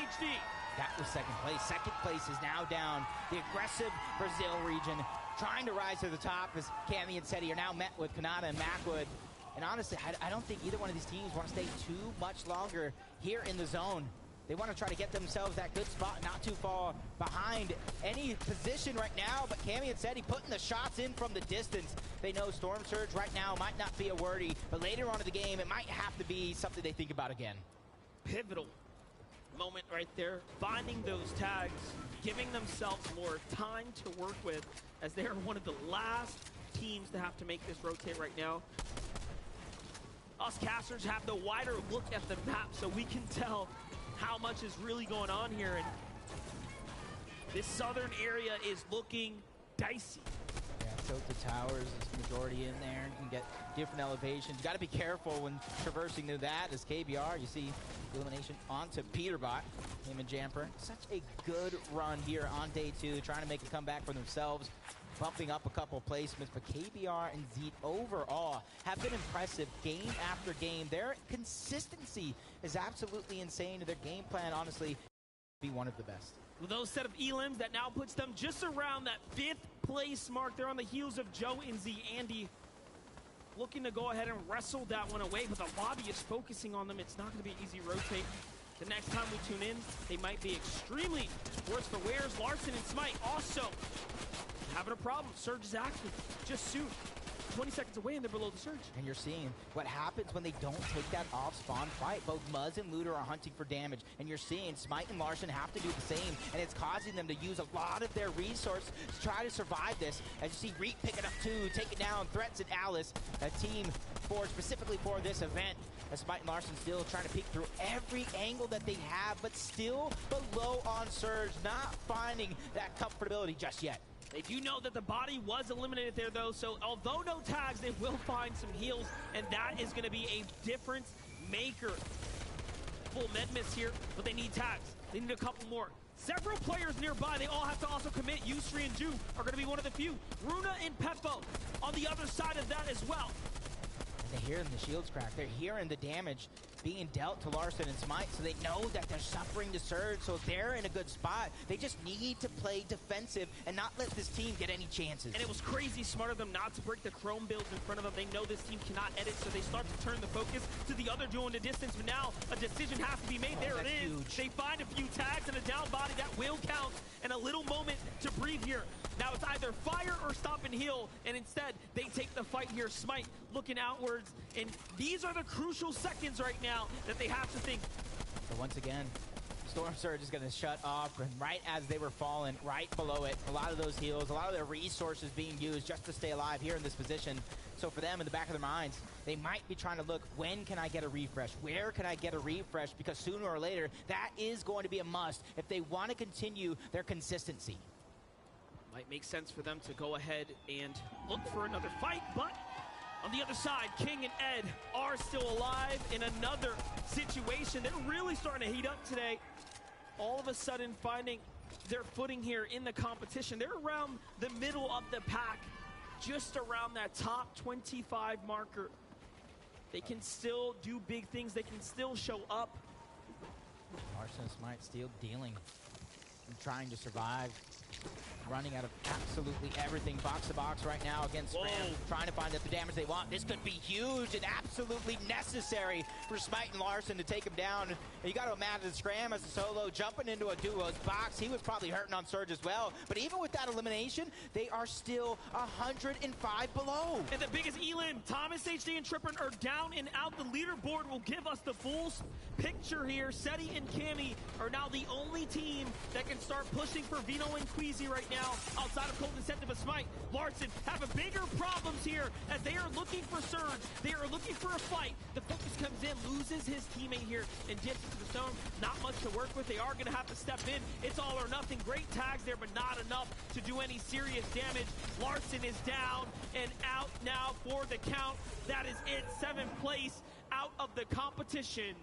HD. That was second place. Second place is now down. The aggressive Brazil region trying to rise to the top as Cammy and Seti are now met with Kanata and Macwood. And honestly, I don't think either one of these teams want to stay too much longer here in the zone. They want to try to get themselves that good spot, not too far behind any position right now. But Cammy and Seti putting the shots in from the distance. They know Storm Surge right now might not be a wordy, but later on in the game, it might have to be something they think about again. Pivotal moment right there, finding those tags, giving themselves more time to work with, as they are one of the last teams to have to make this rotate right now. Us casters have the wider look at the map, so we can tell how much is really going on here, and this southern area is looking dicey. Yeah, tilted towers is majority in there. You can get different elevations. You got to be careful when traversing through that. As KBR, you see elimination onto Peterbot, him and Jamper. Such a good run here on day 2, trying to make a comeback for themselves, bumping up a couple placements. But KBR and Zeet overall have been impressive game after game. Their consistency is absolutely insane. Their game plan, honestly, be one of the best. With those set of elims, that now puts them just around that 5th place mark. They're on the heels of Joe and Z Andy, looking to go ahead and wrestle that one away, but the lobby is focusing on them. It's not going to be an easy rotate. The next time we tune in, they might be extremely worse for wears. Larson and Smite also having a problem. Surge is active just soon. 20 seconds away and they're below the surge. And you're seeing what happens when they don't take that off-spawn fight. Both Muzz and Looter are hunting for damage, and you're seeing Smite and Larson have to do the same, and it's causing them to use a lot of their resources to try to survive this. As you see Reek picking up 2, taking down Threats and Alice, a team forged specifically for this event. As Smite and Larson still trying to peek through every angle that they have, but still below on Surge, not finding that comfortability just yet. They do know that the body was eliminated there, though, so although no tags, they will find some heals, and that is going to be a difference maker. Full med miss here, but they need tags. They need a couple more. Several players nearby, they all have to also commit. Yusri and Ju are going to be one of the few. Runa and Peppo on the other side of that as well. And they're hearing the shields crack. They're hearing the damage being dealt to Larson and Smite, so they know that they're suffering the surge, so they're in a good spot. They just need to play defensive and not let this team get any chances. And it was crazy smart of them not to break the Chrome builds in front of them. They know this team cannot edit, so they start to turn the focus to the other duo in the distance, but now a decision has to be made. There it is. Huge. They find a few tags and a down body that will count, and a little moment to breathe here. Now it's either fire or stop and heal, and instead they take the fight here. Smite looking outwards, and these are the crucial seconds right now that they have to think. But once again, Storm Surge is going to shut off, and right as they were falling, right below it, a lot of those heals, a lot of their resources being used just to stay alive here in this position. So for them, in the back of their minds, they might be trying to look, when can I get a refresh? Where can I get a refresh? Because sooner or later, that is going to be a must if they want to continue their consistency. Might make sense for them to go ahead and look for another fight, but on the other side, King and Ed are still alive in another situation. They're really starting to heat up today. All of a sudden finding their footing here in the competition. They're around the middle of the pack, just around that top 25 marker. They can still do big things. They can still show up. Larson and Smite still dealing and trying to survive. Running out of absolutely everything box to box right now against Scram, trying to find out the damage they want. This could be huge and absolutely necessary for Smite and Larson to take him down. And you got to imagine Scram as a solo jumping into a duo's box. He was probably hurting on Surge as well. But even with that elimination, they are still 105 below. And the biggest elim, Thomas, HD, and Tripper are down and out. The leaderboard will give us the full picture here. Seti and Cammy are now the only team that can start pushing for Vino and Queasy right now, outside of Cold Incentive of Smite. Larson having bigger problems here as they are looking for Surge. They are looking for a fight. The focus comes in, loses his teammate here, and dips into the stone. Not much to work with. They are going to have to step in. It's all or nothing. Great tags there, but not enough to do any serious damage. Larson is down and out now for the count. That is it. 7th place out of the competition.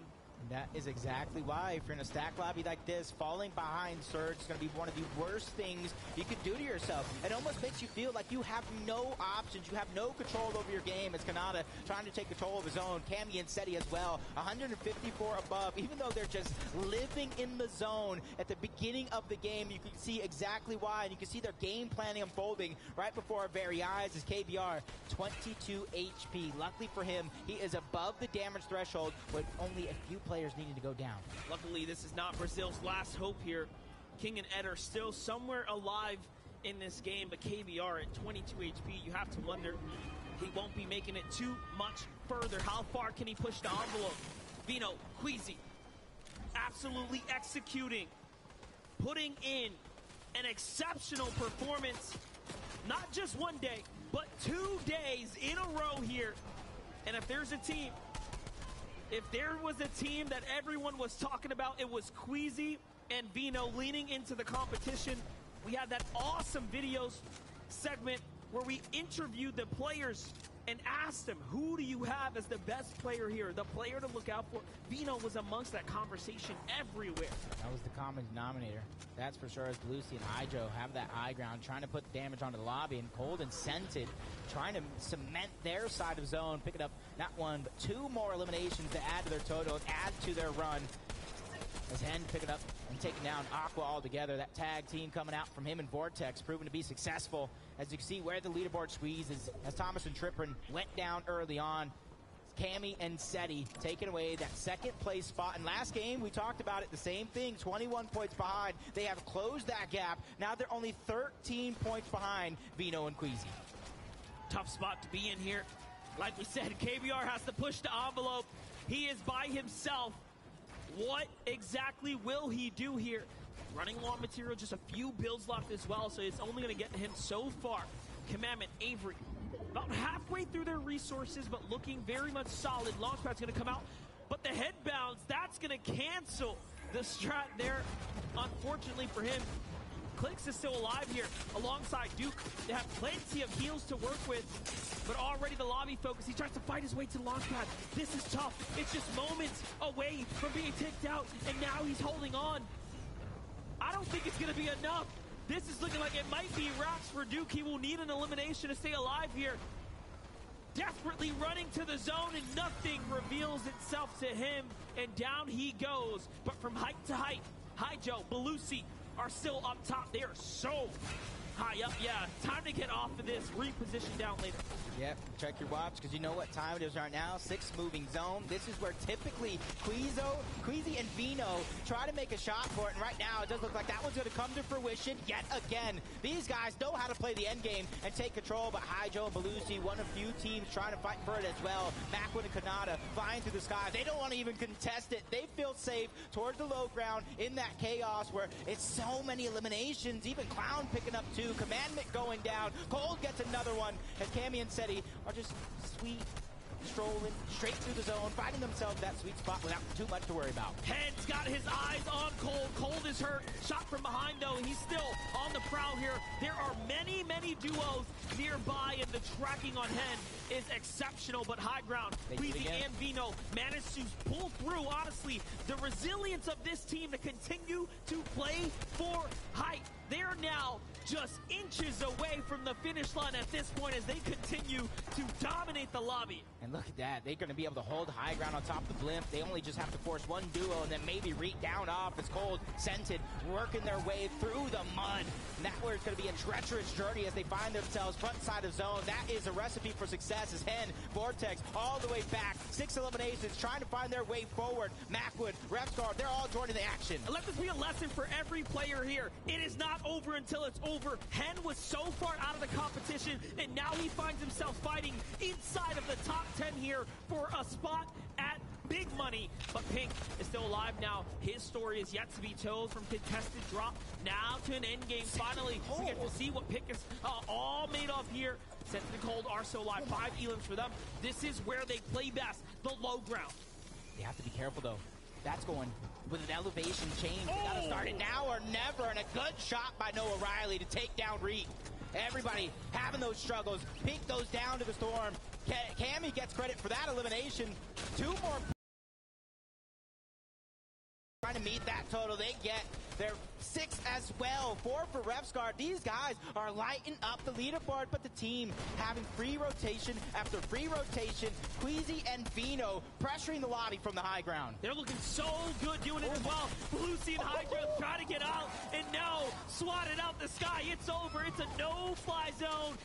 That is exactly why, if you're in a stack lobby like this, falling behind Surge is going to be one of the worst things you could do to yourself. It almost makes you feel like you have no options. You have no control over your game. It's Kanata trying to take control of his own. Cammy and Seti as well. 154 above. Even though they're just living in the zone at the beginning of the game, you can see exactly why. And you can see their game planning unfolding right before our very eyes as KBR, 22 HP. Luckily for him, he is above the damage threshold with only a few players needing to go down. Luckily, this is not Brazil's last hope here. King and Ed are still somewhere alive in this game, but KBR at 22 HP, you have to wonder, he won't be making it too much further. How far can he push the envelope? Vino, Queasy, absolutely executing, putting in an exceptional performance, not just one day, but 2 days in a row here. And if there's a team, if there was a team that everyone was talking about, it was Queasy and Vino leaning into the competition. We had that awesome videos segment where we interviewed the players and asked them, who do you have as the best player here, the player to look out for? Vino was amongst that conversation everywhere. That was the common denominator. That's for sure, as Lucy and Hydro have that high ground, trying to put damage onto the lobby, and Cold and Scented trying to cement their side of zone, picking up not one, but 2 more eliminations to add to their total, add to their run. As Hen picking up and taking down Aqua altogether. That tag team coming out from him and Vortex proving to be successful. As you can see where the leaderboard squeezes, as Thomas and Trippin went down early on. Cammy and Seti taking away that second place spot. And last game, we talked about it, the same thing, 21 points behind. They have closed that gap. Now they're only 13 points behind Vino and Queasy. Tough spot to be in here. Like we said, KBR has to push the envelope. He is by himself. What exactly will he do here? Running low on material, just a few builds left as well, so it's only going to get him so far. Commandment, Avery, about halfway through their resources, but looking very much solid. Launchpad's going to come out, but the head bounce, that's going to cancel the strat there. Unfortunately for him, Clicks is still alive here alongside Duke. They have plenty of heals to work with, but already the lobby focus. He tries to fight his way to the launch pad. This is tough. It's just moments away from being ticked out, and now he's holding on. I don't think it's going to be enough. This is looking like it might be wraps for Duke. He will need an elimination to stay alive here. Desperately running to the zone, and nothing reveals itself to him, and down he goes. But from height to height, Hydro, Belusi are still up top. They are so high up. Yeah, time to get off of this, reposition down later. Yep, check your watch, because you know what time it is right now. 6 moving zone. This is where typically Queasy and Vino try to make a shot for it, and right now it does look like that one's going to come to fruition yet again. These guys know how to play the end game and take control, but Hydro and Belusi, one of few teams trying to fight for it as well. Macwood and Kanata flying through the sky. They don't want to even contest it. They feel safe towards the low ground in that chaos where it's so many eliminations. Even Clown picking up 2. Commandment going down. Cold gets another one, as Cammy and Seti are just sweet, strolling straight through the zone, finding themselves that sweet spot without too much to worry about. Hen's got his eyes on Cold. Cold is hurt. Shot from behind, though. He's still on the prowl here. There are many, many duos nearby, and the tracking on Hen is exceptional, but high ground. Queasy and Vino managed to pull through, honestly. The resilience of this team to continue to play for height. They are now just inches away from the finish line at this point as they continue to dominate the lobby. And look at that. They're going to be able to hold high ground on top of the blimp. They only just have to force one duo and then maybe reach down off as Cold, Scented, working their way through the mud. And that where it's going to be a treacherous journey as they find themselves front side of zone. That is a recipe for success as Hen, Vortex, all the way back. 6 eliminations, trying to find their way forward. Macwood, Repscar, they're all joining the action. And let this be a lesson for every player here. It is not over until it's over. Hen was so far out of the competition, and now he finds himself fighting inside of the top 10 here for a spot at big money. But Pink is still alive now. His story is yet to be told, from contested drop now to an end game. Finally, we get to see what Pink is all made of here. Scented and Cold are so alive. 5 elims for them. This is where they play best, the low ground. They have to be careful, though. That's going with an elevation change. They gotta start it now or never, and a good shot by Noah Riley to take down Reek. Everybody having those struggles. Pink goes down to the storm. Cammy gets credit for that elimination. 2 more total. They get their 6 as well. 4 for Revsguard. These guys are lighting up the leaderboard, but the team having free rotation after free rotation. Queasy and Vino pressuring the lobby from the high ground. They're looking so good doing it as well. Lucy and Hydra trying to get out, and no, swatted out the sky. It's over. It's a no-fly zone.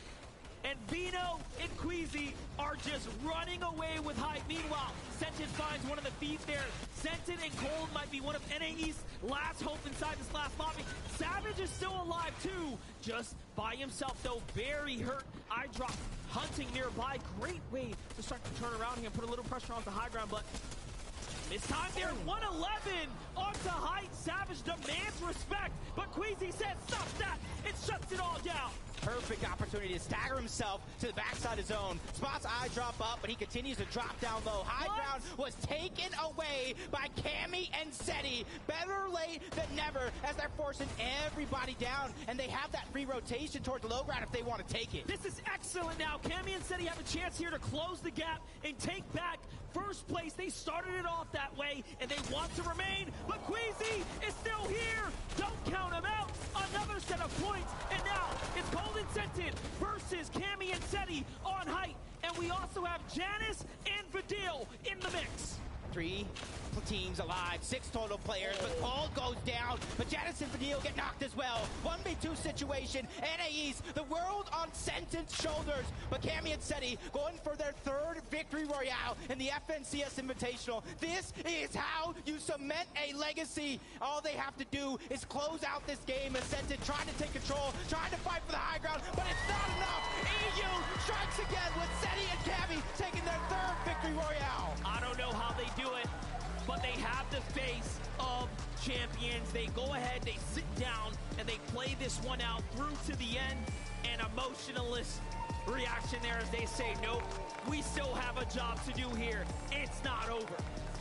And Vino and Queasy are just running away with height. Meanwhile, Sentin finds one of the feet there. Sentin and Cold might be one of NAE's last hope inside this last lobby. Savage is still alive too, just by himself though, very hurt. I drop hunting nearby. Great way to start to turn around here and put a little pressure on the high ground, but it's time there. 111 onto height. Savage demands respect, but Queasy says stop that. It shuts it all down. Perfect opportunity to stagger himself to the backside of zone. Spots eye drop up, but he continues to drop down low. High ground was taken away by Cammy and Seti. Better late than never as they're forcing everybody down, and they have that free rotation towards the low ground if they want to take it. This is excellent now. Cammy and Seti have a chance here to close the gap and take back first place. They started it off that way, and they want to remain, but Queasy is still here. Don't count him out. Another set of points, and now it's Cold and Sentin versus Cammy and Seti on height, and we also have Janice and Vidil in the mix. 3 teams alive, 6 total players, but Cold goes down, but Janice and Vidil get knocked as well. 1v2 situation, NAE's, the world on Sentin's shoulders, but Cammy and Seti going for their 3rd victory royale in the FNCS Invitational. This is how you cement a legacy. All they have to do is close out this game as Sentin trying to take control, trying to fight for the high ground, but it's not enough. EU strikes again with Seti and Cammy taking their 3rd victory royale. I don't know how they do it, but they have the face of champions. They go ahead, they sit down, and they play this one out through to the end. An emotionless reaction there as they say, nope, we still have a job to do here. It's not over.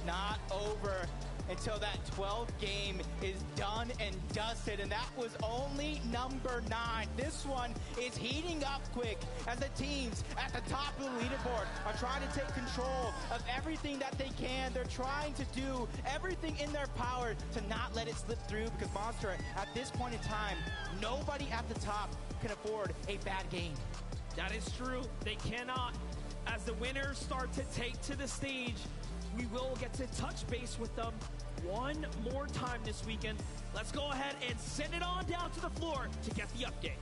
Not over until that 12th game is done and dusted, and that was only number 9. This one is heating up quick as the teams at the top of the leaderboard are trying to take control of everything that they can. They're trying to do everything in their power to not let it slip through, because Monster, at this point in time, nobody at the top can afford a bad game. That is true. They cannot. As the winners start to take to the stage, we will get to touch base with them one more time this weekend. Let's go ahead and send it on down to the floor to get the update.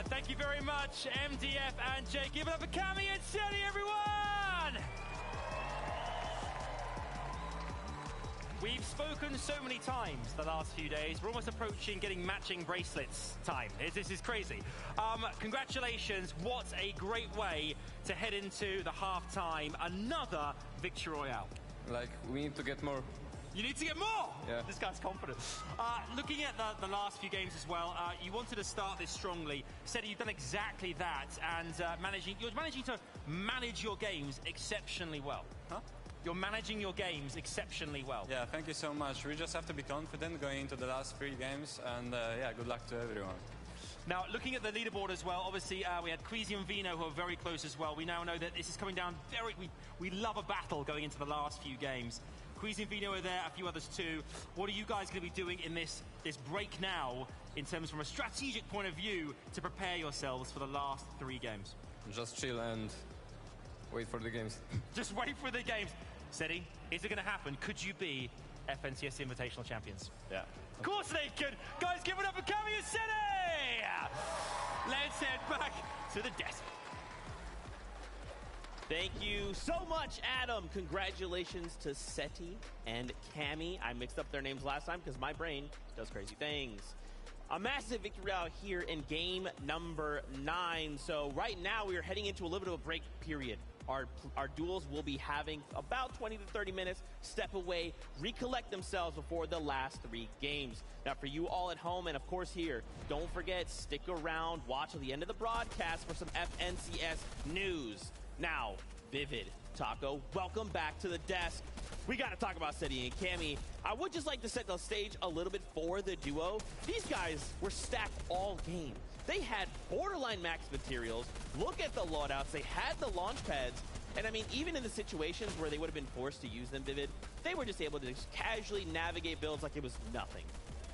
Thank you very much, MDF and Jay. Give it up for Cammy and Seti, everyone! We've spoken so many times the last few days. We're almost approaching getting matching bracelets time. This is crazy. Congratulations. What a great way to head into the halftime. Another victory royale. Like, we need to get more. You need to get more! Yeah. This guy's confident. Looking at the last few games as well, you wanted to start this strongly. Said you've done exactly that, and you're managing to manage your games exceptionally well. Huh? You're managing your games exceptionally well. Yeah, thank you so much. We just have to be confident going into the last 3 games, and yeah, good luck to everyone. Now, looking at the leaderboard as well, obviously we had Queasy and Vino who are very close as well. We now know that this is coming down very... We love a battle going into the last few games. Queasy and Vino are there, a few others too. What are you guys going to be doing in this break now, in terms from a strategic point of view, to prepare yourselves for the last 3 games? Just chill and wait for the games. Just wait for the games. Seti, is it going to happen? Could you be FNCS Invitational champions? Yeah. Of course they could. Guys, give it up for Cammy and Seti! Let's head back to the desk. Thank you so much, Adam. Congratulations to Seti and Cammy. I mixed up their names last time because my brain does crazy things. A massive victory out here in game number 9. So right now we are heading into a little bit of a break period. Our duels will be having about 20 to 30 minutes, step away, recollect themselves before the last 3 games. Now for you all at home and of course here, don't forget, stick around, watch till the end of the broadcast for some FNCS news. Now, Vivid, Taco, welcome back to the desk. We got to talk about Seti and Cammy. I would just like to set the stage a little bit for the duo. These guys were stacked all game. They had borderline max materials. Look at the loadouts. They had the launch pads. And I mean, even in the situations where they would have been forced to use them, Vivid, they were just able to just casually navigate builds like it was nothing.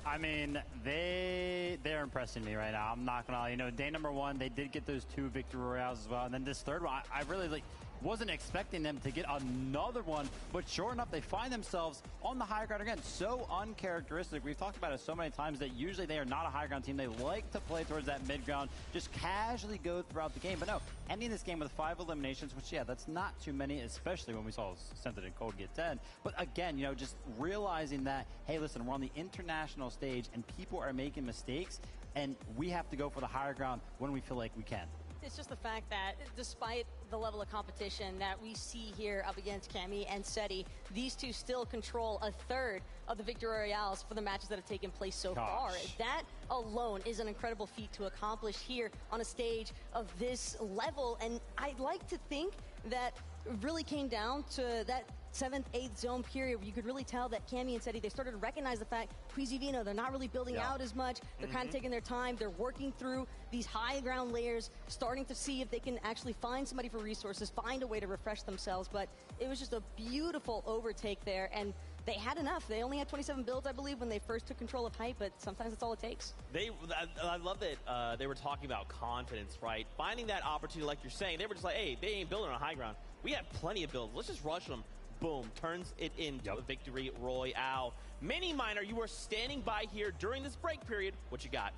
I mean, they're impressing me right now. I'm not gonna lie. You know, day number 1, they did get those 2 victory royales as well, and then this third one, I really wasn't expecting them to get another one, but sure enough, they find themselves on the high ground again. So uncharacteristic. We've talked about it so many times that usually they are not a high ground team. They like to play towards that mid ground, just casually go throughout the game. But no, ending this game with 5 eliminations, which, yeah, that's not too many, especially when we saw Scented and Cold get 10. But again, you know, just realizing that, hey, listen, we're on the international stage and people are making mistakes, and we have to go for the higher ground when we feel like we can. It's just the fact that despite the level of competition that we see here up against Cammy and Seti, these two still control a third of the victory royales for the matches that have taken place so far. That alone is an incredible feat to accomplish here on a stage of this level, and I'd like to think that it really came down to that 7th, 8th zone period where you could really tell that Cammy and Seti, they started to recognize the fact, Queasy Vino, they're not really building out as much. They're kind of taking their time. They're working through these high ground layers, starting to see if they can actually find somebody for resources, find a way to refresh themselves. But it was just a beautiful overtake there, and they had enough. They only had 27 builds, I believe, when they first took control of Hype, but sometimes that's all it takes. I love that they were talking about confidence, right? Finding that opportunity, like you're saying, they were just like, hey, they ain't building on high ground. We have plenty of builds. Let's just rush them. Boom, turns it into a victory royale. Mini Miner, you were standing by here during this break period. What you got?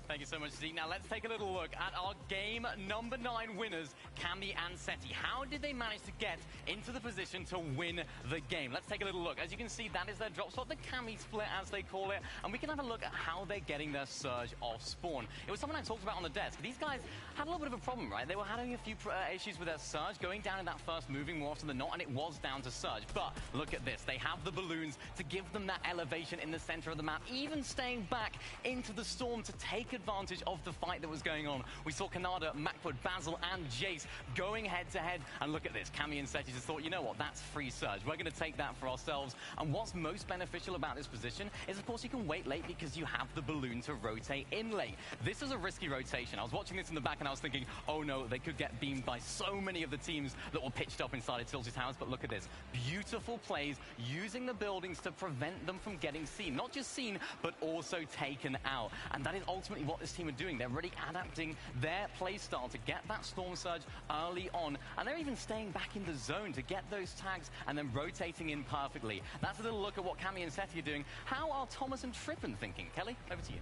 Thank you so much, Zeke. Now let's take a little look at our game number 9 winners, Cammy and Seti. How did they manage to get into the position to win the game? Let's take a little look. As you can see, that is their drop spot, the Cammy split as they call it, and we can have a look at how they're getting their surge off spawn. It was something I talked about on the desk. These guys had a little bit of a problem, right? They were having a few issues with their surge, going down in that first moving more often than not, and it was down to surge. But look at this. They have the balloons to give them that elevation in the center of the map, even staying back into the storm to take advantage of the fight that was going on. We saw Kanada, Macwood, Basil, and Jace going head-to-head. And look at this. Cammy and Seti just thought, you know what, that's free surge. We're going to take that for ourselves. And what's most beneficial about this position is, of course, you can wait late because you have the balloon to rotate in late. This is a risky rotation. I was watching this in the back and I was thinking, oh no, they could get beamed by so many of the teams that were pitched up inside of Tilted Towers. But look at this. Beautiful plays using the buildings to prevent them from getting seen. Not just seen, but also taken out. And that is ultimately what this team are doing. They're really adapting their play style to get that storm surge early on, and they're even staying back in the zone to get those tags and then rotating in perfectly. That's a little look at what Cammy and Seti are doing. How are Thomas and Trippin thinking? Kelly, over to you.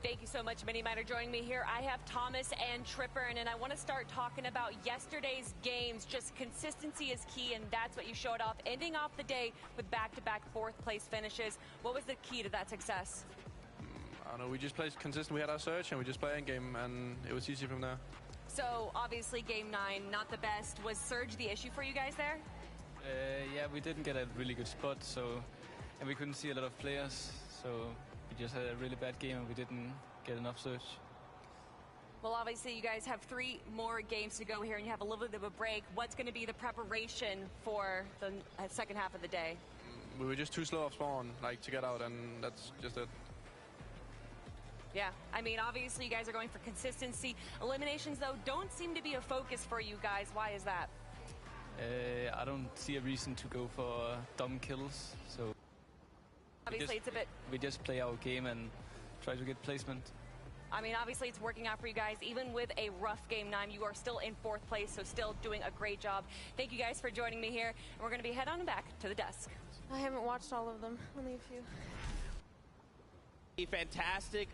Thank you so much, Mini Miner, joining me here. I have Thomas and Trippern, and I want to start talking about yesterday's games. Just consistency is key, and that's what you showed off, ending off the day with back-to-back 4th place finishes. What was the key to that success? I don't know, we just played consistent. We had our search and we just played in game, and it was easy from there. So obviously game 9, not the best. Was surge the issue for you guys there? Yeah, we didn't get a really good spot, and we couldn't see a lot of players, so we just had a really bad game and we didn't get enough surge. Well, obviously you guys have 3 more games to go here and you have a little bit of a break. What's going to be the preparation for the second half of the day? We were just too slow off spawn, like, to get out, and that's just it. Yeah, I mean, obviously you guys are going for consistency. Eliminations, though, don't seem to be a focus for you guys. Why is that? I don't see a reason to go for dumb kills, so obviously it's a bit... We just play our game and try to get placement. I mean, obviously it's working out for you guys. Even with a rough game 9, you are still in 4th place, so still doing a great job. Thank you guys for joining me here. And we're going to be head on back to the desk. I haven't watched all of them, only a few. A fantastic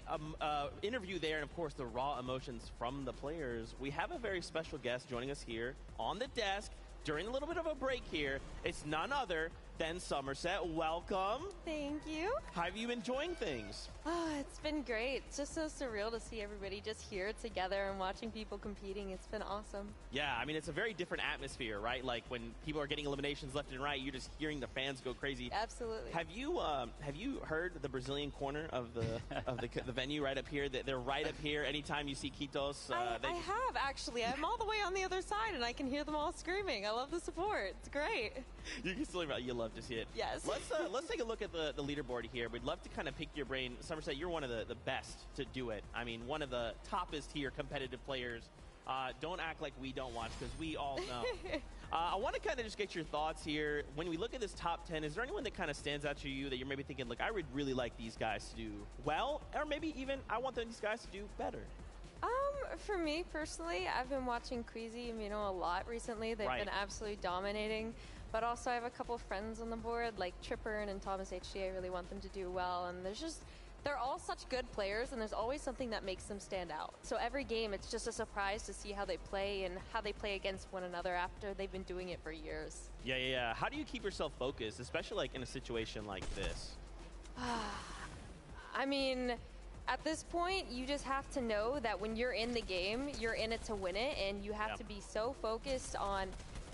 interview there, and of course the raw emotions from the players. We have a very special guest joining us here on the desk during a little bit of a break here. It's none other than Somerset. Welcome. Thank you. How have you been enjoying things? Oh, it's been great. It's just so surreal to see everybody just here together and watching people competing. It's been awesome. Yeah, I mean, it's a very different atmosphere, right? Like when people are getting eliminations left and right, you're just hearing the fans go crazy. Absolutely. Have you heard the Brazilian corner of the venue right up here? They're right up here. Anytime you see Quitos, I have actually. I'm all the way on the other side, and I can hear them all screaming. I love the support. It's great. You can still, you love to see it. Yes. Let's take a look at the leaderboard here. We'd love to kind of pick your brain. Somerset, you're one of the best to do it. I mean, one of the toppest here competitive players Don't act like we don't watch, because we all know. I want to kind of just get your thoughts here. When we look at this top 10, is there anyone that kind of stands out to you that you're maybe thinking, look, I would really like these guys to do well, or maybe even I want these guys to do better? For me personally, I've been watching Queasy and a lot recently. They've been absolutely dominating. But also I have a couple of friends on the board, like Tripper and Thomas HD. I really want them to do well. And they're all such good players, and there's always something that makes them stand out. So every game, it's just a surprise to see how they play and how they play against one another after they've been doing it for years. Yeah. How do you keep yourself focused, especially like in a situation like this? I mean, at this point, you just have to know that when you're in the game, you're in it to win it, and you have to be so focused on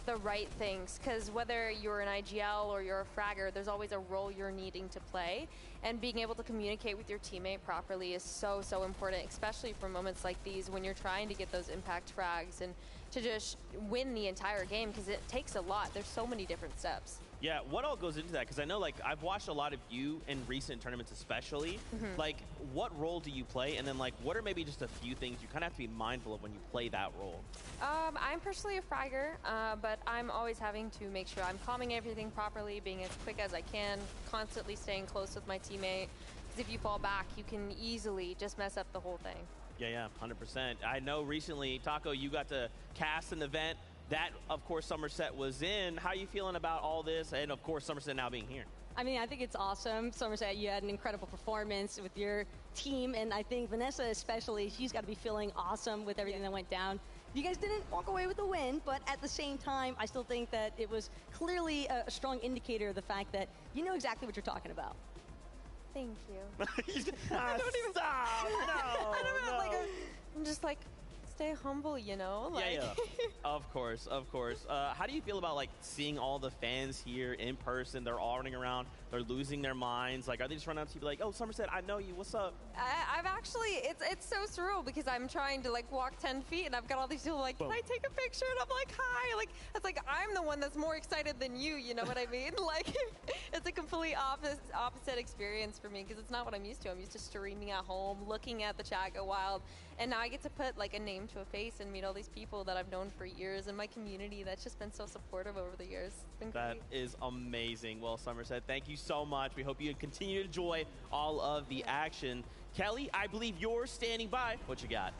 the right things, because whether you're an IGL or you're a fragger, there's always a role you're needing to play, and being able to communicate with your teammate properly is so important, especially for moments like these when you're trying to get those impact frags and to just win the entire game, because it takes a lot. There's so many different steps. Yeah, what all goes into that? Because I know, like, I've watched a lot of you in recent tournaments especially. Like, what role do you play? And then, like, what are maybe just a few things you kind of have to be mindful of when you play that role? I'm personally a fragger, but I'm always having to make sure I'm calming everything properly, being as quick as I can, constantly staying close with my teammate. Because if you fall back, you can easily just mess up the whole thing. Yeah, 100%. I know recently, Taco, you got to cast an event that, of course, Somerset was in. How are you feeling about all this? And, of course, Somerset now being here. I mean, I think it's awesome. Somerset, you had an incredible performance with your team, and I think Vanessa especially, she's got to be feeling awesome with everything that went down. You guys didn't walk away with the win, but at the same time, I still think that it was clearly a strong indicator of the fact that you know exactly what you're talking about. Thank you. I don't even stop. No, I don't know. no. Like, I'm just like, stay humble, you know? Like. Yeah. Of course. How do you feel about, like, seeing all the fans here in person? They're all running around. They're losing their minds. Like, are they just running up to you like, oh, Somerset, I know you. What's up? I've actually, it's so surreal because I'm trying to, like, walk 10 feet and I've got all these people like, can I take a picture? And I'm like, hi. Like, it's like, I'm the one that's more excited than you know what I mean? Like, it's a complete opposite experience for me because it's not what I'm used to. I'm used to streaming at home, looking at the chat go wild. And now I get to put, like, a name to a face and meet all these people that I've known for years and my community that's just been so supportive over the years. It's been great. That is amazing. Well, Somerset, thank you so much. We hope you continue to enjoy all of the action. Kelly, I believe you're standing by. What you got?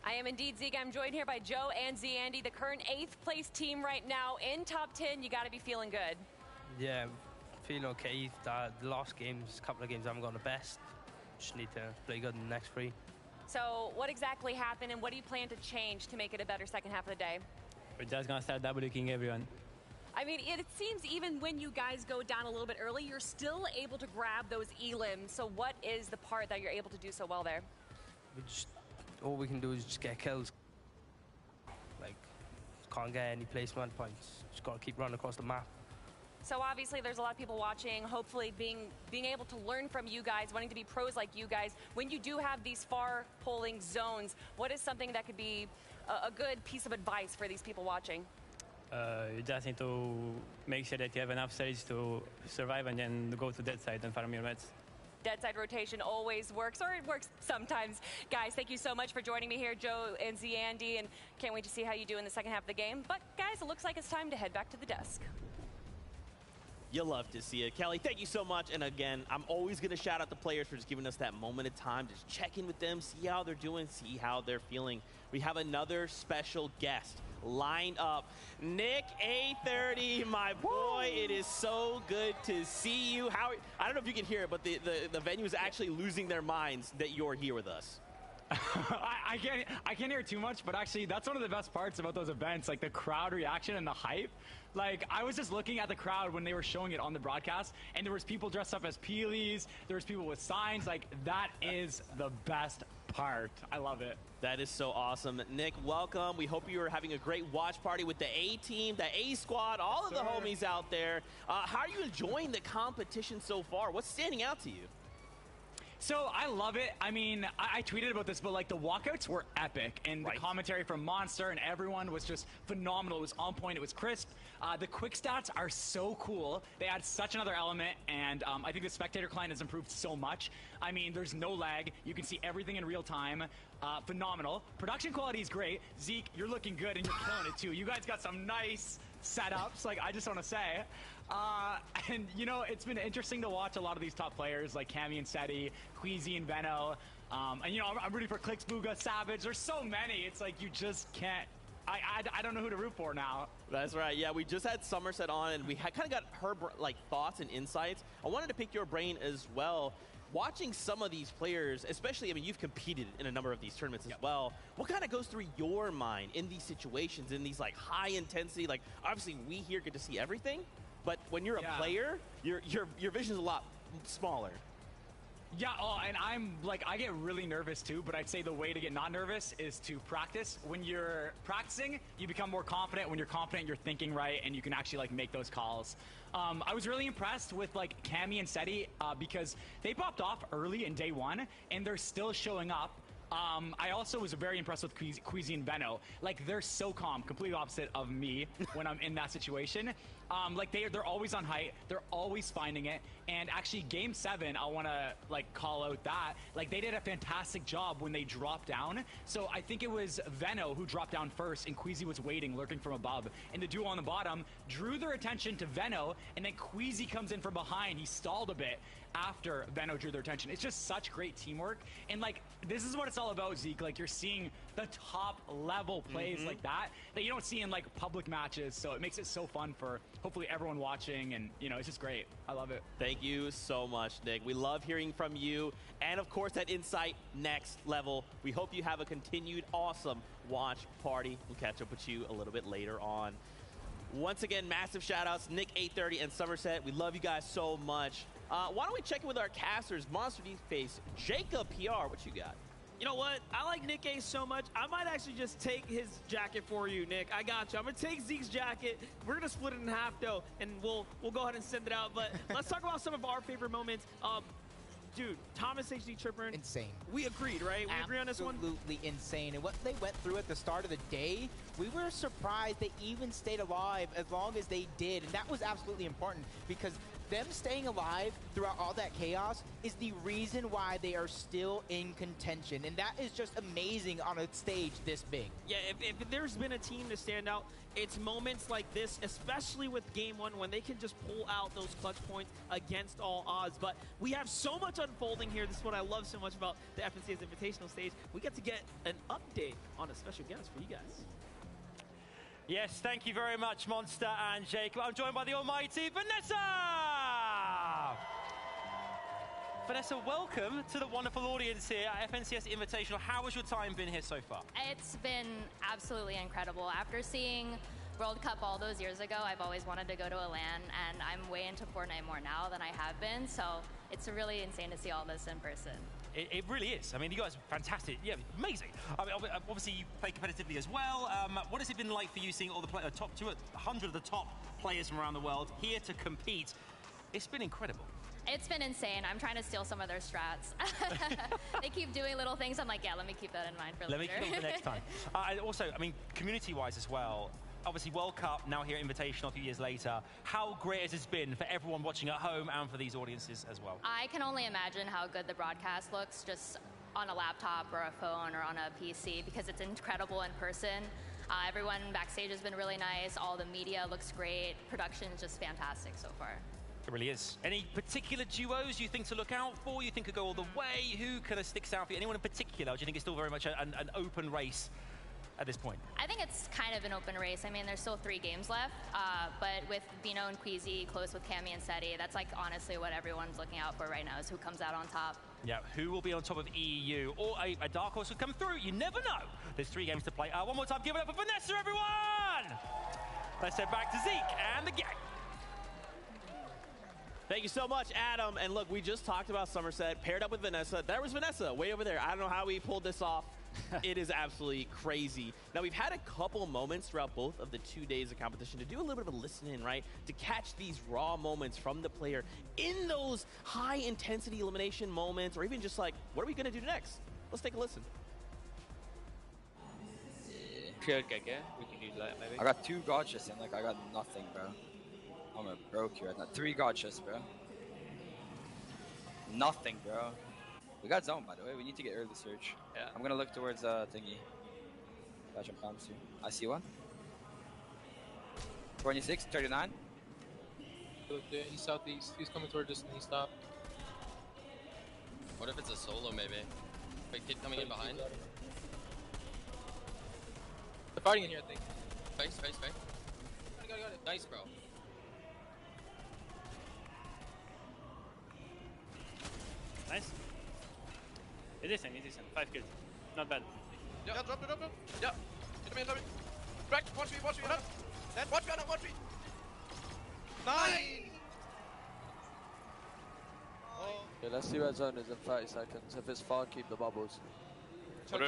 I am indeed, Zeke. I'm joined here by Joe and Zandy, the current 8th place team right now in top 10. You got to be feeling good. Yeah, feeling okay. The last games, couple of games, I haven't gone the best. Just need to play good in the next 3. So what exactly happened, and what do you plan to change to make it a better second half of the day? We're just going to start double-looking everyone. I mean, it seems even when you guys go down a little bit early, you're still able to grab those elims. So what is the part that you're able to do so well there? All we can do is just get kills. Like, can't get any placement points. Just got to keep running across the map. So obviously there's a lot of people watching, hopefully being able to learn from you guys, wanting to be pros like you guys. When you do have these far polling zones, what is something that could be a good piece of advice for these people watching? You just need to make sure that you have enough stage to survive and then go to dead side and farm your meds. Dead side rotation always works, or it works sometimes. Guys, thank you so much for joining me here, Joe and Zandy, and can't wait to see how you do in the second half of the game. But guys, it looks like it's time to head back to the desk. You love to see it. Kelly, thank you so much. And again, I'm always going to shout out the players for just giving us that moment of time. Just check in with them, see how they're doing, see how they're feeling. We have another special guest lined up. Nick A30, my boy, it is so good to see you. I don't know if you can hear it, but the venue is actually losing their minds that you're here with us. I can't hear too much, but actually that's one of the best parts about those events, like the crowd reaction and the hype. Like, I was just looking at the crowd when they were showing it on the broadcast, and there was people dressed up as Peelies, there was people with signs. Like, that is the best part. I love it. That is so awesome. Nick, welcome. We hope you are having a great watch party with the A team, the A squad, all of the homies out there. How are you enjoying the competition so far? What's standing out to you? So I love it. I mean, I tweeted about this, but like the walkouts were epic, and the commentary from Monster and everyone was just phenomenal. It was on point. It was crisp. The quick stats are so cool. They add such another element, and I think the spectator client has improved so much. I mean, there's no lag. You can see everything in real time. Phenomenal. Production quality is great. Zeke, you're looking good, and you're killing it too. You guys got some nice setups. Like, I just want to say. And, you know, it's been interesting to watch a lot of these top players like Cammy and Seti, Queasy and Veno. And, you know, I'm rooting for Clix, Booga, Savage. There's so many. It's like you just can't. I don't know who to root for now. That's right. Yeah, we just had Somerset on, and we kind of got her like thoughts and insights. I wanted to pick your brain as well. Watching some of these players, especially, I mean, you've competed in a number of these tournaments as well. What kind of goes through your mind in these situations, in these like high intensity? Like, obviously, we here get to see everything. But when you're a player, your vision's a lot smaller. Yeah, and I'm like, I get really nervous too, but I'd say the way to get not nervous is to practice. When you're practicing, you become more confident. When you're confident, you're thinking right, and you can actually like make those calls. I was really impressed with like Cammy and Seti because they popped off early in day one, and they're still showing up. I also was very impressed with Queasy and Veno. Like, they're so calm, completely opposite of me when I'm in that situation. Like, they're always on height. They're always finding it. And actually, Game 7, I want to, like, call out that. Like, they did a fantastic job when they dropped down. So I think it was Veno who dropped down first, and Queasy was waiting, lurking from above. And the duo on the bottom drew their attention to Veno, and then Queasy comes in from behind. He stalled a bit after Veno drew their attention. It's just such great teamwork. And, like, this is what it's all about, Zeke. Like, you're seeing the top-level plays like that you don't see in, like, public matches. So it makes it so fun for, hopefully, everyone watching. And, you know, it's just great. I love it. Thank you so much, Nick. We love hearing from you. And, of course, that insight next level. We hope you have a continued awesome watch party. We'll catch up with you a little bit later on. Once again, massive shout-outs, Nick 830 and Somerset. We love you guys so much. Why don't we check in with our casters, Monster Deep Face, Jacob PR, what you got? You know what? I like Nick A so much. I might actually just take his jacket for you, Nick. I got you. I'm gonna take Zeke's jacket. We're gonna split it in half though, and we'll go ahead and send it out. But let's talk about some of our favorite moments. Dude, Thomas HD Tripper. Insane. We agreed, right? We agree on this one? Absolutely insane. And what they went through at the start of the day, we were surprised they even stayed alive as long as they did. And that was absolutely important because them staying alive throughout all that chaos is the reason why they are still in contention. And that is just amazing on a stage this big. Yeah, if there's been a team to stand out, it's moments like this, especially with Game 1, when they can just pull out those clutch points against all odds. But we have so much unfolding here. This is what I love so much about the FNCS Invitational stage. We get to get an update on a special guest for you guys. Yes, thank you very much, Monster and Jacob. I'm joined by the almighty Vanessa! Vanessa, welcome to the wonderful audience here at FNCS Invitational. How has your time been here so far? It's been absolutely incredible. After seeing World Cup all those years ago, I've always wanted to go to a LAN, and I'm way into Fortnite more now than I have been, so it's really insane to see all this in person. It really is. I mean, you guys are fantastic. Yeah, amazing. I mean, obviously, you play competitively as well. What has it been like for you seeing all the top 200 of the top players from around the world here to compete? It's been incredible. It's been insane. I'm trying to steal some of their strats. They keep doing little things. I'm like, yeah, let me keep that in mind for later. Let me keep it for next time. And also, I mean, community-wise as well, obviously World Cup, now here Invitational a few years later. How great has this been for everyone watching at home and for these audiences as well? I can only imagine how good the broadcast looks just on a laptop or a phone or on a PC because it's incredible in person. Everyone backstage has been really nice. All the media looks great. Production is just fantastic so far. It really is. Any particular duos you think to look out for? You think could go all the way? Who kind of sticks out for you? Anyone in particular? Or do you think it's still very much an open race at this point? I think it's kind of an open race. I mean, there's still 3 games left, but with Veno and Queasy close with Cammy and Seti, that's like honestly what everyone's looking out for right now is who comes out on top. Yeah, who will be on top of EU? Or a dark horse will come through. You never know. There's 3 games to play. One more time, give it up for Vanessa, everyone! Let's head back to Zeke and the gang. Thank you so much, Adam. And look, we just talked about Somerset paired up with Vanessa. There was Vanessa way over there. I don't know how we pulled this off It is absolutely crazy. Now, we've had a couple moments throughout both of the 2 days of competition to do a little bit of a listen-in, right? To catch these raw moments from the player in those high-intensity elimination moments, or even just like, what are we going to do next? Let's take a listen. We can do that, maybe. I got 2 gotchas and like I got nothing, bro. I'm a broke here right now. 3 gotchas, bro. Nothing, bro. We got zone, by the way. We need to get early search. Yeah. I'm gonna look towards thingy. Gotcha, promise you. I see one. 26, 39. Look there, he's southeast. He's coming towards us and he stopped. What if it's a solo, maybe? Big kid coming in behind. They're fighting in here, I think. Face. Got it. Nice, bro. Nice. It isn't. 5 kills. Not bad. Yeah, drop it. Yeah. Hit me. Back, watch me. Dead. Watch me. Nice! Yeah, let's see where zone is in 30 seconds. If it's far, keep the bubbles. Drop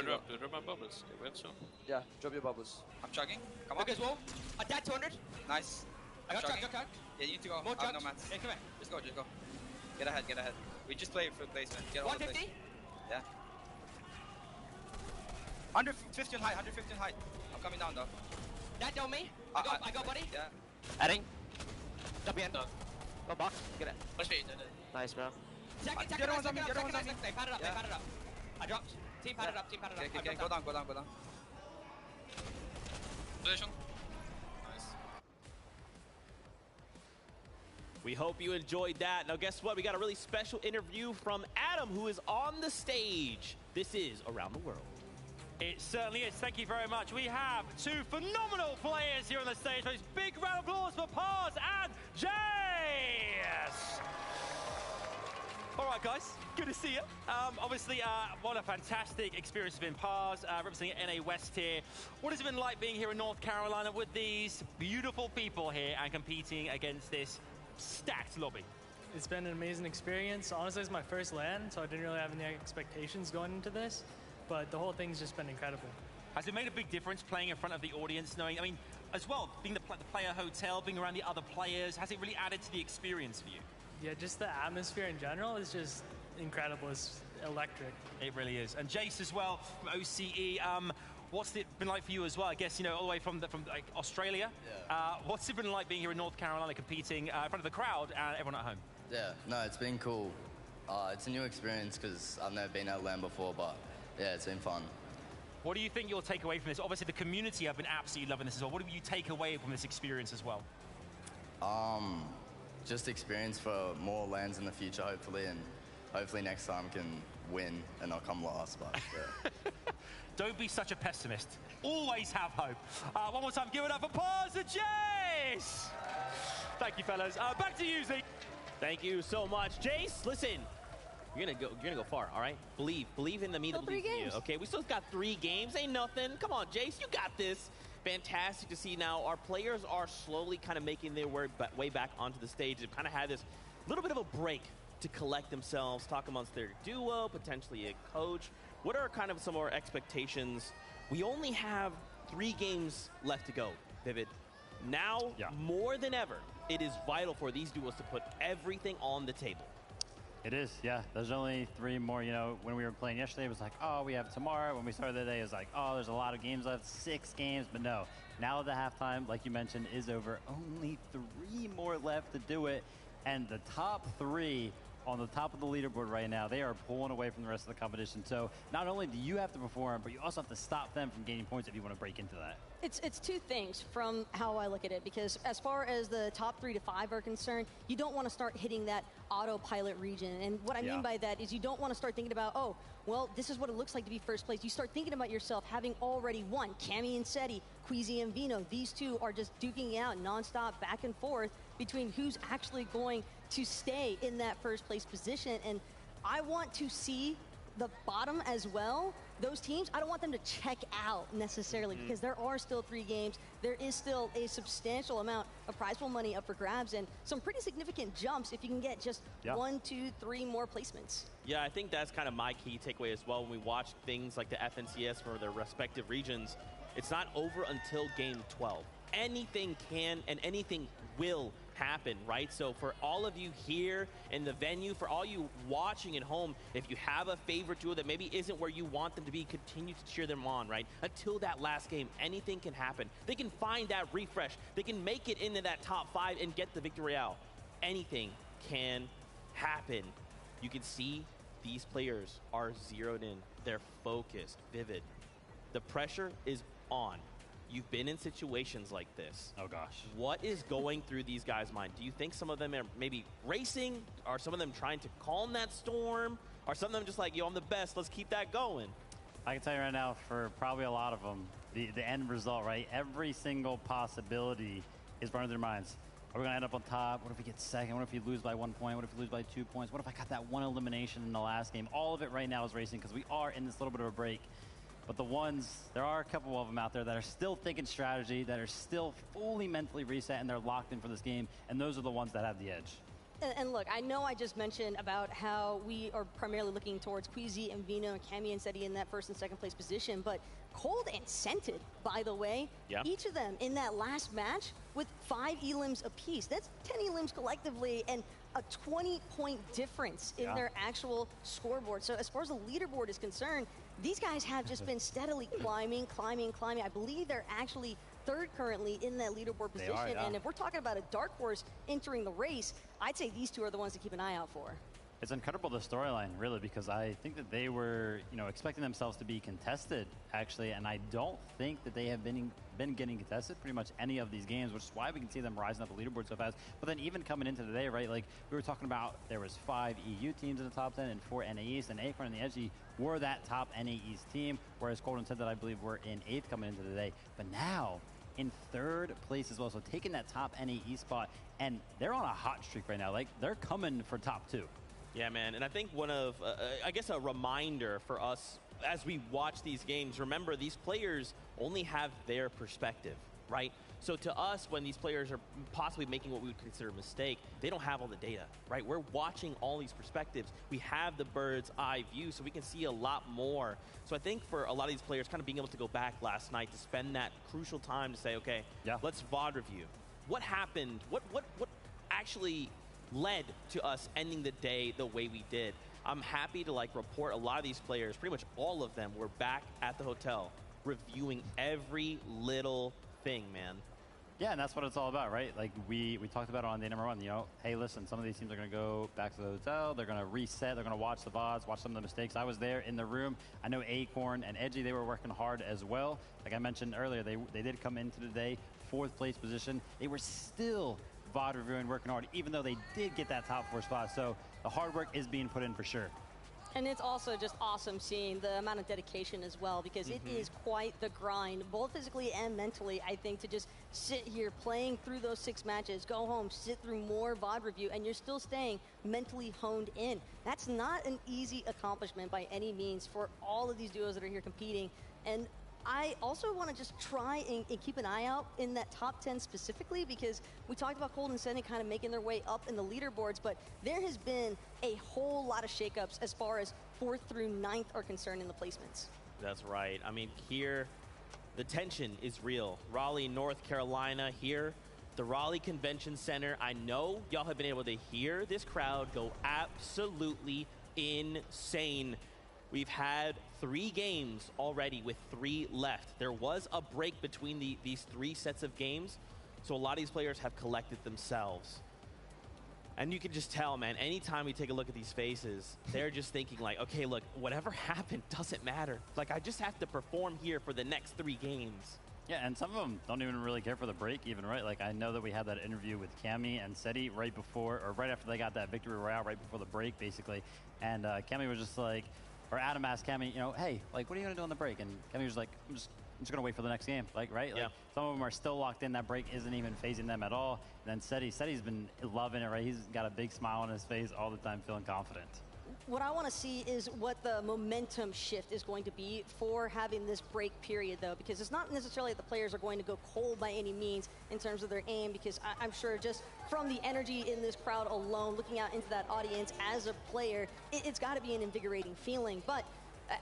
my bubbles. They went so. Yeah, drop your bubbles. I'm chugging. Come on. Look as well. A dead 200. Nice. I got chugged. Yeah, you need to go. More I have no chugged. mats. Yeah, come here. Just go. Get ahead. We just play for placement. Get all the 150? place. Yeah. 150 on height. I'm coming down though. That on me. I got buddy. Yeah. Adding. Jump in. Go box. Get it. Push me. Nice, bro. Second. They padded up. I dropped. Team padded up. Okay. Go down. Position. Nice. We hope you enjoyed that. Now, guess what? We got a really special interview from Adam, who is on the stage. This is Around the World. It certainly is. Thank you very much. We have 2 phenomenal players here on the stage. So big round of applause for Pars and Jace. All right, guys. Good to see you. Obviously, what a fantastic experience it's been. Pars representing NA West here. What has it been like being here in North Carolina with these beautiful people here and competing against this stacked lobby? It's been an amazing experience. Honestly, it's my first LAN, so I didn't really have any expectations going into this. But the whole thing's just been incredible. Has it made a big difference playing in front of the audience, knowing, I mean, as well, being the player hotel, being around the other players, has it really added to the experience for you? Yeah, just the atmosphere in general is just incredible. It's electric. It really is. And Jace as well from OCE. What's it been like for you as well? I guess, you know, all the way from like Australia. Yeah. What's it been like being here in North Carolina competing in front of the crowd and everyone at home? Yeah, no, it's been cool. It's a new experience because I've never been at LAN before, but yeah, it's been fun. What do you think you'll take away from this? Obviously, the community have been absolutely loving this as well. What do you take away from this experience as well? Just experience for more LANs in the future, hopefully, and hopefully next time can win and not come last, but yeah. Don't be such a pessimist. Always have hope. One more time, give it up for Pars and Jace! Thank you, fellas. Back to you, Zeke. Thank you so much. Jace, listen. You're gonna go far, all right? Believe in the me that believes in you, okay? We still got 3 games, ain't nothing. Come on, Jace, you got this. Fantastic to see now. Our players are slowly kind of making their way back onto the stage. They've kind of had this little bit of a break to collect themselves, talk amongst their duo, potentially a coach. What are kind of some of our expectations? We only have 3 games left to go, Vivid. Now, more than ever, it is vital for these duos to put everything on the table. It is, yeah. There's only 3 more. You know, when we were playing yesterday, it was like, oh, we have tomorrow. When we started the day, it was like, oh, there's a lot of games left, 6 games. But no, now the halftime, like you mentioned, is over. Only 3 more left to do it. And the top 3 on the top of the leaderboard right now, they are pulling away from the rest of the competition. So not only do you have to perform, but you also have to stop them from gaining points if you want to break into that. It's 2 things from how I look at it, because as far as the top 3 to 5 are concerned, you don't want to start hitting that autopilot region. And what I mean by that is you don't want to start thinking about, oh, well, this is what it looks like to be first place. You start thinking about yourself having already won. Cammy and Seti, Queasy and Vino, these 2 are just duking out nonstop back and forth between who's actually going to stay in that first place position. And I want to see the bottom as well, those teams, I don't want them to check out necessarily because there are still 3 games. There is still a substantial amount of prize pool money up for grabs and some pretty significant jumps if you can get just 1, 2, 3 more placements. Yeah, I think that's kind of my key takeaway as well when we watch things like the FNCS for their respective regions. It's not over until game 12. Anything can and anything will happen, right? So for all of you here in the venue, for all you watching at home, if you have a favorite duo that maybe isn't where you want them to be, continue to cheer them on, right? Until that last game, anything can happen. They can find that refresh. They can make it into that top 5 and get the Victory Royale. Anything can happen. You can see these players are zeroed in. They're focused, vivid. The pressure is on. You've been in situations like this. Oh, gosh. What is going through these guys' mind? Do you think some of them are maybe racing? Are some of them trying to calm that storm? Are some of them just like, yo, I'm the best, let's keep that going? I can tell you right now, for probably a lot of them, the end result, right? Every single possibility is running through their minds. Are we going to end up on top? What if we get second? What if we lose by 1 point? What if we lose by 2 points? What if I got that one elimination in the last game? All of it right now is racing because we are in this little bit of a break. But the ones, there are a couple of them out there that are still thinking strategy, that are still fully mentally reset, and they're locked in for this game, and those are the ones that have the edge. And look, I know I just mentioned about how we are primarily looking towards Queasy and Vino and Cammy and Seti in that 1st and 2nd place position, but Cold and Scented, by the way, each of them in that last match with 5 elims apiece. That's 10 elims collectively and a 20-point difference in their actual scoreboard. So as far as the leaderboard is concerned, these guys have just been steadily climbing. I believe they're actually 3rd currently in that leaderboard position. And if we're talking about a dark horse entering the race, I'd say these 2 are the ones to keep an eye out for. It's incredible, the storyline, really, because I think that they were, expecting themselves to be contested, actually, and I don't think that they have been getting contested pretty much any of these games, which is why we can see them rising up the leaderboard so fast. But then even coming into today, right, like we were talking about, there was 5 EU teams in the top 10 and 4 NA East, and Acorn and the Edgy were that top NA East team, whereas Cold and Scented, I believe, were in 8th coming into today. But now, in 3rd place as well, so taking that top NA East spot, and they're on a hot streak right now. Like, they're coming for top 2. Yeah, man, and I think one of, I guess a reminder for us as we watch these games, remember these players only have their perspective, right? So to us, when these players are possibly making what we would consider a mistake, they don't have all the data, right? We're watching all these perspectives. We have the bird's eye view, so we can see a lot more. So I think for a lot of these players, kind of being able to go back last night to spend that crucial time to say, okay, let's VOD review. What happened? What actually led to us ending the day the way we did? I'm happy to report a lot of these players, pretty much all of them, were back at the hotel reviewing every little thing, man. Yeah, and that's what it's all about, right? Like we talked about it on day number 1, hey, listen, some of these teams are going to go back to the hotel, they're going to reset, they're going to watch the VODs, watch some of the mistakes. I was there in the room. I know Acorn and Edgy, they were working hard as well. Like I mentioned earlier, they did come into the day 4th place position. They were still VOD reviewing, working hard, even though they did get that top 4 spot. So the hard work is being put in for sure. And it's also just awesome seeing the amount of dedication as well, because it is quite the grind, both physically and mentally, I think, to just sit here playing through those 6 matches, go home, sit through more VOD review, and you're still staying mentally honed in. That's not an easy accomplishment by any means for all of these duos that are here competing. And I also want to just try and keep an eye out in that top 10 specifically, because we talked about Cold and Scented kind of making their way up in the leaderboards, but there has been a whole lot of shakeups as far as 4th through 9th are concerned in the placements. That's right. I mean, here, the tension is real. Raleigh, North Carolina here, the Raleigh Convention Center. I know y'all have been able to hear this crowd go absolutely insane. We've had 3 games already with 3 left. There was a break between these 3 sets of games, so a lot of these players have collected themselves. And you can just tell, man, anytime we take a look at these faces, they're just thinking like, okay, look, whatever happened doesn't matter. Like, I just have to perform here for the next 3 games. Yeah, and some of them don't even really care for the break even, right? Like, I know that we had that interview with Cammy and Seti right after they got that victory royale, right before the break, basically. And Cammy was just like, or Adam asked Cammy, hey, like, what are you going to do on the break? And Cammy was like, I'm just going to wait for the next game, like, right? Like, some of them are still locked in. That break isn't even phasing them at all. And then Seti's been loving it, right? He's got a big smile on his face all the time, feeling confident. what I want to see is what the momentum shift is going to be for having this break period, though, because it's not necessarily that the players are going to go cold by any means in terms of their aim, because I'm sure just from the energy in this crowd alone, looking out into that audience as a player, it's got to be an invigorating feeling. But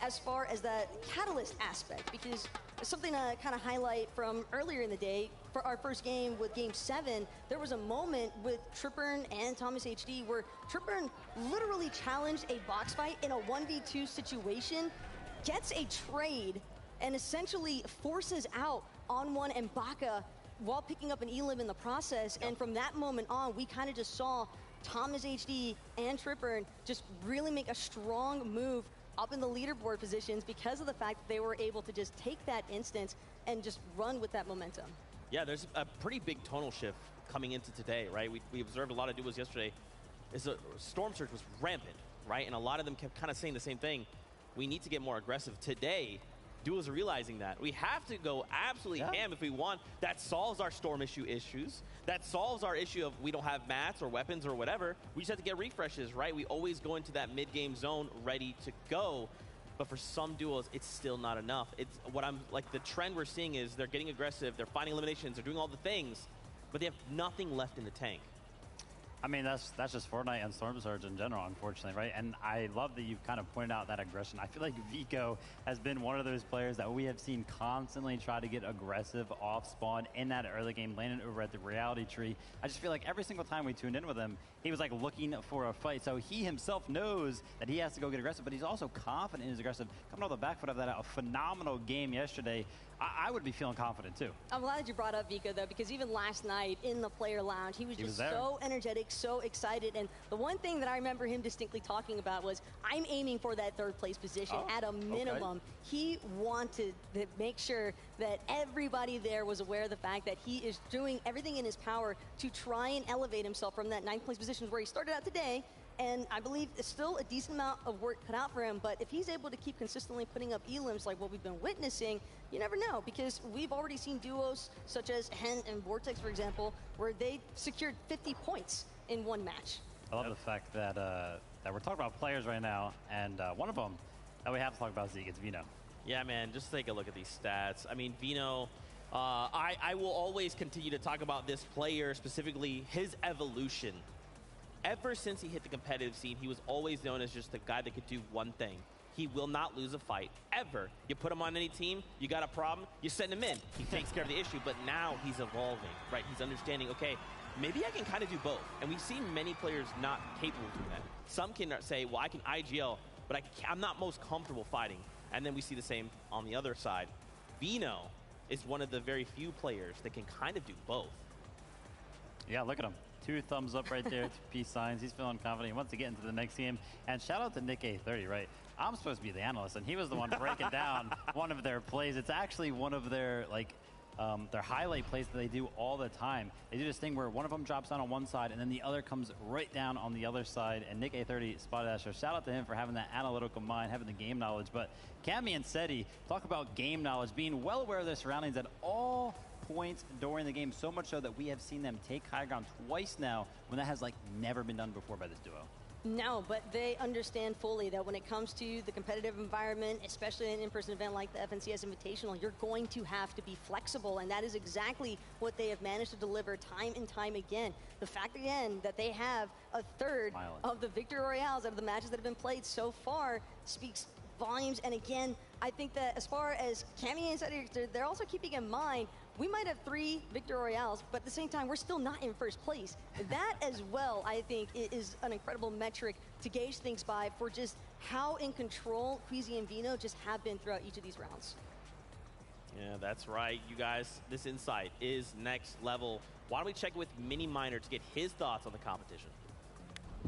as far as that catalyst aspect, because something to kind of highlight from earlier in the day, for our first game with Game 7, there was a moment with Trippern and Thomas HD where Trippern literally challenged a box fight in a 1v2 situation, gets a trade, and essentially forces out On1 and Baka while picking up an elim in the process. And from that moment on, we kind of just saw Thomas HD and Trippern just really make a strong move up in the leaderboard positions because of the fact that they were able to just take that instance and just run with that momentum. Yeah, there's a pretty big tonal shift coming into today, right? We observed a lot of duos yesterday. Storm Surge was rampant, right? And a lot of them kept kind of saying the same thing. We need to get more aggressive. Today, duos are realizing that. We have to go absolutely ham if we want. That solves our Storm issues. That solves our issue of we don't have mats or weapons or whatever. We just have to get refreshes, right? We always go into that mid-game zone ready to go. But for some duos, it's still not enough. It's what I'm like, the trend we're seeing is they're getting aggressive, they're finding eliminations, they're doing all the things, but they have nothing left in the tank. I mean, that's just Fortnite and Storm Surge in general, unfortunately, right? And I love that you've kind of pointed out that aggression. I feel like Vico has been one of those players that we have seen constantly try to get aggressive off spawn in that early game, landing over at the reality tree. I just feel like every single time we tuned in with him, he was like looking for a fight. So he himself knows that he has to go get aggressive, but he's also confident in his aggressive. Coming off the back foot of that, a phenomenal game yesterday. I would be feeling confident too. I'm glad that you brought up Vico, though, because even last night in the player lounge, he was just so energetic, so excited. And the one thing that I remember him distinctly talking about was, I'm aiming for that third place position at a minimum. Okay. He wanted to make sure that everybody there was aware of the fact that he is doing everything in his power to try and elevate himself from that 9th place position where he started out today. And I believe it's still a decent amount of work cut out for him, but if he's able to keep consistently putting up elims like what we've been witnessing, you never know, because we've already seen duos such as Hen and Vortex, for example, where they secured 50 points in one match. I love the fact that that we're talking about players right now, and one of them that we have to talk about, Zeke, is Vino. Yeah, man, just take a look at these stats. I mean, Vino, I will always continue to talk about this player, specifically his evolution. Ever since he hit the competitive scene, he was always known as just the guy that could do one thing. He will not lose a fight, ever. You put him on any team, you got a problem, you send him in. He takes care of the issue, but now he's evolving, right? He's understanding, okay, maybe I can kind of do both. And we've seen many players not capable of doing that. Some can say, well, I can IGL, but I'm not most comfortable fighting. And then we see the same on the other side. Vino is one of the very few players that can kind of do both. Yeah, look at him. 2 thumbs up right there, 2 peace signs. He's feeling confident. He wants to get into the next game. And shout out to Nick A30, right? I'm supposed to be the analyst, and he was the one breaking down one of their plays. It's actually one of their, like, their highlight plays that they do all the time. They do this thing where one of them drops down on one side, and then the other comes right down on the other side. And Nick A30 spotted that. So shout out to him for having that analytical mind, having the game knowledge. But Cammy and Seti talk about game knowledge, being well aware of their surroundings at all points during the game, so much so that we have seen them take high ground twice now when that has like never been done before by this duo. No, but they understand fully that when it comes to the competitive environment, especially an in-person event like the FNCS Invitational, you're going to have to be flexible, and that is exactly what they have managed to deliver time and time again. The fact, again, that they have a third of the Victory Royales out of the matches that have been played so far speaks volumes. And again, I think that as far as Cammy and Seti, they're also keeping in mind, we might have 3 Victory Royales, but at the same time, we're still not in first place. That as well, I think, is an incredible metric to gauge things by for just how in control Queasy and Vino just have been throughout each of these rounds. Yeah, that's right, you guys. This insight is next level. Why don't we check with Mini Miner to get his thoughts on the competition?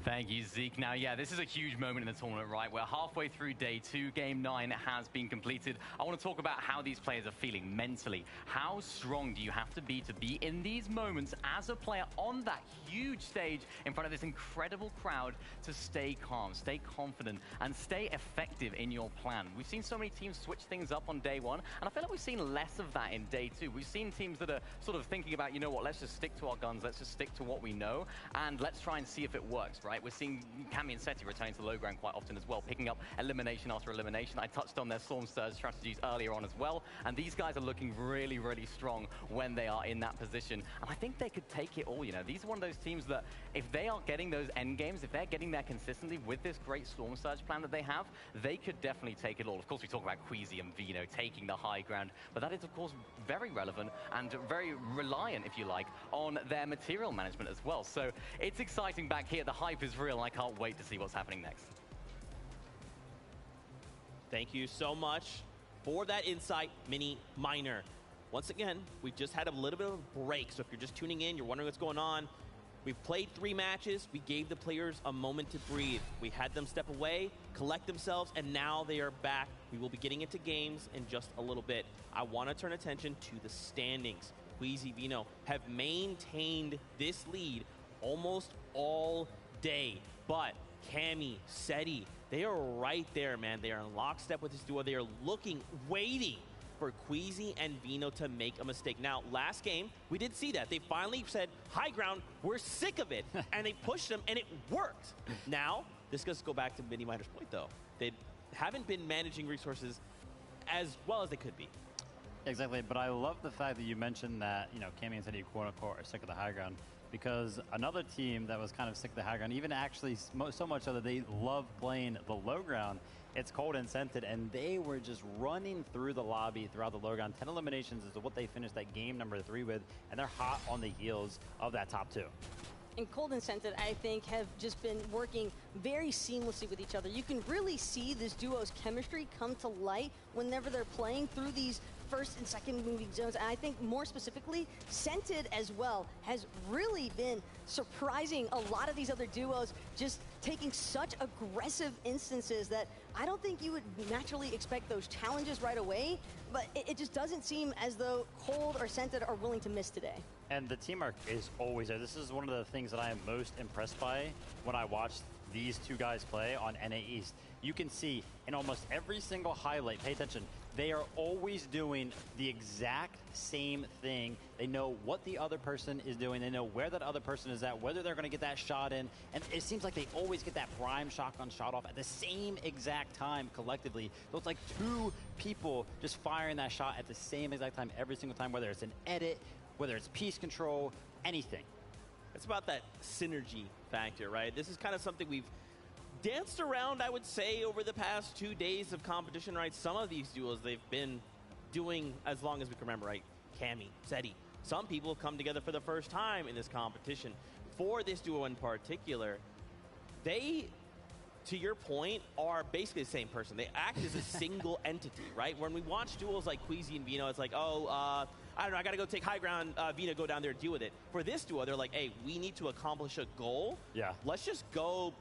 Thank you, Zeke. Now, yeah, this is a huge moment in the tournament, right? We're halfway through day 2. Game 9 has been completed. I want to talk about how these players are feeling mentally. How strong do you have to be in these moments as a player on that huge stage in front of this incredible crowd to stay calm, stay confident, and stay effective in your plan? We've seen so many teams switch things up on day 1, and I feel like we've seen less of that in day 2. We've seen teams that are sort of thinking about, you know what, let's just stick to our guns, let's just stick to what we know, and let's try and see if it works, right? right? We're seeing Cammy and Seti returning to the low ground quite often as well, picking up elimination after elimination. I touched on their Storm Surge strategies earlier on as well, and these guys are looking really, really strong when they are in that position. And I think they could take it all, you know. These are one of those teams that if they are getting those end games, if they're getting there consistently with this great Storm Surge plan that they have, they could definitely take it all. Of course, we talk about Queasy and Vino taking the high ground, but that is, of course, very relevant and very reliant, if you like, on their material management as well. So it's exciting back here. The hype is real, and I can't wait to see what's happening next. Thank you so much for that insight, Mini Miner. Once again, we've just had a little bit of a break, so if you're just tuning in, you're wondering what's going on, we've played 3 matches. We gave the players a moment to breathe. We had them step away, collect themselves, and now they are back. We will be getting into games in just a little bit. I want to turn attention to the standings. Queasy, Vino have maintained this lead almost all day, but Cammy, Seti, they are right there, man. They are in lockstep with this duo. They are looking, waiting for Queasy and Vino to make a mistake. Now, last game, we did see that. They finally said, high ground, we're sick of it. And they pushed them, and it worked. Now, this does go back to Mini Miner's point, though. They haven't been managing resources as well as they could be. Exactly, but I love the fact that you mentioned that, you know, Cammy and Seti, quote-unquote, are sick of the high ground, because another team that was kind of sick of the high ground, even actually so much so that they love playing the low ground, it's Cold and Scented, and they were just running through the lobby throughout the low ground. 10 eliminations is what they finished that game number 3 with, and they're hot on the heels of that top 2. And Cold and Scented, I think, have just been working very seamlessly with each other. You can really see this duo's chemistry come to light whenever they're playing through these first and second moving zones. And I think more specifically, Scented as well has really been surprising a lot of these other duos, just taking such aggressive instances that I don't think you would naturally expect those challenges right away, but it just doesn't seem as though Cold or Scented are willing to miss today. And the teamwork is always there. This is one of the things that I am most impressed by when I watch these 2 guys play on NA East. You can see in almost every single highlight, pay attention, they are always doing the exact same thing. They know what the other person is doing. They know where that other person is at, whether they're going to get that shot in. And it seems like they always get that prime shotgun shot off at the same exact time collectively. So it's like 2 people just firing that shot at the same exact time every single time, whether it's an edit, whether it's piece control, anything. It's about that synergy factor, right? This is kind of something we've danced around, I would say, over the past 2 days of competition, right? Some of these duos they've been doing as long as we can remember, right? Cammy, Seti. Some people have come together for the first time in this competition. For this duo in particular, they, to your point, are basically the same person. They act as a single entity, right? When we watch duos like Queasy and Vino, it's like, oh, I don't know, I got to go take high ground, Vino, go down there and deal with it. For this duo, they're like, hey, we need to accomplish a goal. Yeah. Let's just go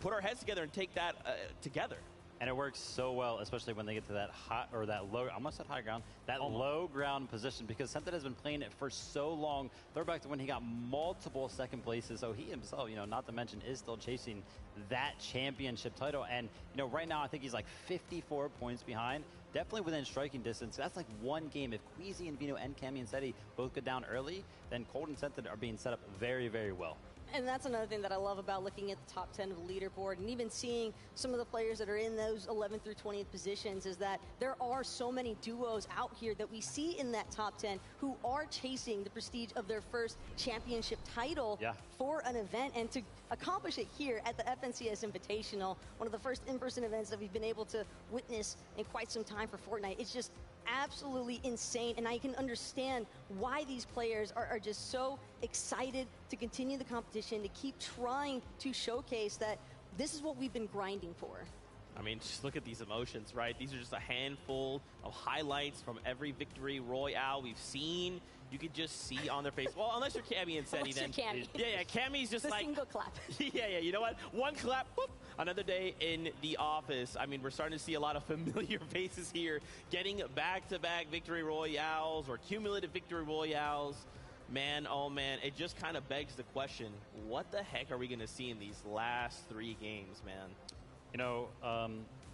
put our heads together and take that together. And it works so well, especially when they get to that hot, or that low, I almost said high ground, that low ground position, because Scented has been playing it for so long. They're back to when he got multiple second places, so he himself, you know, not to mention, is still chasing that championship title. And, you know, right now I think he's like 54 points behind, definitely within striking distance. That's like 1 game. If Queasy and Vino and Cammy and Seti both go down early, then Cold and Scented are being set up very, very well. And that's another thing that I love about looking at the top 10 of the leaderboard and even seeing some of the players that are in those 11th through 20th positions is that there are so many duos out here that we see in that top 10 who are chasing the prestige of their first championship title for an event, and to accomplish it here at the FNCS Invitational, one of the first in-person events that we've been able to witness in quite some time for Fortnite. It's just absolutely insane, and I can understand why these players are just so excited to continue the competition, to keep trying to showcase that this is what we've been grinding for. I mean, just look at these emotions, right? These are just a handful of highlights from every victory royale we've seen. You could just see on their face. Well, unless you're Cammy and Seti, then. Yeah, Cammy's just the like. single clap. Yeah, you know what? 1 clap, boop. Another day in the office. I mean, we're starting to see a lot of familiar faces here, getting back-to-back victory royales or cumulative victory royales. Man, oh man, it just kind of begs the question, what the heck are we going to see in these last 3 games, man? You know,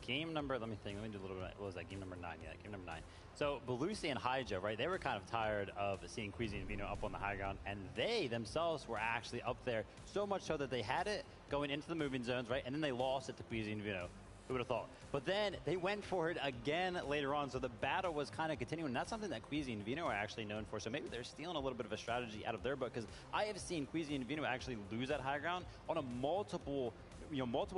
game number, let me think, let me do a little bit, what was that, game number 9? Yeah, game number 9. So, Belusi and Hyja, right, they were kind of tired of seeing Queasy and Vino up on the high ground, and they themselves were actually up there, so much so that they had it going into the moving zones, right? And then they lost it to Queasy and Vino. Who would have thought? But then they went for it again later on, so the battle was kind of continuing. And that's something that Queasy and Vino are actually known for. So maybe they're stealing a little bit of a strategy out of their book, because I have seen Queasy and Vino actually lose that high ground on a multiple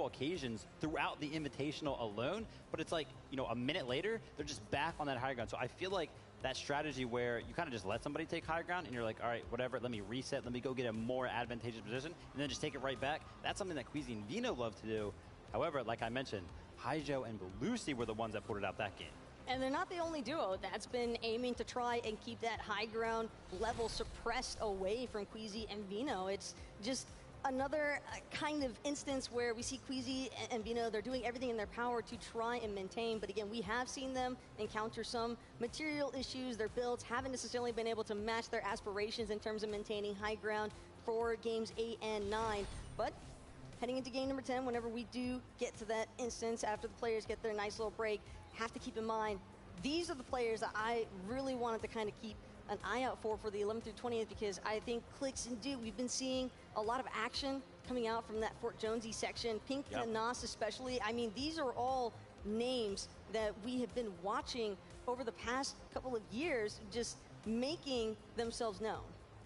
occasions throughout the Invitational alone. But it's like, a minute later, they're just back on that high ground. So I feel like that strategy where you kind of just let somebody take high ground and you're like, all right, whatever, let me reset, let me go get a more advantageous position, and then just take it right back. That's something that Queasy and Vino love to do. However, like I mentioned, Haijo and Lucy were the ones that pulled it out that game. And they're not the only duo that's been aiming to try and keep that high ground level suppressed away from Queasy and Vino. It's just another kind of instance where we see Queasy and Vino, they're doing everything in their power to try and maintain. But again, we have seen them encounter some material issues. Their builds haven't necessarily been able to match their aspirations in terms of maintaining high ground for games 8 and 9. But heading into game number 10, whenever we do get to that instance after the players get their nice little break, have to keep in mind, these are the players that I really wanted to kind of keep an eye out for the 11th through 20th, because I think Clicks and Duke, we've been seeing a lot of action coming out from that Fort Jonesy section. Pink and Nas especially. I mean, these are all names that we have been watching over the past couple of years, just making themselves known.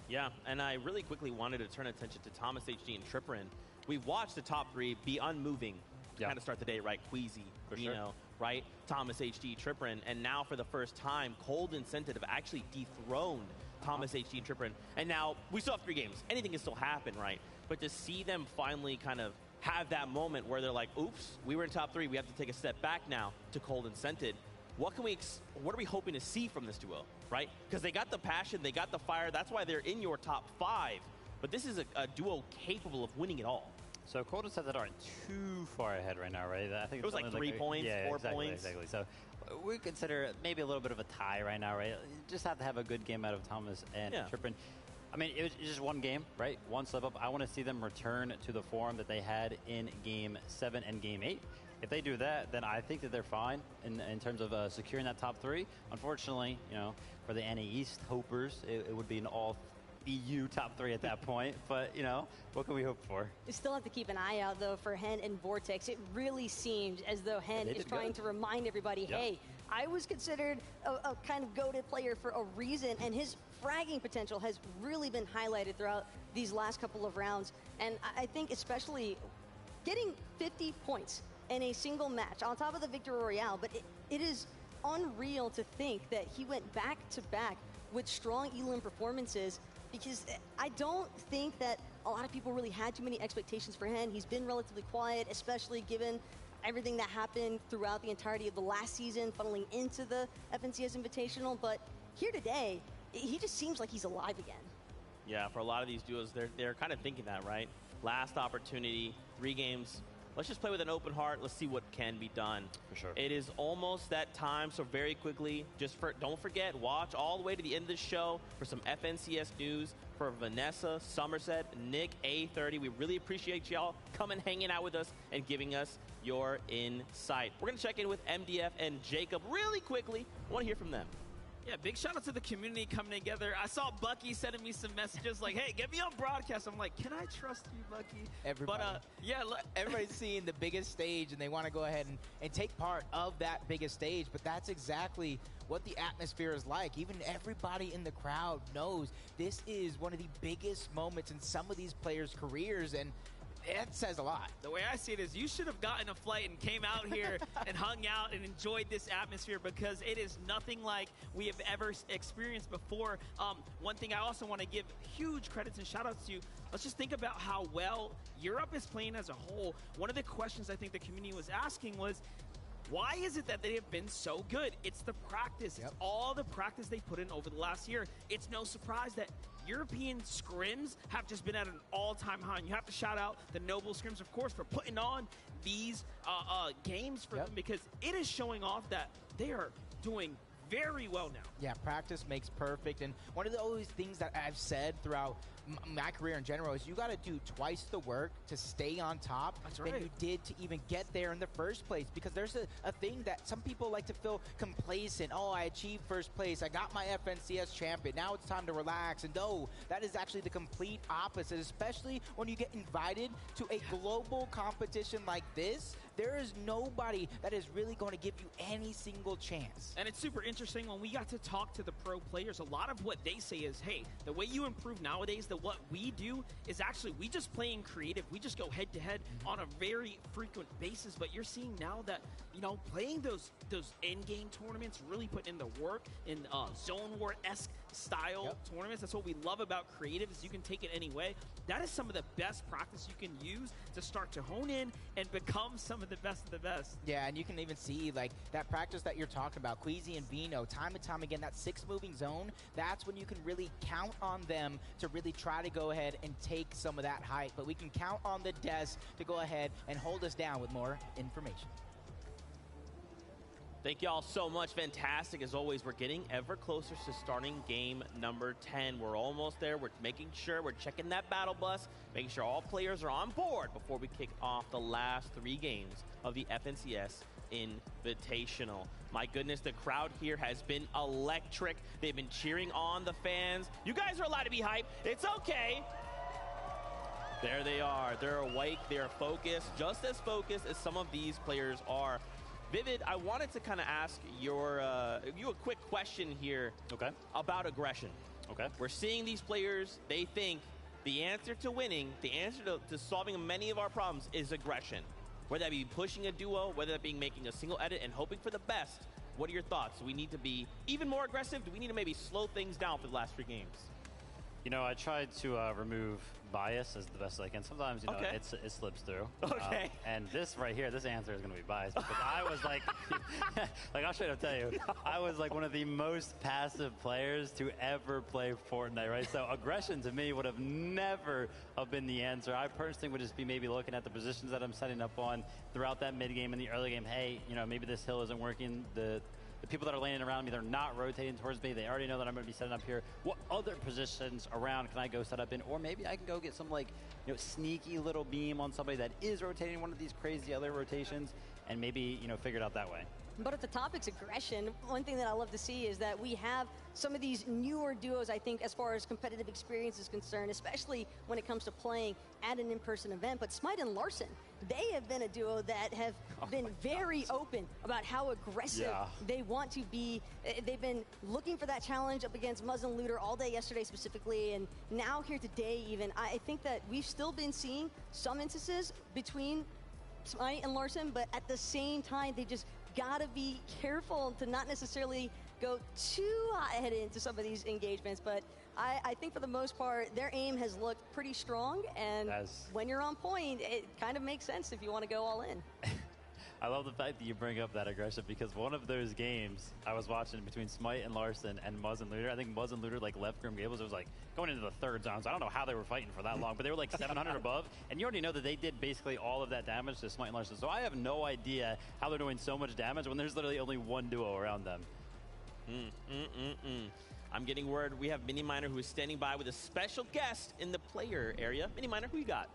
Yeah, and I really quickly wanted to turn attention to Thomas HD and Tripperin. We've watched the top three be unmoving to kind of start the day, right? Queasy, Vino, right? Thomas HD, Tripperin, and now for the first time, Cold Incentive have actually dethroned Thomas HD and Tripperin. And now we still have 3 games. Anything can still happen, right? But to see them finally kind of have that moment where they're like, oops, we were in top 3, we have to take a step back now to Cold Incentive. What are we hoping to see from this duo, right? Because they got the passion, they got the fire, that's why they're in your top 5. But this is a duo capable of winning it all. So Cold and Seth aren't too far ahead right now, right? I think it was like 3 points, 4 points. Exactly. So we consider maybe a little bit of a tie right now, right? You just have to have a good game out of Thomas and Tripperin. I mean, it was just one game, right? One slip up. I want to see them return to the form that they had in Game 7 and Game 8. If they do that, then I think that they're fine in terms of securing that top 3. Unfortunately, for the NA East hopers, it would be an all EU top 3 at that point, but what can we hope for? We still have to keep an eye out though for Hen and Vortex. It really seems as though Hen is trying to remind everybody, hey, I was considered a kind of goated player for a reason, and his fragging potential has really been highlighted throughout these last couple of rounds. And I think especially getting 50 points in a single match on top of the Victory Royale, but it is unreal to think that he went back to back with strong elim performances, because I don't think that a lot of people really had too many expectations for him. He's been relatively quiet, especially given everything that happened throughout the entirety of the last season, funneling into the FNCS Invitational. But here today, he just seems like he's alive again. Yeah, for a lot of these duos, they're kind of thinking that, right? Last opportunity, 3 games. Let's just play with an open heart. Let's see what can be done. For sure. It is almost that time, so very quickly, don't forget, watch all the way to the end of the show for some FNCS news for Vanessa, Somerset, Nick, A30. We really appreciate y'all coming, hanging out with us, and giving us your insight. We're going to check in with MDF and Jacob really quickly. I want to hear from them. Yeah, big shout out to the community coming together. I saw Bucky sending me some messages like, hey, get me on broadcast. I'm like, can I trust you, Bucky? Everybody. But, everybody's seeing the biggest stage, and they want to go ahead and take part of that biggest stage. But that's exactly what the atmosphere is like. Even everybody in the crowd knows this is one of the biggest moments in some of these players' careers, and it says a lot. The way I see it is you should have gotten a flight and came out here and hung out and enjoyed this atmosphere, because it is nothing like we have ever experienced before. One thing I also want to give huge credits and shout outs to, let's just think about how well Europe is playing as a whole. One of the questions I think the community was asking was, why is it that they have been so good? It's the practice. It's all the practice they put in over the last year. It's no surprise that European scrims have just been at an all-time high. And you have to shout out the Noble Scrims, of course, for putting on these games for them, because it is showing off that they are doing very well now. Yeah, practice makes perfect. And one of the always things that I've said throughout my career in general is you got to do twice the work to stay on top than you did to even get there in the first place. Because there's a thing that some people like to feel complacent. Oh, I achieved first place. I got my FNCS champion. Now it's time to relax. And no, that is actually the complete opposite, especially when you get invited to a global competition like this. There is nobody that is really going to give you any single chance. And it's super interesting when we got to talk to the pro players. A lot of what they say is, hey, the way you improve nowadays, that what we do is actually we just play in creative. We just go head to head on a very frequent basis. But you're seeing now that, you know, playing those end game tournaments, really putting in the work in zone war-esque style tournaments. That's what we love about creative, is you can take it any way. That is some of the best practice you can use to start to hone in and become some of the best of the best. Yeah, and you can even see like that practice that you're talking about, Queasy and Vino, time and time again, that 6 moving zone, that's when you can really count on them to really try to go ahead and take some of that height. But we can count on the Des to go ahead and hold us down with more information. Thank y'all so much. Fantastic. As always, we're getting ever closer to starting game number 10. We're almost there. We're making sure we're checking that battle bus, making sure all players are on board before we kick off the last 3 games of the FNCS Invitational. My goodness, the crowd here has been electric. They've been cheering on the fans. You guys are allowed to be hyped. It's okay. There they are. They're awake. They're focused, just as focused as some of these players are. Vivid, I wanted to kind of ask you a quick question here about aggression. Okay. We're seeing these players, they think the answer to winning, the answer to solving many of our problems is aggression. Whether that be pushing a duo, whether that be making a single edit and hoping for the best. What are your thoughts? Do we need to be even more aggressive? Do we need to maybe slow things down for the last 3 games? You know, I tried to remove bias as the best as I can. Sometimes, you know, it slips through. Okay. And this right here, this answer is going to be biased because I was like, like I'll straight up tell you, I was like one of the most passive players to ever play Fortnite, right? So aggression to me would have never have been the answer. I personally would just be maybe looking at the positions that I'm setting up on throughout that mid game and the early game. Hey, you know, maybe this hill isn't working. The people that are landing around me, they're not rotating towards me. They already know that I'm going to be setting up here. What other positions around can I go set up in? Or maybe I can go get some, like, you know, sneaky little beam on somebody that is rotating one of these crazy other rotations and maybe, you know, figure it out that way. But if the topic's aggression, one thing that I love to see is that we have some of these newer duos, I think, as far as competitive experience is concerned, especially when it comes to playing at an in-person event. But Smite and Larson, they have been a duo that have been very open about how aggressive they want to be. They've been looking for that challenge up against Muzz and Looter all day yesterday specifically, and now here today even. I think that we've still been seeing some instances between Smite and Larson, but at the same time, they just gotta be careful to not necessarily go too hot-headed into some of these engagements. But I think for the most part, their aim has looked pretty strong, and when you're on point, it kind of makes sense if you want to go all in. I love the fact that you bring up that aggression because one of those games I was watching between Smite and Larson and Muzz and Looter, I think Muzz and Looter like left Grim Gables. It was like going into the 3rd zone, so I don't know how they were fighting for that long, but they were like 700 above, and you already know that they did basically all of that damage to Smite and Larson. So I have no idea how they're doing so much damage when there's literally only one duo around them. I'm getting word we have Mini Miner who is standing by with a special guest in the player area. Mini Miner, who you got?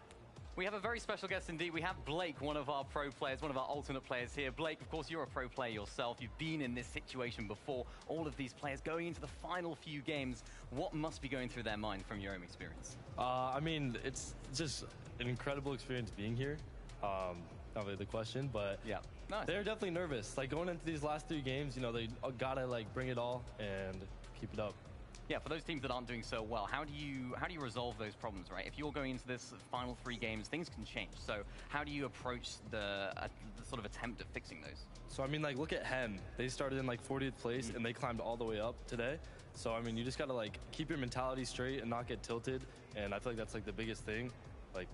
We have a very special guest indeed. We have Blake, one of our pro players, one of our alternate players here. Blake, of course, you're a pro player yourself. You've been in this situation before. All of these players going into the final few games. What must be going through their mind from your own experience? I mean, it's just an incredible experience being here. Not really the question, but yeah, they're definitely nervous. Like going into these last 3 games, you know, they gotta like bring it all and keep it up. Yeah, for those teams that aren't doing so well, how do you resolve those problems, right? If you're going into this final 3 games, things can change. So how do you approach the sort of attempt at fixing those? So I mean, like look at Hem. They started in like 40th place and they climbed all the way up today. So I mean, you just gotta like keep your mentality straight and not get tilted. And I feel like that's like the biggest thing. Like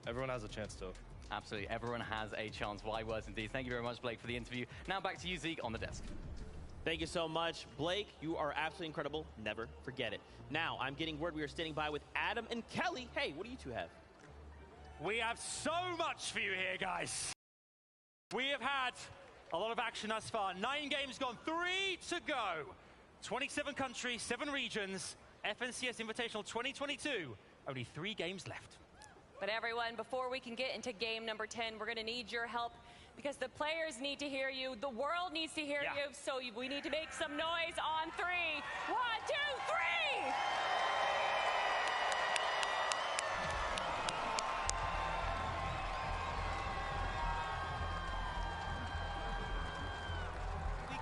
everyone has a chance to. Absolutely, everyone has a chance. Wise words indeed. Thank you very much, Blake, for the interview. Now back to you, Zeke, on the desk. Thank you so much. Blake, you are absolutely incredible. Never forget it. Now, I'm getting word we are standing by with Adam and Kelly. Hey, what do you two have? We have so much for you here, guys. We have had A lot of action thus far. 9 games gone, 3 to go. 27 countries, 7 regions. FNCS Invitational 2022. Only 3 games left. But everyone, before we can get into game number 10, we're going to need your help because the players need to hear you. The world needs to hear you. So we need to make some noise on 3. 1, 2, 3!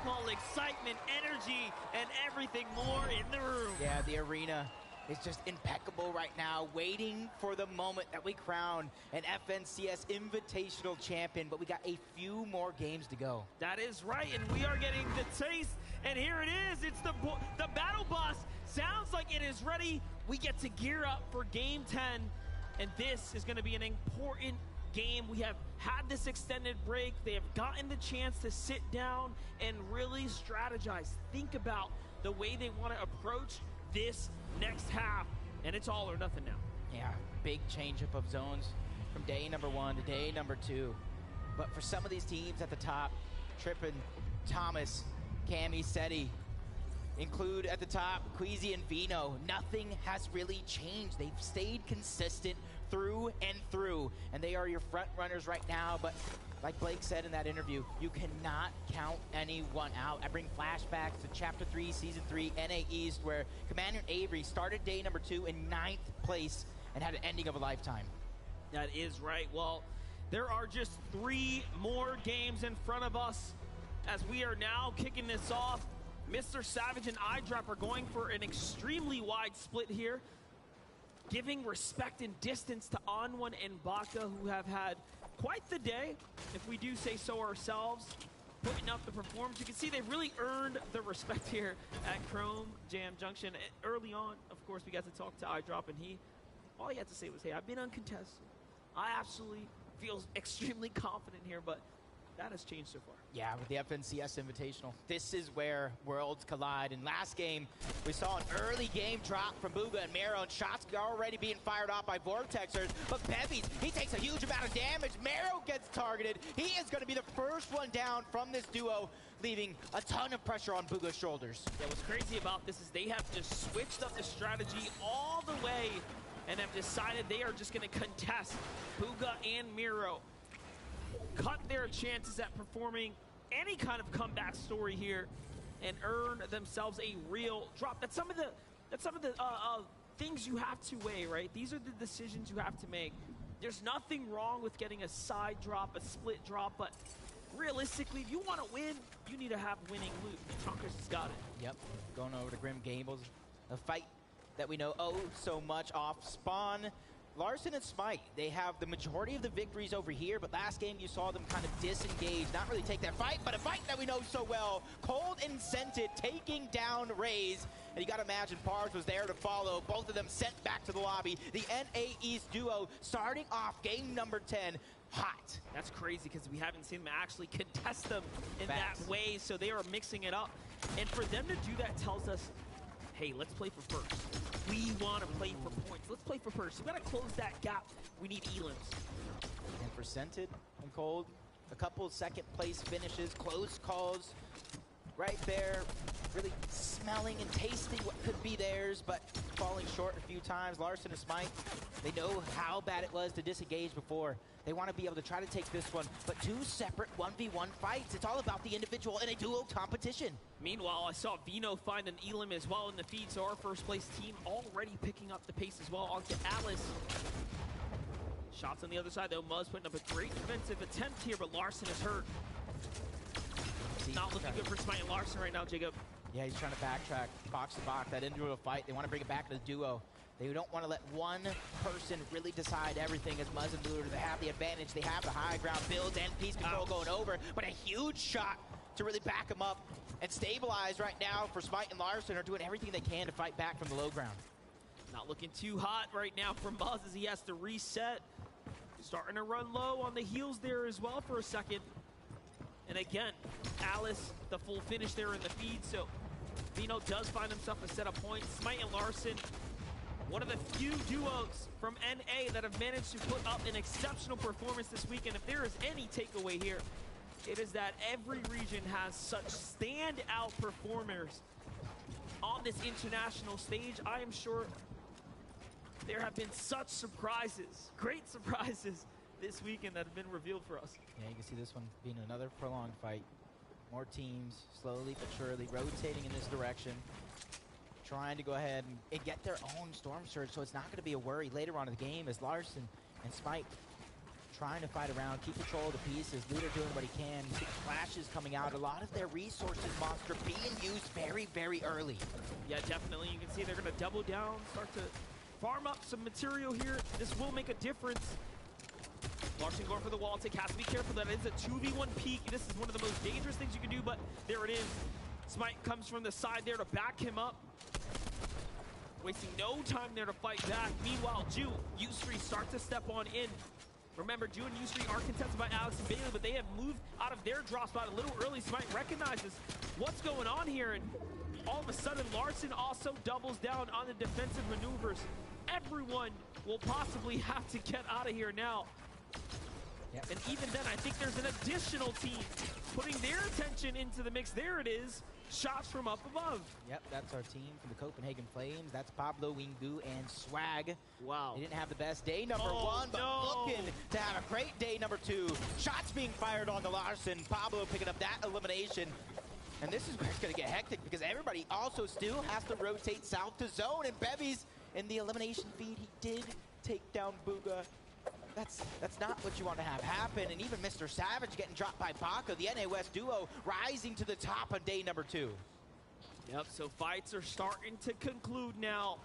Call excitement, energy, and everything more in the room. Yeah, the arena is just impeccable right now, waiting for the moment that we crown an FNCS Invitational champion, but we got a few more games to go. That is right, and we are getting the taste, and here it is. It's the battle bus. Sounds like it is ready. We get to gear up for game 10, and this is going to be an important game. We have had this extended break. They have gotten the chance to sit down and really strategize, think about the way they want to approach this next half, and it's all or nothing now. Yeah, big change-up of zones from day number 1 to day number 2. But for some of these teams at the top, Trippin, Thomas, Cammy, Seti, include at the top Queasy and Vino, nothing has really changed. They've stayed consistent through and through, and they are your front runners right now. But like Blake said in that interview, you cannot count anyone out. I bring flashbacks to Chapter 3, Season 3, NA East, where Commander Avery started day number 2 in 9th place and had an ending of a lifetime. That is right. Well, there are just 3 more games in front of us as we are now kicking this off. Mr. Savage and iDrop are going for an extremely wide split here, giving respect and distance to Onwon and Baka, who have had quite the day, if we do say so ourselves, putting up the performance. You can see they've really earned the respect here at Chrome Jam Junction. Early on, of course, we got to talk to iDrop, and all he had to say was, hey, I've been uncontested. I absolutely feel extremely confident here, but that has changed so far. Yeah, with the FNCS Invitational, this is where worlds collide. In last game, we saw an early game drop from Booga and Mero, and shots already being fired off by Vortexers. But Bevies, he takes a huge amount of damage. Mero gets targeted. He is going to be the first one down from this duo, leaving a ton of pressure on Booga's shoulders. Yeah, what's crazy about this is they have just switched up the strategy all the way and have decided they are just going to contest Booga and Mero. Cut their chances at performing any kind of comeback story here and earn themselves a real drop. That's some of the things you have to weigh, right? These are the decisions you have to make. There's nothing wrong with getting a side drop, a split drop, but realistically, if you want to win, you need to have winning loot. Trunkers has got it. Yep, going over to Grim Gables, a fight that we know so much off spawn. Larson and Smite, they have the majority of the victories over here, but last game you saw them kind of disengage, not really take that fight, but a fight that we know so well. Cold and Scented taking down Raze, and you gotta imagine Pars was there to follow. Both of them sent back to the lobby. The NA East duo starting off game number 10 hot. That's crazy because we haven't seen them actually contest them in that way, so they are mixing it up. And for them to do that tells us, hey, let's play for first. We want to play for points. Let's play for first. We got to close that gap. We need elims. And for Scented and Cold, a couple second place finishes, close calls right there, really smelling and tasting what could be theirs, but falling short a few times. Larson and Smite, they know how bad it was to disengage before. They want to be able to try to take this one, but 2 separate 1v1 fights. It's all about the individual in a duo competition. Meanwhile, I saw Vino find an elim as well in the feed, so our first place team already picking up the pace as well onto Alice. Shots on the other side, though. Muzz putting up a great defensive attempt here, but Larson is hurt. Not looking good for Smite and Larson right now, Jacob. Yeah, he's trying to backtrack, box to box, that individual fight. They want to bring it back to the duo. They don't want to let one person really decide everything as Muzz and Blue. They have the advantage. They have the high ground builds and piece control going over, but a huge shot to really back them up and stabilize right now for Smite and Larson are doing everything they can to fight back from the low ground. Not looking too hot right now for Muzz as he has to reset. Starting to run low on the heels there as well for a second. And again, Alice, the full finish there in the feed, so Vino does find himself a set of points. Smite and Larson, one of the few duos from NA that have managed to put up an exceptional performance this weekend. If there is any takeaway here, it is that every region has such standout performers on this international stage. I am sure there have been such surprises, great surprises this weekend that have been revealed for us. Yeah, you can see this one being another prolonged fight. More teams, slowly but surely, rotating in this direction, trying to go ahead and get their own Storm Surge, so it's not going to be a worry later on in the game as Larson and Smite trying to fight around, keep control of the pieces. Luder doing what he can. You see flashes coming out. A lot of their resources, Monster, being used very, very early. Yeah, definitely. You can see they're going to double down, start to farm up some material here. This will make a difference. Larson going for the wall tick. Has to be careful. That is a 2v1 peek. This is one of the most dangerous things you can do, but there it is. Smite comes from the side there to back him up. Wasting no time there to fight back. Meanwhile, Ju, Yusri start to step on in. Remember, Ju and Yusri are contested by Alex and Bailey, but they have moved out of their drop spot a little early. Smite recognizes what's going on here, and all of a sudden, Larson also doubles down on the defensive maneuvers. Everyone will possibly have to get out of here now. Yep. And even then, I think there's an additional team putting their attention into the mix. There it is. Shots from up above. Yep, that's our team from the Copenhagen Flames. That's Pablo, Wingu, and Swag. Wow. They didn't have the best day number one, but looking to have a great day number two. Shots being fired on the Larson. Pablo picking up that elimination. And this is where it's going to get hectic because everybody also still has to rotate south to zone. And Bevy's in the elimination feed. He did take down Booga. That's not what you want to have happen. And even Mr. Savage getting dropped by Baka, the NA West duo rising to the top on day number two. Yep, so fights are starting to conclude now.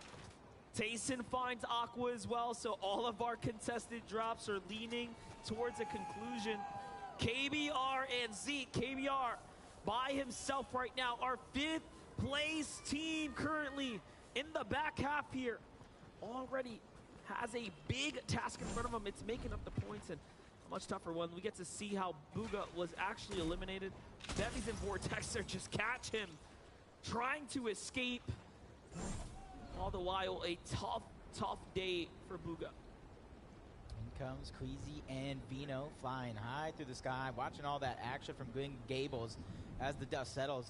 Tayson finds Aqua as well, so all of our contested drops are leaning towards a conclusion. KBR and Zeke, KBR by himself right now, our 5th place team currently in the back half here. Already has a big task in front of him. It's making up the points, and a much tougher one. We get to see how Booga was actually eliminated. Bevy's and Vortex are just catch him, trying to escape. All the while, a tough day for Booga. In comes Queasy and Vino flying high through the sky, watching all that action from Green Gables as the dust settles.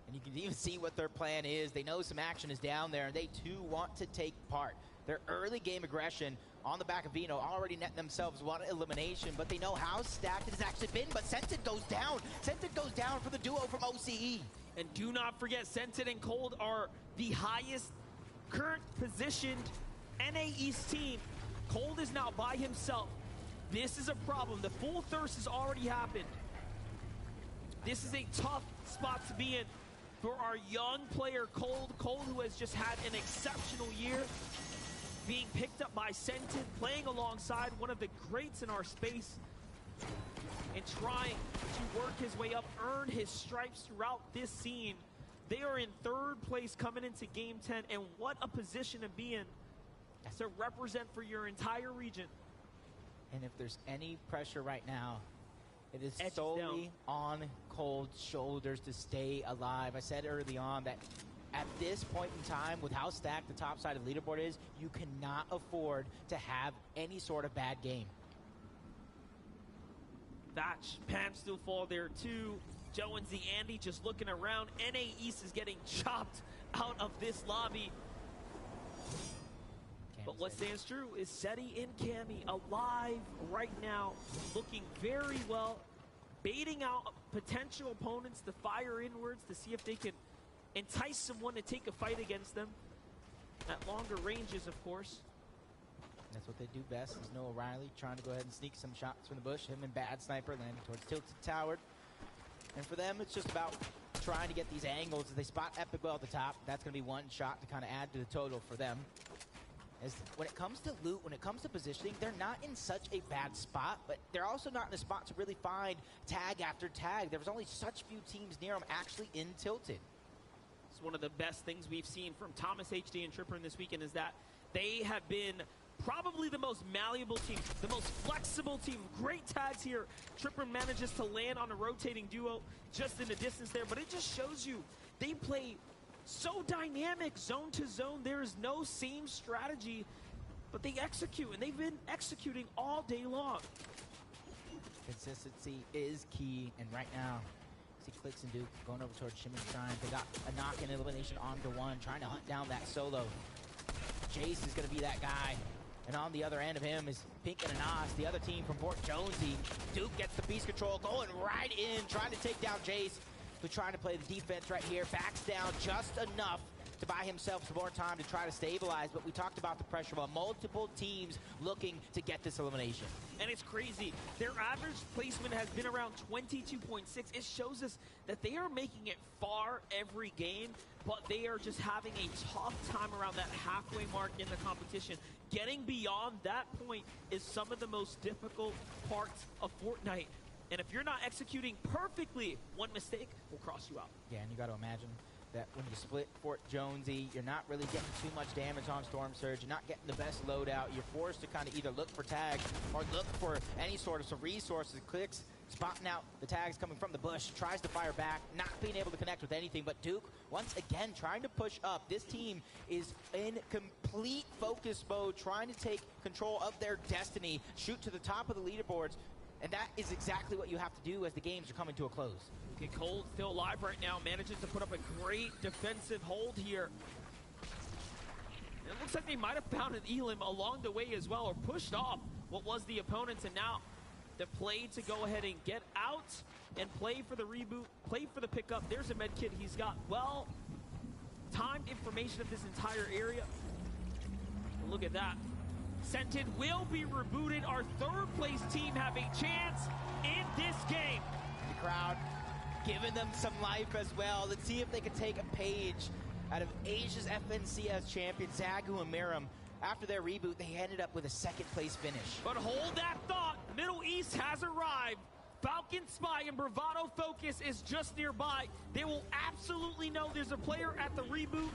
And you can even see what their plan is. They know some action is down there, and they too want to take part. Their early game aggression on the back of Vino already netting themselves one elimination, but they know how stacked it has actually been. But Scented goes down. Scented goes down for the duo from OCE. And do not forget, Scented and Cold are the highest current positioned NA East team. Cold is now by himself. This is a problem. The full thirst has already happened. This is a tough spot to be in for our young player, Cold. Cold, who has just had an exceptional year, being picked up by Scented, playing alongside one of the greats in our space, and trying to work his way up, earn his stripes throughout this scene. They are in 3rd place coming into Game 10, and what a position to be in to represent for your entire region. And if there's any pressure right now, it is solely on Cold's shoulders to stay alive. I said early on that at this point in time, with how stacked the top side of the leaderboard is, you cannot afford to have any sort of bad game. Thatch, Pam still fall there too. Joe and Z Andy just looking around. NA East is getting chopped out of this lobby. But what stands true is Seti and Cammy alive right now, looking very well, baiting out potential opponents to fire inwards to see if they can entice someone to take a fight against them at longer ranges, of course. That's what they do best, is Noah Riley trying to go ahead and sneak some shots from the bush. Him and Bad Sniper landing towards Tilted Tower. And for them, it's just about trying to get these angles. As they spot Epic well at the top, that's going to be one shot to kind of add to the total for them. As when it comes to loot, when it comes to positioning, they're not in such a bad spot, but they're also not in a spot to really find tag after tag. There was only such few teams near them actually in Tilted. It's one of the best things we've seen from Thomas HD and Tripper in this weekend is that they have been probably the most malleable team, the most flexible team. Great tags here. Tripper manages to land on a rotating duo just in the distance there, but it just shows you they play so dynamic, zone to zone. There is no same strategy, but they execute, and they've been executing all day long. Consistency is key, and right now, see Clicks and Duke going over towards Shimon Shrine. They got a knock-in elimination onto one, trying to hunt down that solo. Jace is going to be that guy. And on the other end of him is Pink and Anas, the other team from Fort Jonesy. Duke gets the beast control, going right in, trying to take down Jace, who's trying to play the defense right here. Backs down just enough to buy himself some more time to try to stabilize, but we talked about the pressure of multiple teams looking to get this elimination. And it's crazy. Their average placement has been around 22.6. It shows us that they are making it far every game, but they are just having a tough time around that halfway mark in the competition. Getting beyond that point is some of the most difficult parts of Fortnite. And if you're not executing perfectly, one mistake will cross you out. Yeah, and you got to imagine that when you split Fort Jonesy, you're not really getting too much damage on Storm Surge. You're not getting the best loadout. You're forced to kind of either look for tags or look for any sort of some resources. Clicks, spotting out the tags coming from the bush, tries to fire back, not being able to connect with anything. But Duke, once again, trying to push up. This team is in complete focus mode, trying to take control of their destiny, shoot to the top of the leaderboards. And that is exactly what you have to do as the games are coming to a close. Okay, Cold still alive right now, manages to put up a great defensive hold here. And it looks like they might have found an Elim along the way as well, or pushed off what was the opponents, and now the play to go ahead and get out and play for the reboot, play for the pickup. There's a med kit he's got. Well, timed information of this entire area. Look at that. Scented will be rebooted. Our third place team have a chance in this game. The crowd giving them some life as well. Let's see if they can take a page out of Asia's FNCS champion, Zagu and Miram. After their reboot, they ended up with a second place finish. But hold that thought. Middle East has arrived. Falcon Spy and Bravado Focus is just nearby. They will absolutely know there's a player at the reboot.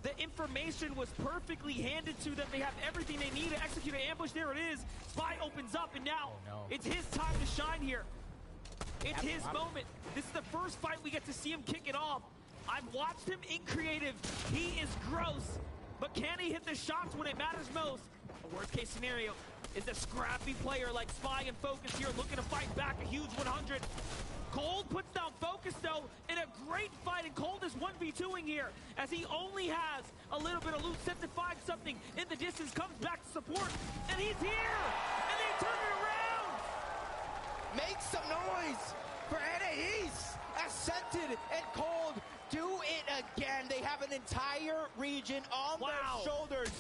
The information was perfectly handed to them. They have everything they need to execute an ambush. There it is. Spy opens up, and now it's his time to shine here. It's his moment. This is the first fight we get to see him kick it off. I've watched him in creative. He is gross, but can he hit the shots when it matters most? The worst case scenario is a scrappy player like Spy and Focus here looking to fight back a huge 100. Cold puts down Focus, though, in a great fight, and Cold is 1v2ing here, as he only has a little bit of loot, set to find something in the distance, comes back to support, and he's here! And they turn it around! Make some noise for NAEast as Scented and Cold do it again. They have an entire region on their shoulders.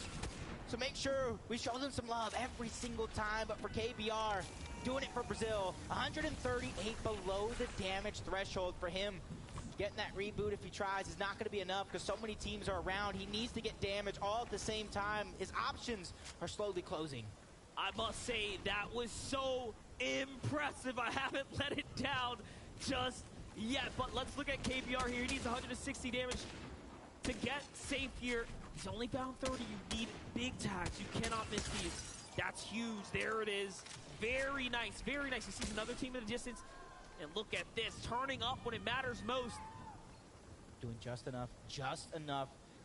So make sure we show them some love every single time, but for KBR, doing it for Brazil, 138 below the damage threshold for him. Getting that reboot if he tries is not going to be enough because so many teams are around. He needs to get damage all at the same time. His options are slowly closing. I must say, that was so impressive. I haven't let it down just yet, but let's look at KBR here. He needs 160 damage to get safe here. He's only bound 30. You need big tags. You cannot miss these. That's huge. There it is. Very nice, very nice. He sees another team in the distance. And look at this, turning up when it matters most. Doing just enough.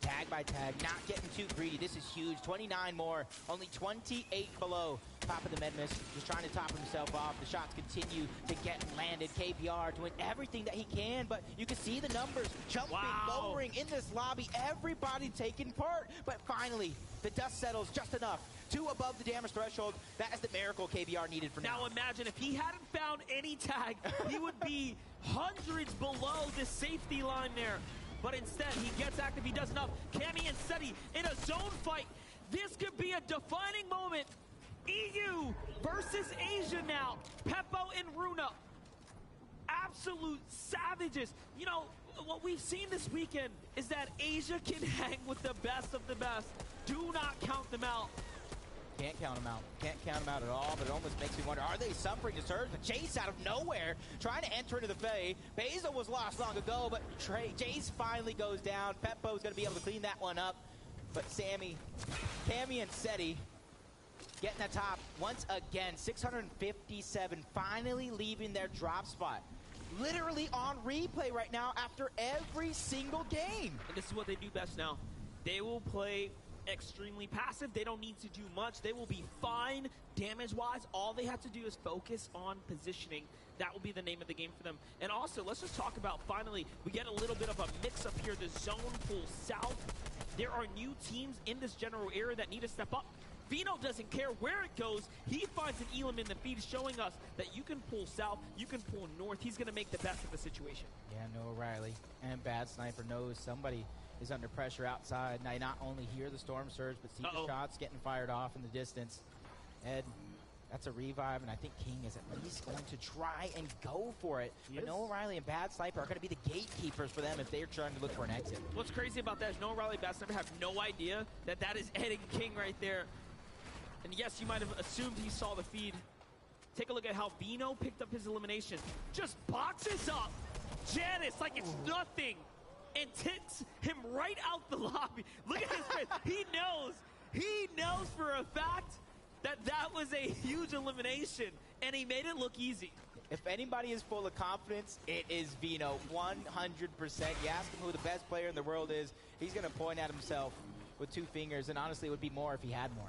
Tag by tag, not getting too greedy. This is huge. 29 more, only 28 below. Top of the med miss, just trying to top himself off. The shots continue to get landed. KBR doing everything that he can, but you can see the numbers jumping, lowering in this lobby. Everybody taking part, but finally, the dust settles just enough. 2 above the damage threshold. That is the miracle KBR needed for now. Now imagine if he hadn't found any tag, he would be hundreds below the safety line there. But instead, he gets active, he does enough. Cammy and Seti in a zone fight. This could be a defining moment. EU versus Asia now. Peppo and Runa. Absolute savages. You know, what we've seen this weekend is that Asia can hang with the best of the best. Do not count them out. Can't count them out. Can't count them out at all, but it almost makes me wonder, are they suffering the surge? But Jace out of nowhere, trying to enter into the Fae. Basil was lost long ago, but Jace finally goes down. Peppo's going to be able to clean that one up. But Sammy, Cammy, and Seti getting the top once again. 657, finally leaving their drop spot. Literally on replay right now after every single game. And this is what they do best now. They will play extremely passive. They don't need to do much. They will be fine damage-wise. All they have to do is focus on positioning. That will be the name of the game for them. And also, let's just talk about, finally, we get a little bit of a mix-up here. The zone pulls south. There are new teams in this general area that need to step up. Vino doesn't care where it goes. He finds an Elam in the feed, showing us that you can pull south, you can pull north. He's going to make the best of the situation. Yeah, Noah Riley and Bad Sniper knows somebody is under pressure outside. Now, not only hear the storm surge, but see the shots getting fired off in the distance. Ed, that's a revive, and I think King is at least going to try and go for it. But Noah Riley and Bad Sniper are going to be the gatekeepers for them if they're trying to look for an exit. What's crazy about that is Noah Riley and Bad Sniper have no idea that that is Ed and King right there. And yes, you might have assumed he saw the feed. Take a look at how Vino picked up his elimination. Just boxes up Janice like it's nothing and takes him right out the lobby. Look at his face. He knows for a fact that that was a huge elimination, and he made it look easy. If anybody is full of confidence, it is Vino, 100%. You ask him who the best player in the world is, he's going to point at himself with 2 fingers, and honestly, it would be more if he had more.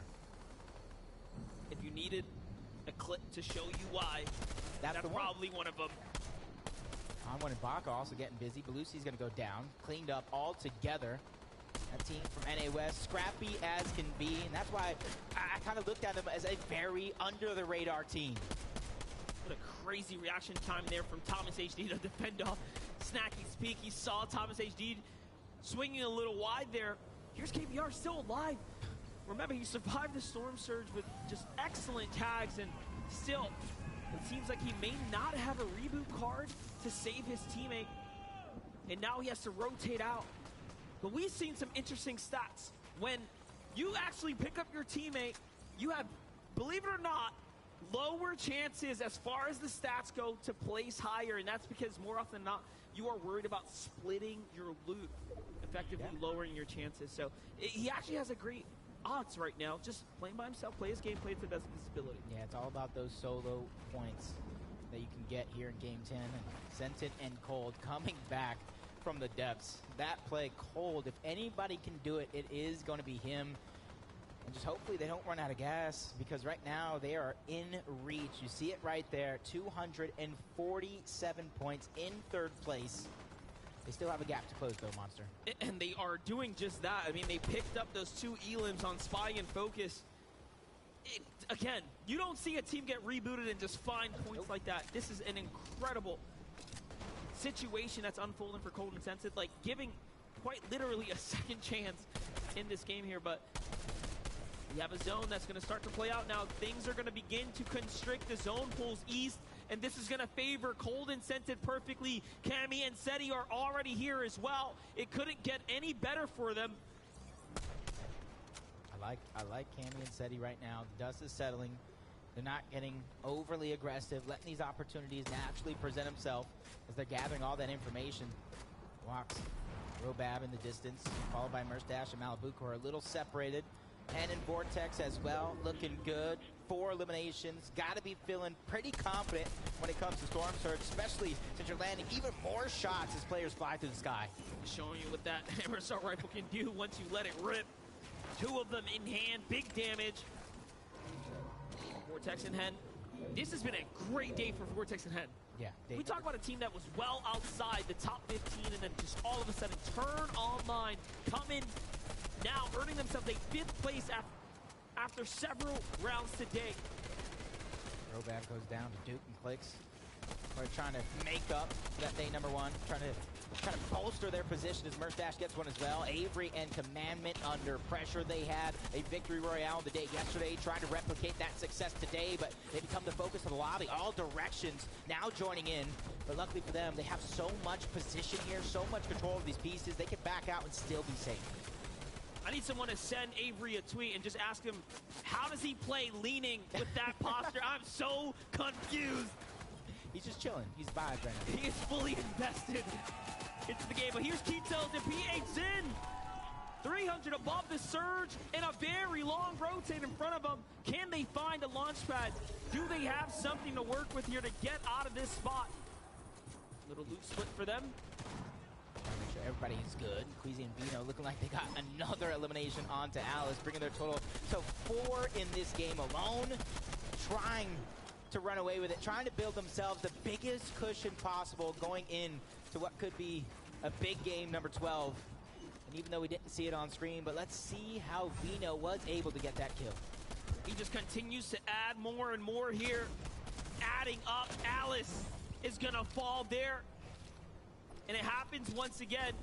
If you needed a clip to show you why, that's probably one of them. Onward and Baka also getting busy. Belusi's going to go down, cleaned up all together. That team from NA West, scrappy as can be, and that's why I kind of looked at them as a very under-the-radar team. What a crazy reaction time there from Thomas HD to defend off Snacky's peak. He saw Thomas HD swinging a little wide there. Here's KBR still alive. Remember, he survived the storm surge with just excellent tags, and still, it seems like he may not have a reboot card to save his teammate, and now he has to rotate out. But we've seen some interesting stats. When you actually pick up your teammate, you have, believe it or not, lower chances as far as the stats go to place higher, and that's because more often than not, you are worried about splitting your loot, effectively lowering your chances. So he actually has a great odds right now, just playing by himself, play his game, play to the best of his ability. Yeah, it's all about those solo points that you can get here in Game 10. And Scented and Cold coming back from the depths. That play, Cold, if anybody can do it, it is going to be him. And just hopefully they don't run out of gas, because right now they are in reach. You see it right there, 247 points in 3rd place. They still have a gap to close, though, Monster. And they are doing just that. I mean, they picked up those 2 Elims on Spy and Focus. Again, you don't see a team get rebooted and just find points like that. This is an incredible situation that's unfolding for Cold and Sensed, like giving quite literally a second chance in this game here. But we have a zone that's going to start to play out now. Things are going to begin to constrict. The zone pulls east, and this is going to favor Cold and Scented perfectly. Cammy and Seti are already here as well. It couldn't get any better for them. I like Cammy and Seti right now. The dust is settling. They're not getting overly aggressive, letting these opportunities naturally present themselves as they're gathering all that information. Walks, Robab in the distance, followed by Merstash and Malibu, who are a little separated. And in Vortex as well, looking good. 4 eliminations. Got to be feeling pretty confident when it comes to Storm Surge, especially since you're landing even more shots as players fly through the sky. Showing you what that Hammer Assault Rifle can do once you let it rip. 2 of them in hand, big damage. Vortex and Hen. This has been a great day for Vortex and Hen. Yeah. We talk about a team that was well outside the top 15 and then just all of a sudden turn online, come in now, earning themselves a 5th place after several rounds today. Robab goes down to Duke and Clicks. We're trying to make up that day number 1, trying to bolster their position as Merstash gets one as well. Avery and Commandment under pressure. They had a victory royale the day yesterday, trying to replicate that success today, but they become the focus of the lobby. All directions now joining in, but luckily for them, they have so much position here, so much control of these pieces, they can back out and still be safe. I need someone to send Avery a tweet and just ask him, how does he play leaning with that posture? I'm so confused. He's just chilling. He's vibed right now. He is fully invested into the game. But here's Keto to P8 Zin. 300 above the surge and a very long rotate in front of them. Can they find a launch pad? Do they have something to work with here to get out of this spot? Little loot split for them. sure everybody is good. Queasy and Vino looking like they got another elimination onto Alice, bringing their total to 4 in this game alone. Trying to run away with it, trying to build themselves the biggest cushion possible going in to what could be a big game number 12. And even though we didn't see it on screen, but let's see how Vino was able to get that kill. He just continues to add more and more here. Adding up, Alice is gonna fall there. And it happens once again.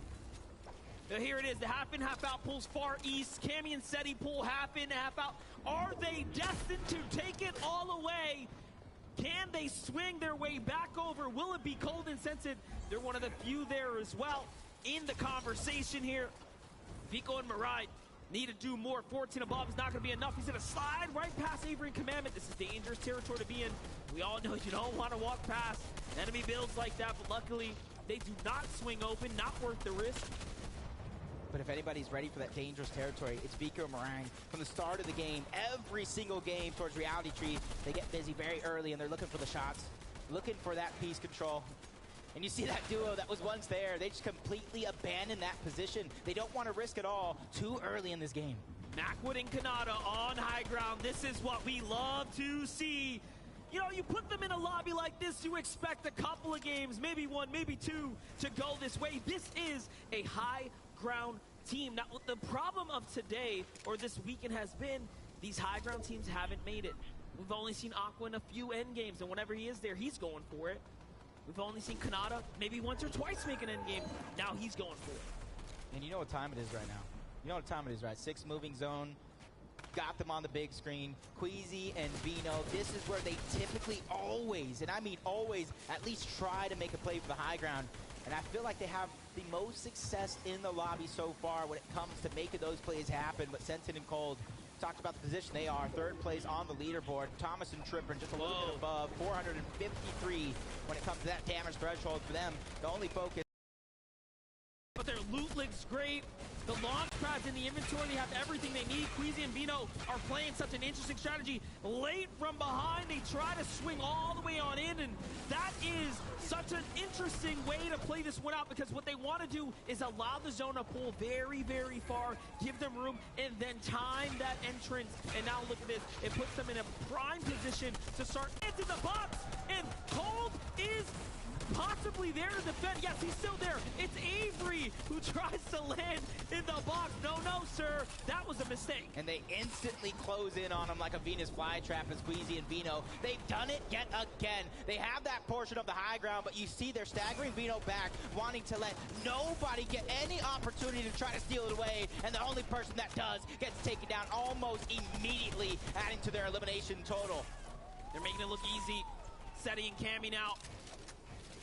Here it is, the half in, half out pulls far east. Cammy and Seti pull half in, half out. Are they destined to take it all away? Can they swing their way back over? Will it be cold and sensitive? They're one of the few there as well in the conversation here. Vico and Marai need to do more. 14 above is not going to be enough. He's going to slide right past Avery and Commandment. This is dangerous territory to be in. We all know you don't want to walk past enemy builds like that, but luckily they do not swing open, not worth the risk. But if anybody's ready for that dangerous territory, it's Vico and Meringue. From the start of the game, every single game towards Reality Tree, they get busy very early and they're looking for the shots, looking for that piece control. And you see that duo that was once there, they just completely abandon that position. They don't want to risk it all too early in this game. Macwood and Kanata on high ground. This is what we love to see. You know, you put them in a lobby like this, you expect a couple of games, maybe one, maybe two, to go this way. This is a high ground team. Now, the problem of today, or this weekend, has been these high ground teams haven't made it. We've only seen Aqua in a few end games, and whenever he is there, he's going for it. We've only seen Kanata maybe once or twice make an end game. Now he's going for it. And you know what time it is right now. You know what time it is, right? 6 moving zone. Got them on the big screen. Queasy and Vino, this is where they typically always, and I mean always, at least try to make a play for the high ground. And I feel like they have the most success in the lobby so far when it comes to making those plays happen. But Sentin and Cold talked about the position they are. 3rd place on the leaderboard. Thomas and Tripper just a little bit above. 453 when it comes to that damage threshold for them. The only focus. But their loot looks great. The launch pads in the inventory, they have everything they need. Queasy and Vino are playing such an interesting strategy. Late from behind, they try to swing all the way on in, and that is such an interesting way to play this one out, because what they want to do is allow the zone to pull very, very far, give them room, and then time that entrance. And now look at this. It puts them in a prime position to start into the box, and Cold is possibly there to defend. Yes, he's still there. It's Avery who tries to land in the box. No, sir. That was a mistake. And they instantly close in on him like a Venus flytrap as Queasy and Vino. They've done it yet again. They have that portion of the high ground, but you see they're staggering Vino back, wanting to let nobody get any opportunity to try to steal it away. And the only person that does gets taken down almost immediately, adding to their elimination total. They're making it look easy. Seti and Cammy now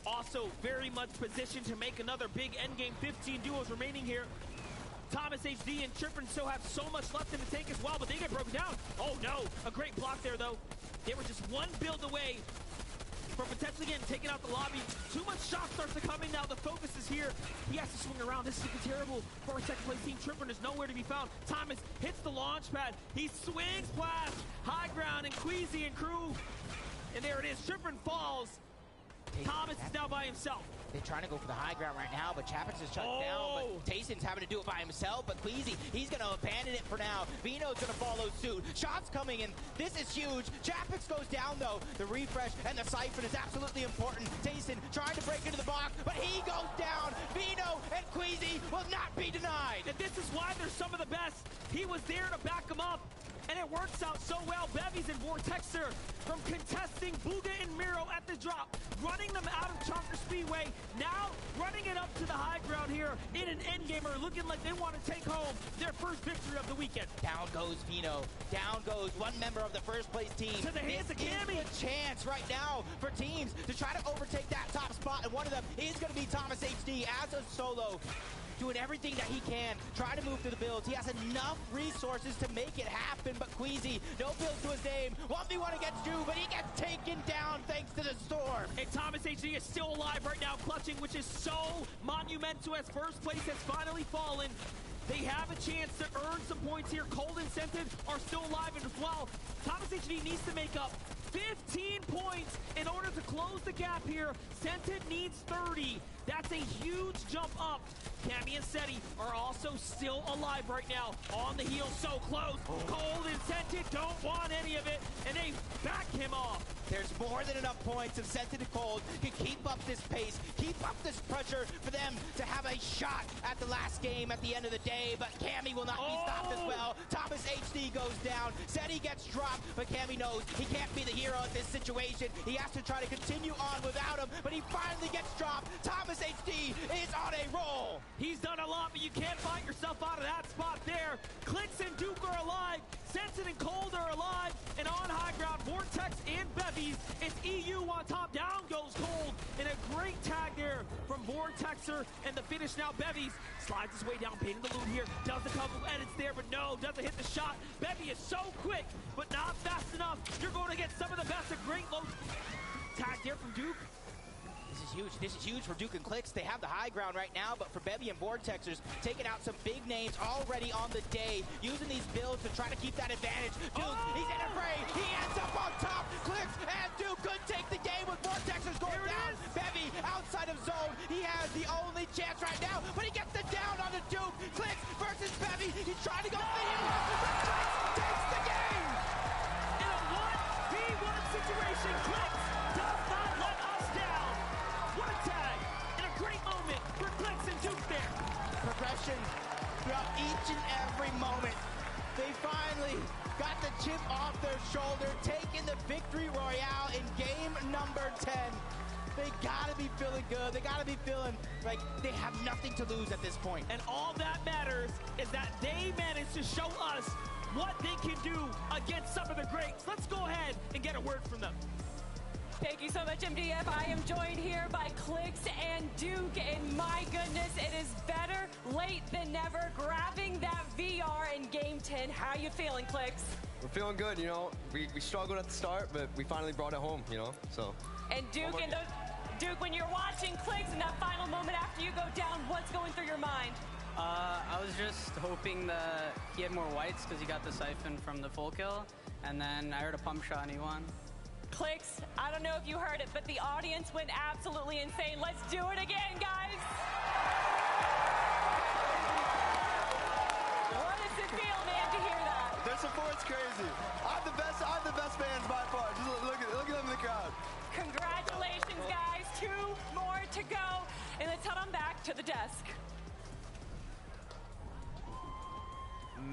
also very much positioned to make another big endgame. 15 duos remaining here. Thomas HD and Trippin still have so much left in the tank as well, but they get broken down. Oh no, a great block there though. They were just one build away from potentially getting taken out the lobby. Too much shot starts to come in now. The focus is here. He has to swing around. This is terrible for a second place team. Trippin is nowhere to be found. Thomas hits the launch pad. He swings splash. High ground and Queasy and crew. And there it is. Trippin falls. Thomas is now by himself. They're trying to go for the high ground right now, but Chapix is shut down. But Tayson's having to do it by himself. But Queasy, he's going to abandon it for now. Vino's going to follow suit. Shots coming in. This is huge. Chapix goes down, though. The refresh and the siphon is absolutely important. Tayson trying to break into the box, but he goes down. Vino and Queasy will not be denied. And this is why they're some of the best. He was there to back him up. And it works out so well. Bevies and Vortexer from contesting Booga and Miro at the drop, running them out of Chonker Speedway, now running it up to the high ground here in an endgamer, looking like they want to take home their first victory of the weekend. Down goes Vino. Down goes one member of the first place team. To the hands of Cammy. This is a chance right now for teams to try to overtake that top spot, and one of them is going to be Thomas HD as a solo. Doing everything that he can, try to move through the builds. He has enough resources to make it happen, but Queasy, no build to his name. 1v1 against 2, but he gets taken down thanks to the storm. And Thomas HD is still alive right now, clutching with which is so monumental as first place has finally fallen. They have a chance to earn some points here. Cold and Scented are still alive as well. Thomas HD needs to make up 15 points in order to close the gap here. Scented needs 30. That's a huge jump up. Cammy and Seti are also still alive right now. On the heels, so close. Cold and Scented don't want any of it, and they back him off. There's more than enough points if Scented and Cold can keep up this pace, keep up this pressure for them to have a shot at the last game at the end of the day, but Cammy will not be stopped as well. Thomas HD goes down, Seti gets dropped, but Cammy knows he can't be the hero in this situation. He has to try to continue on without him, but he finally gets dropped. Thomas HD is on a roll. He's done a lot, but you can't fight yourself out of that spot there. Clix and Duke are alive. Scented and Cold are alive. And on high ground, Vortex and Bevies. It's EU on top. Down goes Cold. And a great tag there from Vortexer. And the finish now, Bevies slides his way down, painting the loot here. Does a couple edits there, but no, doesn't hit the shot. Bevy is so quick, but not fast enough. You're going to get some of the best. A great low tag there from Duke. This is huge. This is huge for Duke and Clix. They have the high ground right now, but for Bevy and Vortexers, taking out some big names already on the day, using these builds to try to keep that advantage. Duke, he's in a fray. He ends up on top. Clix and Duke could take the game with Vortexers going down. Bevy outside of zone. He has the only chance right now, but he gets the down on the Duke. Clix versus Bevy. He's trying to go for the hero, but Clix takes the game. In a 1v1 situation, Clix does not let us down. What a tag! And a great moment for Clix and Duke there. Progression throughout each and every moment. They finally got the chip off their shoulder, taking the victory royale in game number 10. They gotta be feeling good. They gotta be feeling like they have nothing to lose at this point. And all that matters is that they managed to show us what they can do against some of the greats. Let's go ahead and get a word from them. Thank you so much, MDF. I am joined here by Clix and Duke, and my goodness, it is better late than never. Grabbing that VR in Game 10. How you feeling, Clix? We're feeling good, you know. We struggled at the start, but we finally brought it home, you know, so. And Duke, Duke, when you're watching Clix in that final moment after you go down, what's going through your mind? I was just hoping that he had more whites because he got the siphon from the full kill, and then I heard a pump shot and he won. Clix, I don't know if you heard it, but the audience went absolutely insane. Let's do it again, guys. What does it feel, man, to hear that? Their support's crazy. I'm the best fans by far. Just look at them in the crowd. Congratulations, guys. 2 more to go. And let's head on back to the desk.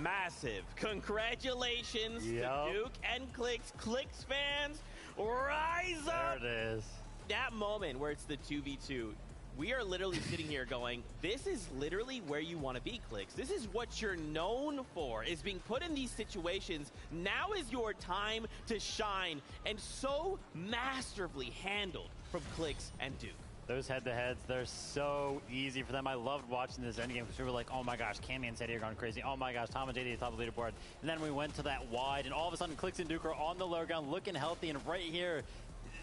Massive congratulations to Duke and Clix. Clix fans, rise up. There it is. That moment where it's the 2v2, we are literally sitting here going, this is literally where you want to be, Clix. This is what you're known for, is being put in these situations. Now is your time to shine, and so masterfully handled from Clix and Duke. Those head-to-heads, they're so easy for them. I loved watching this endgame because we were like, oh my gosh, Cammy and Seti are going crazy. Oh my gosh, Tom and JD top of the leaderboard. And then we went to that wide, and all of a sudden, Clix and Duke are on the low ground, looking healthy, and right here,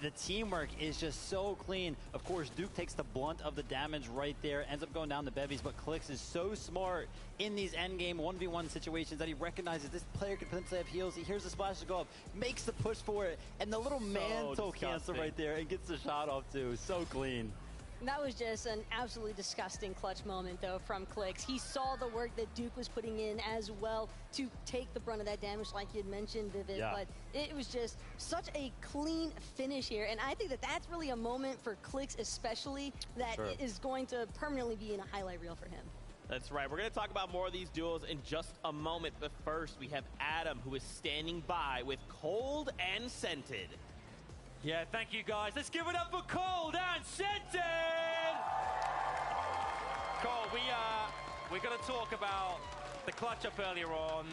the teamwork is just so clean. Of course, Duke takes the blunt of the damage right there, ends up going down the Bevies, but Clix is so smart in these endgame 1v1 situations that he recognizes this player could potentially have heals. He hears the splash go up, makes the push for it, and the little mantle cancel right there and gets the shot off too. So clean. That was just an absolutely disgusting clutch moment, though, from Clix. He saw the work that Duke was putting in as well to take the brunt of that damage, like you had mentioned, Vivid. Yeah. But it was just such a clean finish here. And I think that that's really a moment for Clix especially that is going to permanently be in a highlight reel for him. That's right. We're going to talk about more of these duels in just a moment. But first, we have Adam, who is standing by with Cold and Scented. Yeah, thank you, guys. Let's give it up for Cold and Scented! Cole, we're going to talk about the clutch up earlier on.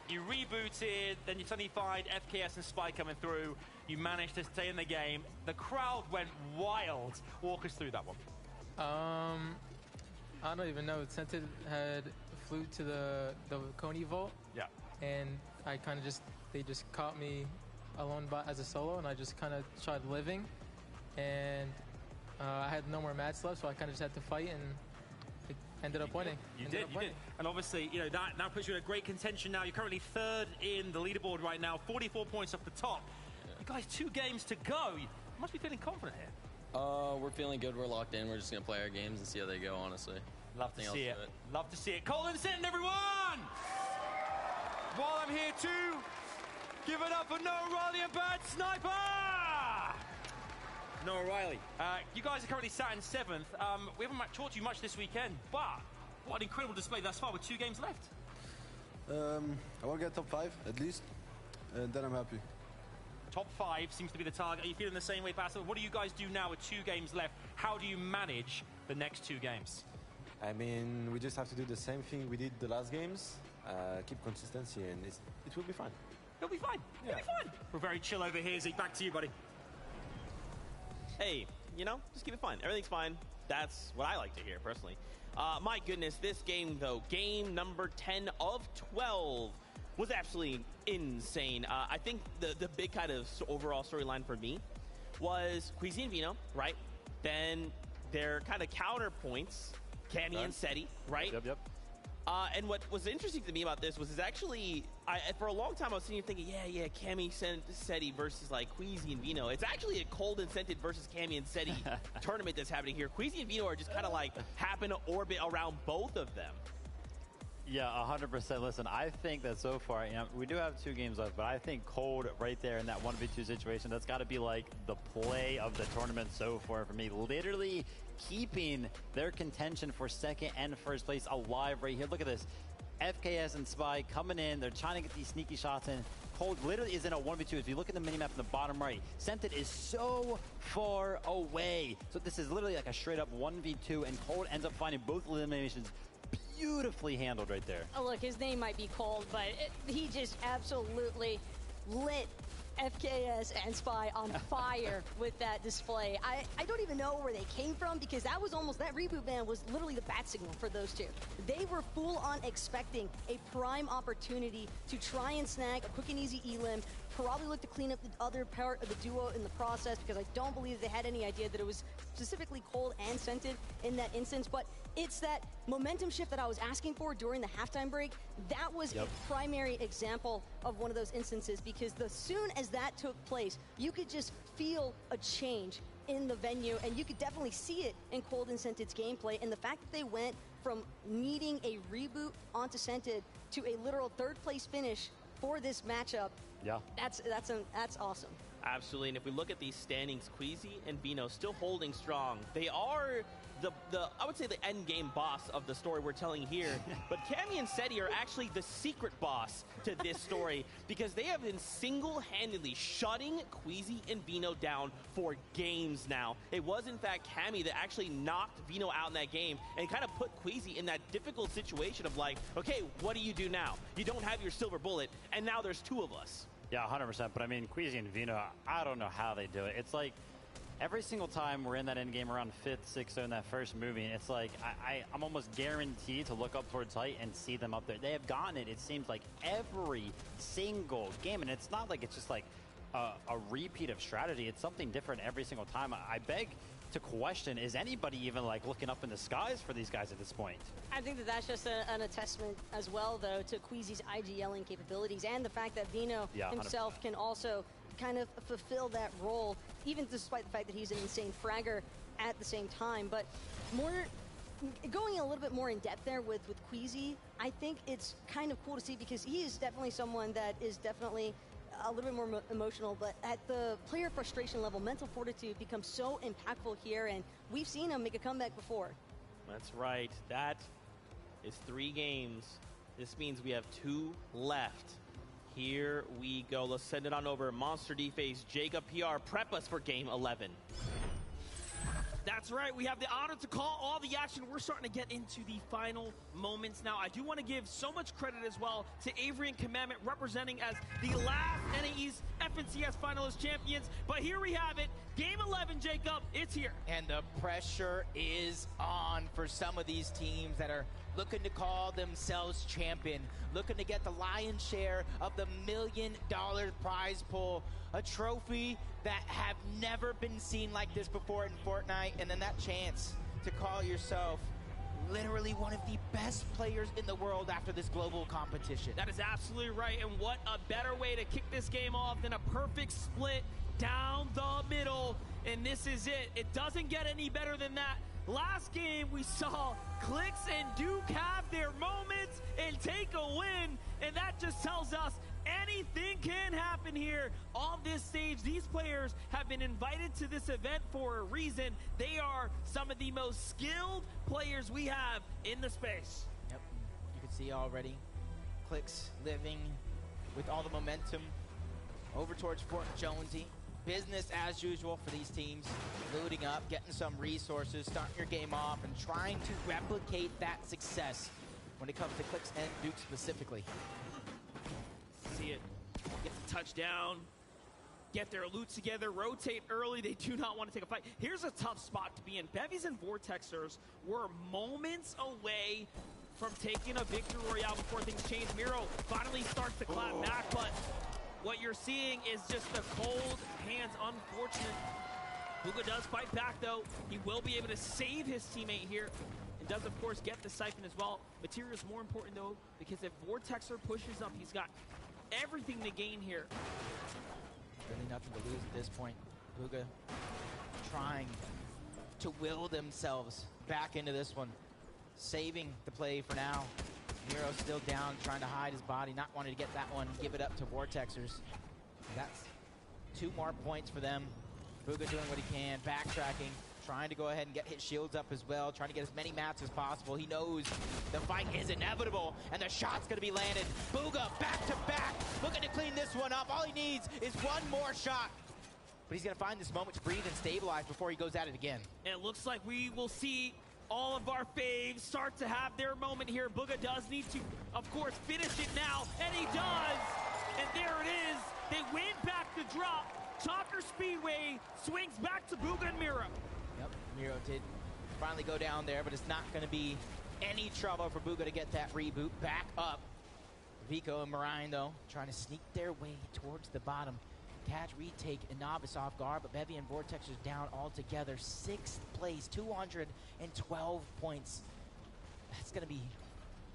You rebooted, then you suddenly find FKS and Spy coming through. You managed to stay in the game. The crowd went wild. Walk us through that one. I don't even know. Scented had flew to the Coney vault. Yeah. And I kind of they just caught me alone as a solo, and I just kind of tried living. And I had no more mats left, so I kind of just had to fight, and it ended up winning. You did. And obviously, you know, that now puts you in a great contention now. You're currently 3rd in the leaderboard right now, 44 points off the top. You guys, 2 games to go. You must be feeling confident here. We're feeling good. We're locked in. We're just going to play our games and see how they go, honestly. Love to see it. Love to see it. Colin Send, everyone! While I'm here too, give it up for Noah Riley and Bad Sniper! Noah Riley, you guys are currently sat in 7th. We haven't talked to you much this weekend, but what an incredible display thus far with 2 games left. I want to get top 5 at least, and then I'm happy. Top 5 seems to be the target. Are you feeling the same way, Pastor? What do you guys do now with 2 games left? How do you manage the next 2 games? I mean, we just have to do the same thing we did the last games, keep consistency, and it will be fine. It'll be fine. Yeah. It'll be fine. We're very chill over here, Zeke. Back to you, buddy. Hey, you know, just keep it fun. Everything's fine. That's what I like to hear, personally. My goodness, this game, though, game number 10 of 12, was absolutely insane. I think the big kind of overall storyline for me was Queasy and Vino, right? Then their kind of counterpoints, Cammy and Seti, right? Yep. And what was interesting to me about this was actually, for a long time I was sitting here thinking, yeah, Cammy Seti versus like Queasy and Vino. It's actually a cold and scented versus Cammy and Seti tournament that's happening here. Queasy and Vino are just kind of like happen to orbit around both of them. Yeah, 100%. Listen, I think that so far, you know, we do have 2 games left, but I think Cold right there in that 1v2 situation, that's got to be like the play of the tournament so far for me. Literally keeping their contention for 2nd and 1st place alive right here. Look at this. FKS and Spy coming in. They're trying to get these sneaky shots in. Cold literally is in a 1v2. If you look at the minimap in the bottom right, Scented is so far away. So this is literally like a straight up 1v2, and Cold ends up finding both eliminations beautifully handled right there. Oh, look, his name might be Cold, but he just absolutely lit FKS and Spy on fire with that display. I don't even know where they came from, because that was almost, that reboot ban was literally the bat signal for those 2. They were full on expecting a prime opportunity to try and snag a quick and easy elim, probably look to clean up the other part of the duo in the process, because I don't believe they had any idea that it was specifically Cold and Scented in that instance. But it's that momentum shift that I was asking for during the halftime break. That was a primary example of one of those instances, because as soon as that took place, you could just feel a change in the venue, and you could definitely see it in Cold and Scented's gameplay. And the fact that they went from needing a reboot onto Scented to a literal 3rd place finish for this matchup, that's awesome. Absolutely, and if we look at these standings, Queasy and Vino still holding strong. They are the I would say the end game boss of the story we're telling here, but Cammy and Seti are actually the secret boss to this story, because they have been single-handedly shutting Queasy and Vino down for games now. It was in fact Cammy that actually knocked Vino out in that game and kind of put Queasy in that difficult situation of like, okay, what do you do now? You don't have your silver bullet, and now there's 2 of us. Yeah, 100%. But I mean, Queasy and Vino, I don't know how they do it. It's like every single time we're in that end game around 5th, 6th, in that first movie, it's like I'm almost guaranteed to look up towards height and see them up there. They have gotten it, it seems like, every single game. And it's not like it's just like a repeat of strategy. It's something different every single time. I beg to question, is anybody even like looking up in the skies for these guys at this point? I think that that's just an attestament as well, though, to Queasy's IGLing capabilities, and the fact that Vino himself can also kind of fulfill that role, even despite the fact that he's an insane fragger at the same time. But going a little bit more in depth there with Queasy, I think it's kind of cool to see, because he is definitely someone that is definitely a little bit more emotional, but at the player frustration level, mental fortitude becomes so impactful here, and we've seen him make a comeback before. That's right. That is 3 games. This means we have 2 left. Here we go. Let's send it on over. Monster D-Face, Jacob PR, prep us for game 11. That's right. We have the honor to call all the action. We're starting to get into the final moments now. I do want to give so much credit as well to Avery and Commandment, representing as the last NAE's FNCS finalist champions. But here we have it. Game 11, Jacob. It's here. And the pressure is on for some of these teams that are looking to call themselves champion, looking to get the lion's share of the $1 million prize pool, a trophy that have never been seen like this before in Fortnite. and then that chance to call yourself literally one of the best players in the world after this global competition. That is absolutely right, and what a better way to kick this game off than a perfect split down the middle, and this is it. It doesn't get any better than that. Last game, we saw Clix and Duke have their moments and take a win, and that just tells us anything can happen here on this stage. These players have been invited to this event for a reason. They are some of the most skilled players we have in the space. Yep, you can see already Clix living with all the momentum over towards Fort Jonesy. Business as usual for these teams, looting up, getting some resources, starting your game off, and trying to replicate that success when it comes to Clix and Duke specifically. See it. Get the touchdown. Get their loot together. Rotate early. They do not want to take a fight. Here's a tough spot to be in. Bevies and Vortexers were moments away from taking a victory royale before things change. Miro finally starts to clap back, but what you're seeing is just the cold hands. Unfortunate. Bugha does fight back, though. He will be able to save his teammate here. And does, of course, get the siphon as well. Material is more important, though, because if Vortexer pushes up, he's got everything to gain here. Really nothing to lose at this point. Bugha trying to will themselves back into this one. Saving the play for now. Miro still down, trying to hide his body, not wanting to get that one, give it up to Vortexers. That's 2 more points for them. Bugha doing what he can, backtracking, trying to go ahead and get his shields up as well, trying to get as many mats as possible. He knows the fight is inevitable, and the shot's gonna be landed. Bugha back to back, looking to clean this one up. All he needs is one more shot. But he's gonna find this moment to breathe and stabilize before he goes at it again. And it looks like we will see all of our faves start to have their moment here. Bugha does need to, of course, finish it now, and he does! And there it is. They win back the drop. Talker Speedway swings back to Bugha and Miro. Yep, Miro did finally go down there, but it's not going to be any trouble for Bugha to get that reboot back up. Vico and Marine, though, trying to sneak their way towards the bottom. Catch, retake, and Novice off guard, but Bevy and Vortexers down altogether. 6th place, 212 points. That's going to be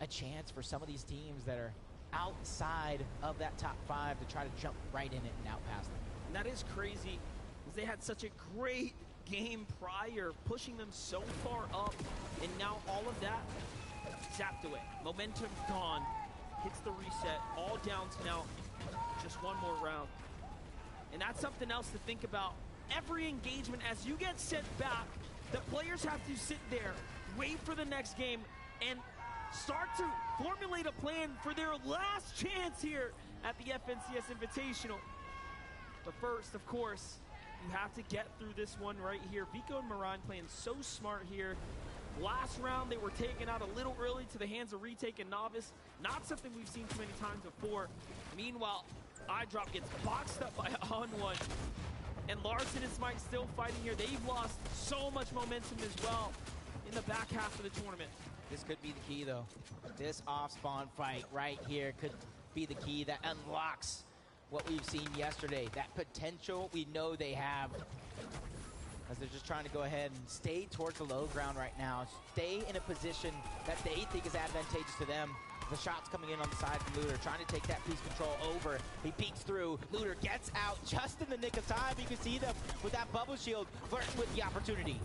a chance for some of these teams that are outside of that top 5 to try to jump right in it and outpass them. And that is crazy, because they had such a great game prior, pushing them so far up, and now all of that zapped away. Momentum gone. Hits the reset, all down to now just one more round. And that's something else to think about. Every engagement, as you get sent back, the players have to sit there, wait for the next game, and start to formulate a plan for their last chance here at the FNCS Invitational. But first, of course, you have to get through this one right here. Vico and Marine playing so smart here. Last round, they were taken out a little early to the hands of Retake and Novice. Not something we've seen too many times before. Meanwhile, iDrop gets boxed up by On1. And Larson and Smite still fighting here. They've lost so much momentum as well in the back half of the tournament. This could be the key, though. This off-spawn fight right here could be the key that unlocks what we've seen yesterday. That potential we know they have. As they're just trying to go ahead and stay towards the low ground right now. Stay in a position that they think is advantageous to them. The shot's coming in on the side from Looter, trying to take that piece control over. He peeks through. Looter gets out just in the nick of time. You can see them with that bubble shield flirting with the opportunity.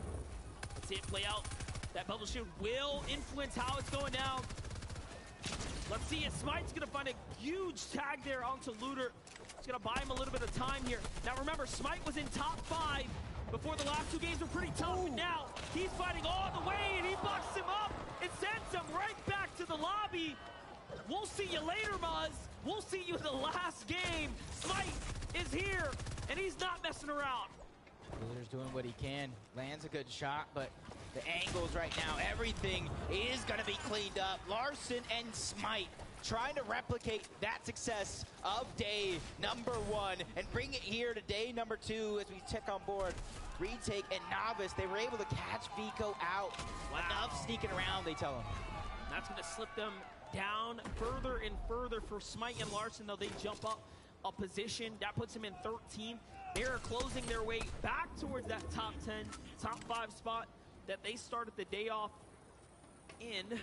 Let's see it play out. That bubble shield will influence how it's going down. Let's see it. Smite's going to find a huge tag there onto Looter. It's going to buy him a little bit of time here. Now remember, Smite was in top 5 before the last 2 games were pretty tough, and now he's fighting all the way, and he bucks him up and sends him right back to the lobby. We'll see you later, Muzz. We'll see you in the last game. Smite is here, and he's not messing around. Looter's doing what he can. Lands a good shot, but the angles right now, everything is going to be cleaned up. Larson and Smite trying to replicate that success of day number 1 and bring it here to day number 2 as we check on board Retake and Novice. They were able to catch Vico out. Wow. Enough sneaking around, they tell him. That's going to slip them down further and further for Smite and Larson, though they jump up a position. That puts him in 13th. They are closing their way back towards that top 10, top 5 spot that they started the day off in.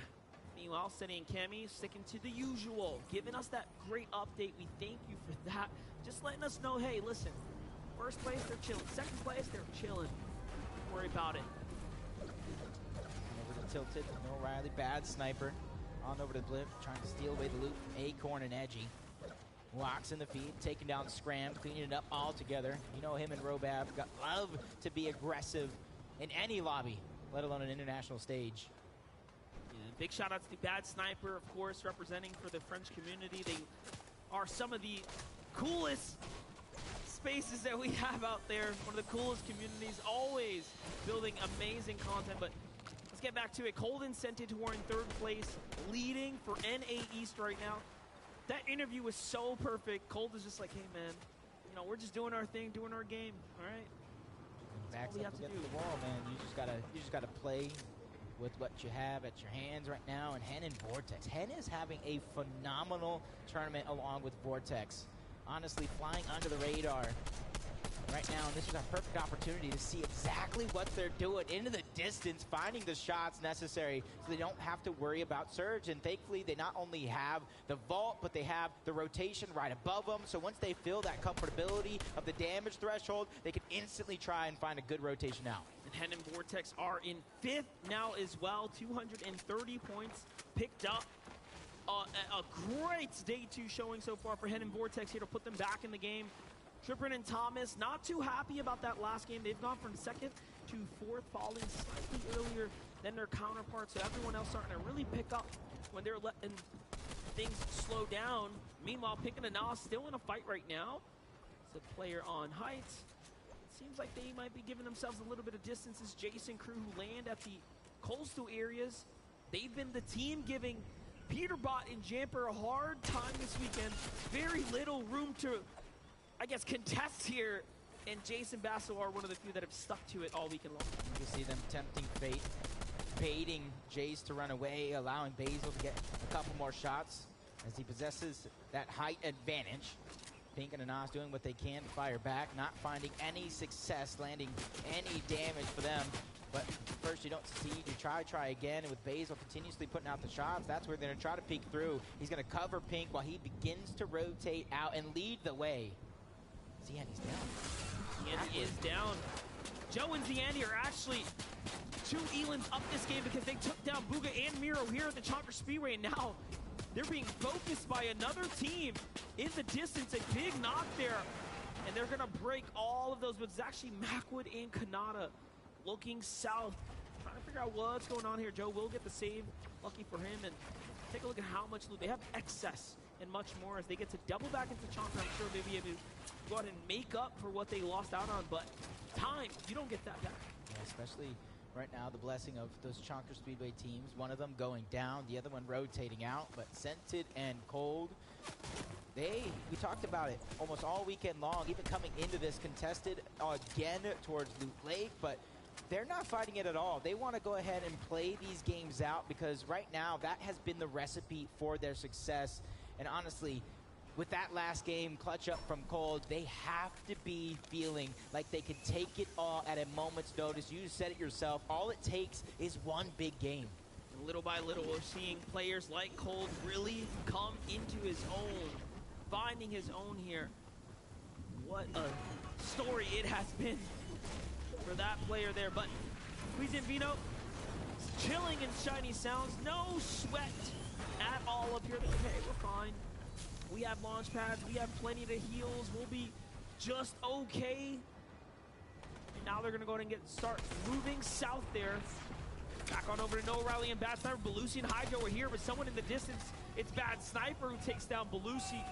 Meanwhile, Senny and Cammy sticking to the usual, giving us that great update. We thank you for that. Just letting us know, hey, listen, first place, they're chilling. Second place, they're chilling. Don't worry about it. Over to Tilted, no Riley, bad sniper. On over to the Blip, trying to steal away the loop. Acorn and Edgy. Walks in the feed, taking down Scram, cleaning it up all together. You know him and Robab love to be aggressive in any lobby, let alone an international stage. Yeah, big shout outs to Bad Sniper, of course, representing for the French community. They are some of the coolest spaces that we have out there. One of the coolest communities, always building amazing content. But let's get back to it. Colden sent it to war in 3rd place, leading for NA East right now. That interview was so perfect. Cold is just like, hey man, you know, we're just doing our thing, doing our game, all right? Backs up against the wall, man. You just gotta play with what you have at your hands right now. And Hen and Vortex. Hen is having a phenomenal tournament along with Vortex. Honestly, flying under the radar right now, and this is our perfect opportunity to see exactly what they're doing into the distance, finding the shots necessary so they don't have to worry about Surge. And thankfully, they not only have the vault, but they have the rotation right above them. So once they feel that comfortability of the damage threshold, they can instantly try and find a good rotation out. And Hen and Vortex are in 5th now as well, 230 points picked up. A great day 2 showing so far for Hen and Vortex here to put them back in the game. Tripper and Thomas not too happy about that last game. They've gone from 2nd to 4th, falling slightly earlier than their counterparts. So everyone else starting to really pick up when they're letting things slow down. Meanwhile, Pink and Anas still in a fight right now. It's a player on Heights. It seems like they might be giving themselves a little bit of distance as Jason crew who land at the coastal areas. They've been the team giving Peterbot and Jamper a hard time this weekend. Very little room to, I guess, contest here, and Jason Basso are one of the few that have stuck to it all weekend long. You can see them tempting fate, baiting Jace to run away, allowing Basil to get a couple more shots as he possesses that height advantage. Pink and Anas doing what they can to fire back, not finding any success, landing any damage for them. But first you don't succeed, you try again, and with Basil continuously putting out the shots, that's where they're going to try to peek through. He's going to cover Pink while he begins to rotate out and lead the way. Ziandy's down. Ziandy is down. Joe and Ziandy are actually 2 Elans up this game because they took down Booga and Miro here at the Chonker Speedway, and now they're being focused by another team in the distance. A big knock there, and they're going to break all of those, but it's actually Macwood and Kanata looking south, trying to figure out what's going on here. Joe will get the save, lucky for him, and take a look at how much loot. They have excess and much more as they get to double back into Chonker. I'm sure they'll be able to go ahead and make up for what they lost out on, but time, you don't get that back. Yeah, especially right now, the blessing of those Chonker Speedway teams, one of them going down, the other one rotating out, but Scented and Cold, we talked about it almost all weekend long, even coming into this contested again towards Loot Lake, but they're not fighting it at all. They want to go ahead and play these games out because right now that has been the recipe for their success. And honestly, with that last game, clutch up from Cold, they have to be feeling like they can take it all at a moment's notice. You said it yourself. All it takes is one big game. And little by little, we're seeing players like Cold really come into his own, finding his own here. What a story it has been for that player there. But Queasy and Vino chilling in Shiny Sounds. No sweat at all up here. Okay, we're fine. We have launch pads. We have plenty of heals. We'll be just okay. And now they're going to go ahead and start moving south there. Back on over to No Riley and Bad Sniper. Belusi and Hydro are here, but someone in the distance. It's Bad Sniper who takes down Belusi.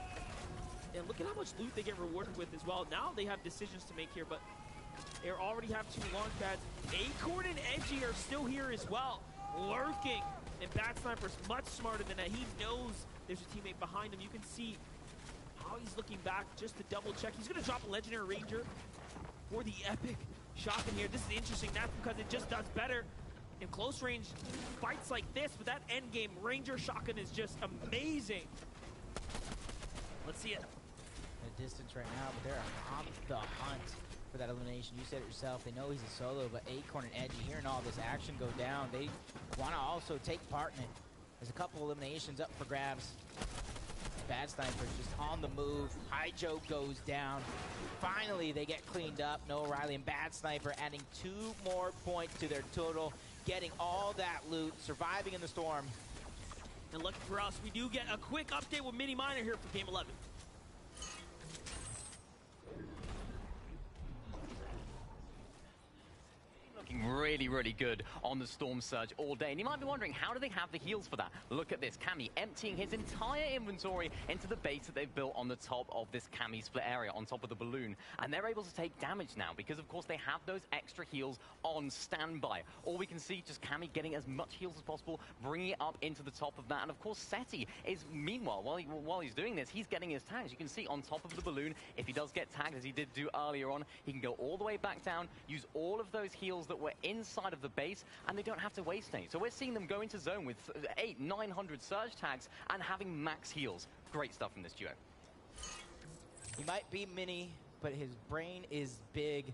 And look at how much loot they get rewarded with as well. Now they have decisions to make here, but they already have 2 launch pads. Acorn and Edgy are still here as well, lurking. And Bad Sniper's much smarter than that. He knows there's a teammate behind him. You can see how he's looking back just to double check. He's going to drop a Legendary Ranger for the epic shotgun here. This is interesting. That's because it just does better in close range fights like this. But that end game Ranger shotgun is just amazing. Let's see it. a distance right now, but they're on the hunt for that elimination. You said it yourself. They know he's a solo, but Acorn and Edgy, hearing all this action go down, they want to also take part in it. There's a couple eliminations up for grabs. Bad Sniper's just on the move. High Joe goes down. Finally, they get cleaned up. Noah Riley and Bad Sniper adding 2 more points to their total, getting all that loot, surviving in the storm. And lucky for us, we do get a quick update with Mini Miner here for Game 11. Looking really, really good on the Storm Surge all day. And you might be wondering, how do they have the heals for that? Look at this. Cammy emptying his entire inventory into the base that they've built on the top of this Cammy split area, on top of the balloon. And they're able to take damage now because, of course, they have those extra heals on standby. All we can see, just Cammy getting as much heals as possible, bringing it up into the top of that. And, of course, Seti is, meanwhile, while he's doing this, he's getting his tags. You can see on top of the balloon, if he does get tagged, as he did do earlier on, he can go all the way back down, use all of those heals that were inside of the base, and they don't have to waste any. So we're seeing them go into zone with 800-900 surge tags and having max heals. Great stuff from this duo. He might be mini, but his brain is big,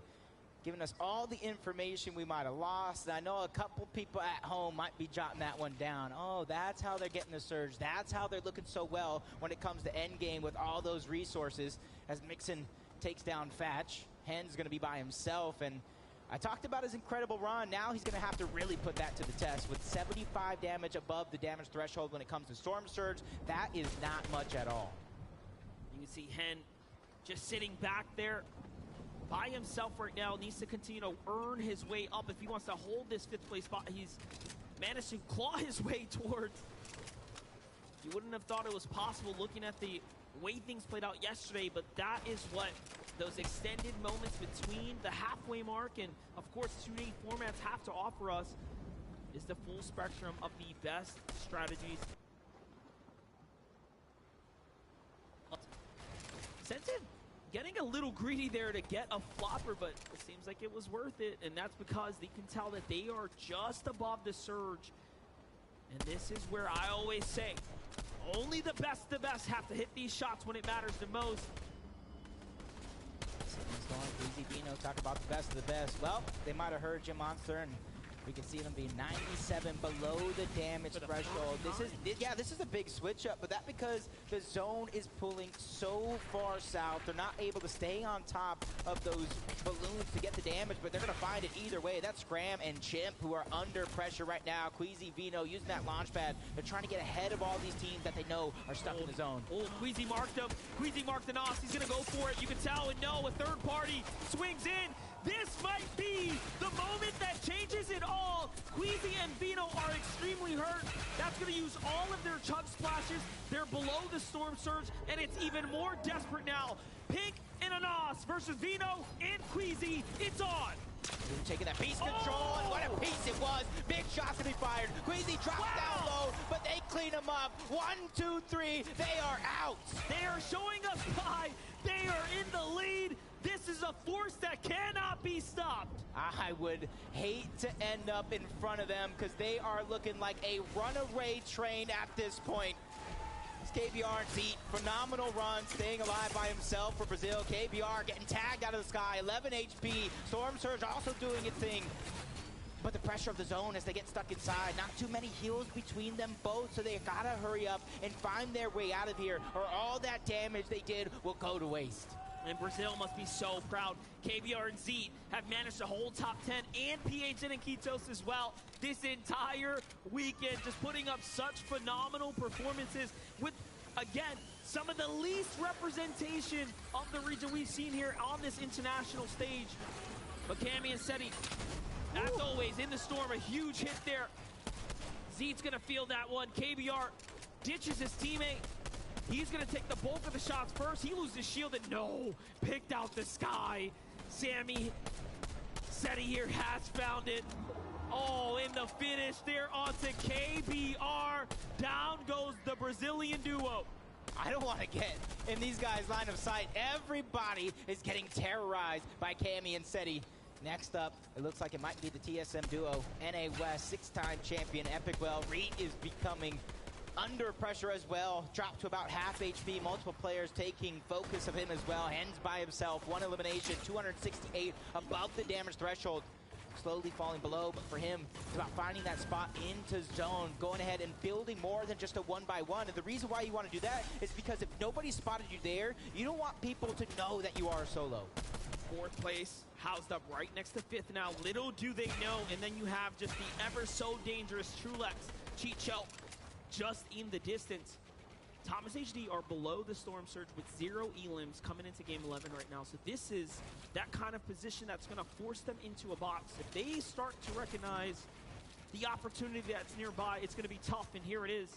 giving us all the information we might have lost. And I know a couple people at home might be jotting that one down. Oh, that's how they're getting the surge. That's how they're looking so well when it comes to endgame with all those resources. As Mixon takes down Fatch, Hen's going to be by himself, and I talked about his incredible run. Now he's going to have to really put that to the test with 75 damage above the damage threshold when it comes to Storm Surge. That is not much at all. You can see Hen just sitting back there by himself right now. Needs to continue to earn his way up if he wants to hold this 5th place spot. He's managed to claw his way towards. You wouldn't have thought it was possible looking at the way things played out yesterday, but that is what those extended moments between the halfway mark and, of course, 2-day formats have to offer us, is the full spectrum of the best strategies. Sensitive getting a little greedy there to get a flopper, but it seems like it was worth it, and that's because they can tell that they are just above the surge. And this is where I always say, only the best have to hit these shots when it matters the most. Easy Bino talk about the best of the best. Well, they might have heard you, Monster, and we can see them be 97 below the damage threshold. This is a big switch up, but that's because the zone is pulling so far south. They're not able to stay on top of those balloons to get the damage, but they're going to find it either way. That's Scram and Chimp who are under pressure right now. Queasy Vino using that launch pad. They're trying to get ahead of all these teams that they know are stuck in the zone. Oh, Queasy marked him. Queasy marked the Nos. He's going to go for it. You can tell and know a third party swings in. This might be the moment that changes it all. Queasy and Vino are extremely hurt. That's going to use all of their chug splashes. They're below the Storm Surge, and it's even more desperate now. Pink and Anas versus Vino and Queasy. It's on. Taking that piece control, and what a piece it was. Big shots to be fired. Queasy drops down low, but they clean him up. 1, 2, 3, they are out. They are showing us why. They are in the lead. This is a force that cannot be stopped. I would hate to end up in front of them because they are looking like a runaway train at this point. It's KBR and Zeet, phenomenal run, staying alive by himself for Brazil. KBR getting tagged out of the sky, 11 HP. Storm Surge also doing its thing. But the pressure of the zone as they get stuck inside, not too many heals between them both, so they gotta hurry up and find their way out of here, or all that damage they did will go to waste. And Brazil must be so proud. KBR and Zeet have managed to hold top 10 and PHN and Kitos as well this entire weekend, just putting up such phenomenal performances with, again, some of the least representation of the region we've seen here on this international stage. But Cammy and Seti, as always, in the storm, a huge hit there. Zeet's gonna feel that one. KBR ditches his teammate. He's going to take the bulk of the shots first. He loses his shield and picked out the sky. Sammy Seti here has found it. Oh, in the finish there onto KBR. Down goes the Brazilian duo. I don't want to get in these guys' line of sight. Everybody is getting terrorized by Cammy and Seti. Next up, it looks like it might be the TSM duo. NA West, 6-time champion Epic Well. Reed is becoming under pressure as well. Dropped to about half HP. Multiple players taking focus of him as well. Hens by himself. 1 elimination. 268 above the damage threshold. Slowly falling below, but for him, it's about finding that spot into zone, going ahead and building more than just a 1-by-1. And the reason why you want to do that is because if nobody spotted you there, you don't want people to know that you are solo. 4th place, housed up right next to 5th now. Little do they know. And then you have just the ever so dangerous Trulex, Chicho, just in the distance. Thomas HD are below the Storm Surge with 0 elims coming into game 11 right now. So this is that kind of position that's going to force them into a box. If they start to recognize the opportunity that's nearby, it's going to be tough. And here it is.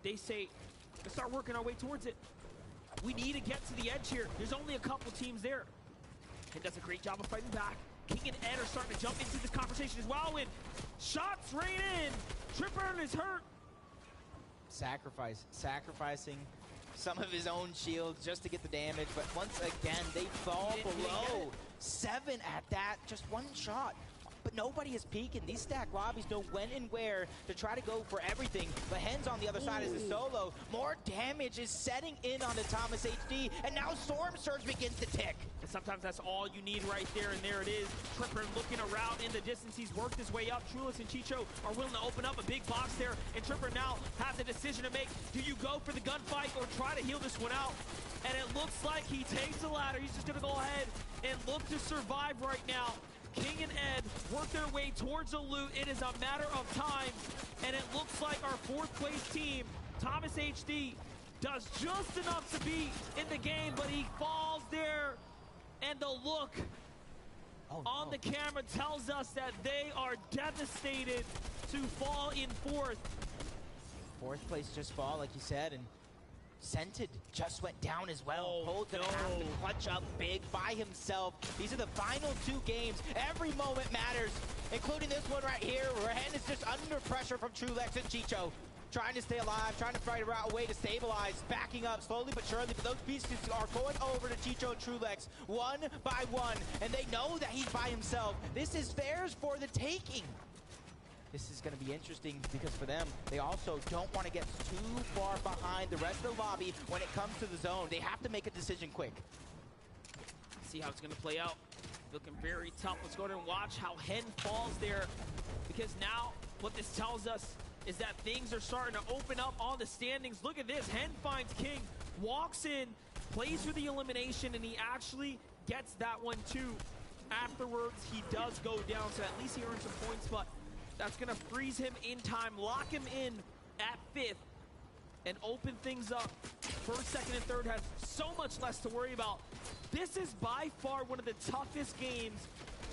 They say, let's start working our way towards it. We need to get to the edge here. There's only a couple teams there. And does a great job of fighting back. King and Ed are starting to jump into this conversation as well. And shots rain in. Tripper is hurt. Sacrificing some of his own shields just to get the damage, but once again they fall below 7 at that, just 1 shot. But nobody is peeking. These stack lobbies know when and where to try to go for everything. But Hens on the other side is the solo. More damage is setting in on the Thomas HD, and now Storm Surge begins to tick. And sometimes that's all you need right there, and there it is. Tripper looking around in the distance. He's worked his way up. Trulis and Chicho are willing to open up a big box there, and Tripper now has a decision to make. Do you go for the gunfight or try to heal this one out? And it looks like he takes the ladder. He's just going to go ahead and look to survive right now. King and Ed work their way towards the loot. It is a matter of time, and it looks like our 4th place team, Thomas HD, does just enough to be in the game, but he falls there, and the look on the camera tells us that they are devastated to fall in 4th. 4th place just fall, like you said, and Scented just went down as well. Cold gonna have to clutch up big by himself. These are the final 2 games. Every moment matters, including this one right here, where Hen is just under pressure from Trulex and Chicho. Trying to stay alive, trying to find a way to stabilize, backing up slowly but surely, but those pieces are going over to Chicho and Trulex, 1 by 1, and they know that he's by himself. This is theirs for the taking. This is going to be interesting because for them, they also don't want to get too far behind the rest of the lobby when it comes to the zone. They have to make a decision quick. See how it's going to play out. Looking very tough. Let's go ahead and watch how Hen falls there, because now what this tells us is that things are starting to open up on the standings. Look at this. Hen finds King, walks in, plays for the elimination, and he actually gets that one too. Afterwards, he does go down, so at least he earns some points, but that's going to freeze him in time, lock him in at 5th, and open things up. 1st, 2nd, and 3rd has so much less to worry about. This is by far one of the toughest games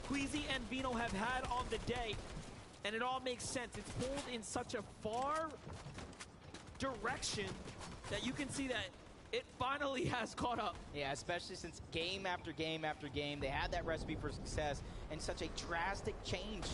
Queasy and Vino have had on the day, and it all makes sense. It's pulled in such a far direction that you can see that it finally has caught up. Yeah, especially since game after game after game, they had that recipe for success, and such a drastic change.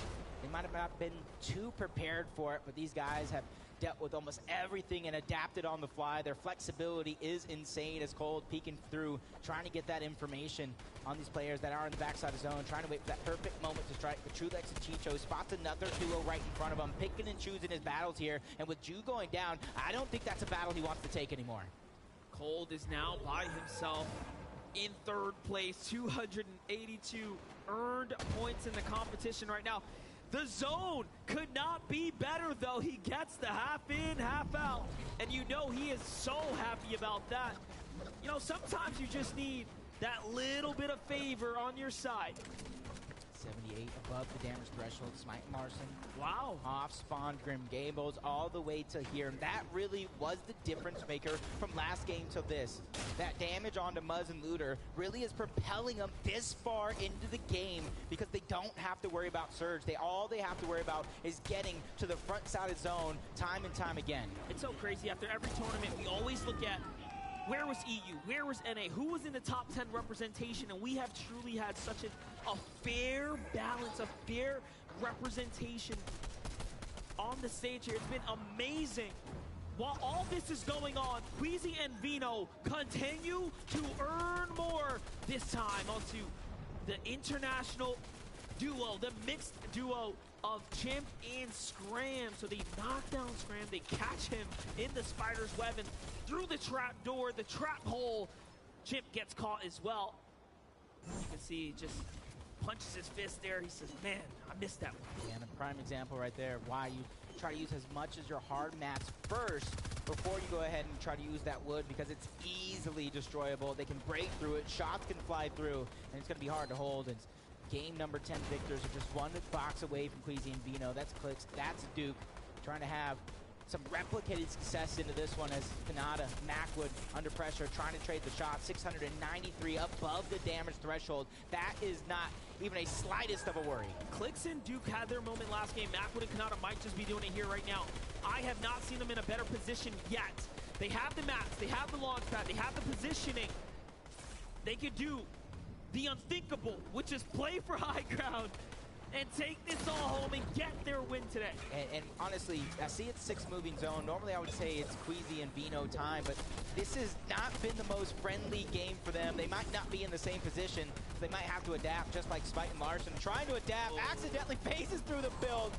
They might have not been too prepared for it, but these guys have dealt with almost everything and adapted on the fly. Their flexibility is insane as Cold peeking through, trying to get that information on these players that are in the backside of the zone, trying to wait for that perfect moment to strike. But Trulex and Chicho spots another duo right in front of him, picking and choosing his battles here. And with Ju going down, I don't think that's a battle he wants to take anymore. Cold is now by himself in 3rd place, 282 earned points in the competition right now. The zone could not be better, though. He gets the half in, half out. And you know he is so happy about that. You know, sometimes you just need that little bit of favor on your side. 78 above the damage threshold. Smite Larson. Wow. Off spawn Grim Gables all the way to here. And that really was the difference maker from last game to this. That damage onto Muzz and Looter really is propelling them this far into the game because they don't have to worry about Surge. All they have to worry about is getting to the front side of zone time and time again. It's so crazy. After every tournament, we always look at where was EU? Where was NA? Who was in the top 10 representation? And we have truly had such a fair balance, a fair representation on the stage here. It's been amazing. While all this is going on, Queasy and Vino continue to earn more, this time onto the international duo, the mixed duo of Chimp and Scram. So they knock down Scram, they catch him in the spider's web and through the trap door, the trap hole. Chimp gets caught as well. You can see he just punches his fist there. He says, man, I missed that one. Yeah, and a prime example right there of why you try to use as much as your hard mats first before you go ahead and try to use that wood, because it's easily destroyable. They can break through it, shots can fly through, and it's going to be hard to hold. It's game number 10 victors are just one box away from Queasy and Vino. That's Clicks, that's Duke, trying to have some replicated success into this one as Kanata, Macwood under pressure, trying to trade the shot. 693 above the damage threshold. That is not even a slightest of a worry. Clicks and Duke had their moment last game. Macwood and Kanata might just be doing it here right now. I have not seen them in a better position yet. They have the mats, they have the launch pad, they have the positioning. They could do the unthinkable, which is play for high ground and take this all home and get their win today. And honestly, I see it's 6 moving zone. Normally I would say it's Queasy and Vino time, but this has not been the most friendly game for them. They might not be in the same position, so they might have to adapt, just like Spite and Larson. Trying to adapt, accidentally phases through the build.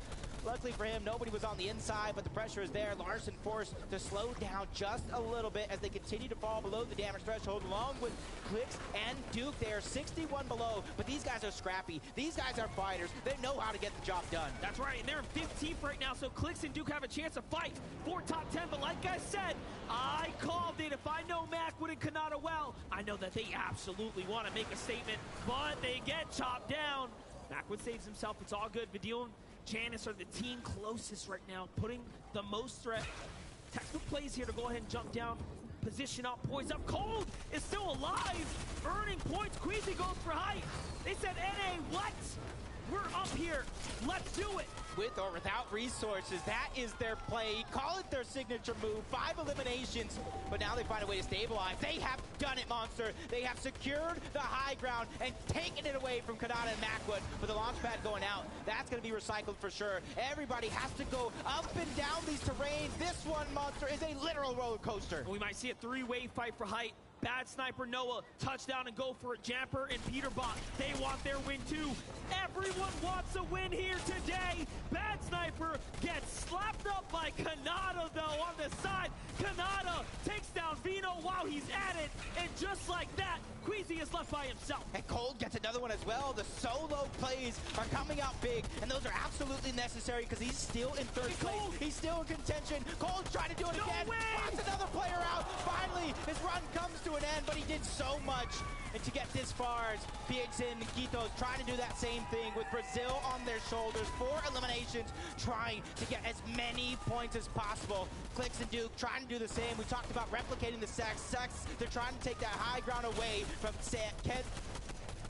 Luckily for him, nobody was on the inside, but the pressure is there. Larson forced to slow down just a little bit as they continue to fall below the damage threshold, along with Clicks and Duke. They are 61 below, but these guys are scrappy. These guys are fighters. They know how to get the job done. That's right, and they're in 15th right now, so Clicks and Duke have a chance to fight for top 10. But like I said, I called it. If I know Macwood and Kanata well, I know that they absolutely want to make a statement, but they get chopped down. Macwood saves himself. It's all good. Vidil and Janice are the team closest right now, putting the most threat. Textbook plays here to go ahead and jump down, position up, poise up. Cold is still alive, earning points. Queasy goes for height. They said, NA, what? We're up here. Let's do it. With or without resources, that is their play. Call it their signature move. 5 eliminations, but now they find a way to stabilize. They have done it, Monster. They have secured the high ground and taken it away from Kanata and Macwood. With the launch pad going out, that's going to be recycled for sure. Everybody has to go up and down these terrains. This one, Monster, is a literal roller coaster. We might see a 3-way fight for height. Bad Sniper Noah, touchdown and go for it. Jamper and Peterbot, they want their win too. Everyone wants a win here today. Bad Sniper gets slapped up by Kanata though on the side. Kanata takes down Vino while he's at it, and just like that, Queasy is left by himself. And Cold gets another one as well. The solo plays are coming out big, and those are absolutely necessary because he's still in 3rd place. He's still in contention. Cold's trying to do it again. Blocks another player out. Finally, his run comes to an end, but he did so much. And to get this far, Piexin and Quito's trying to do that same thing with Brazil on their shoulders. 4 eliminations, trying to get as many points as possible. Clicks and Duke trying to do the same. We talked about replicating the sex. They're trying to take that high ground away from Ken.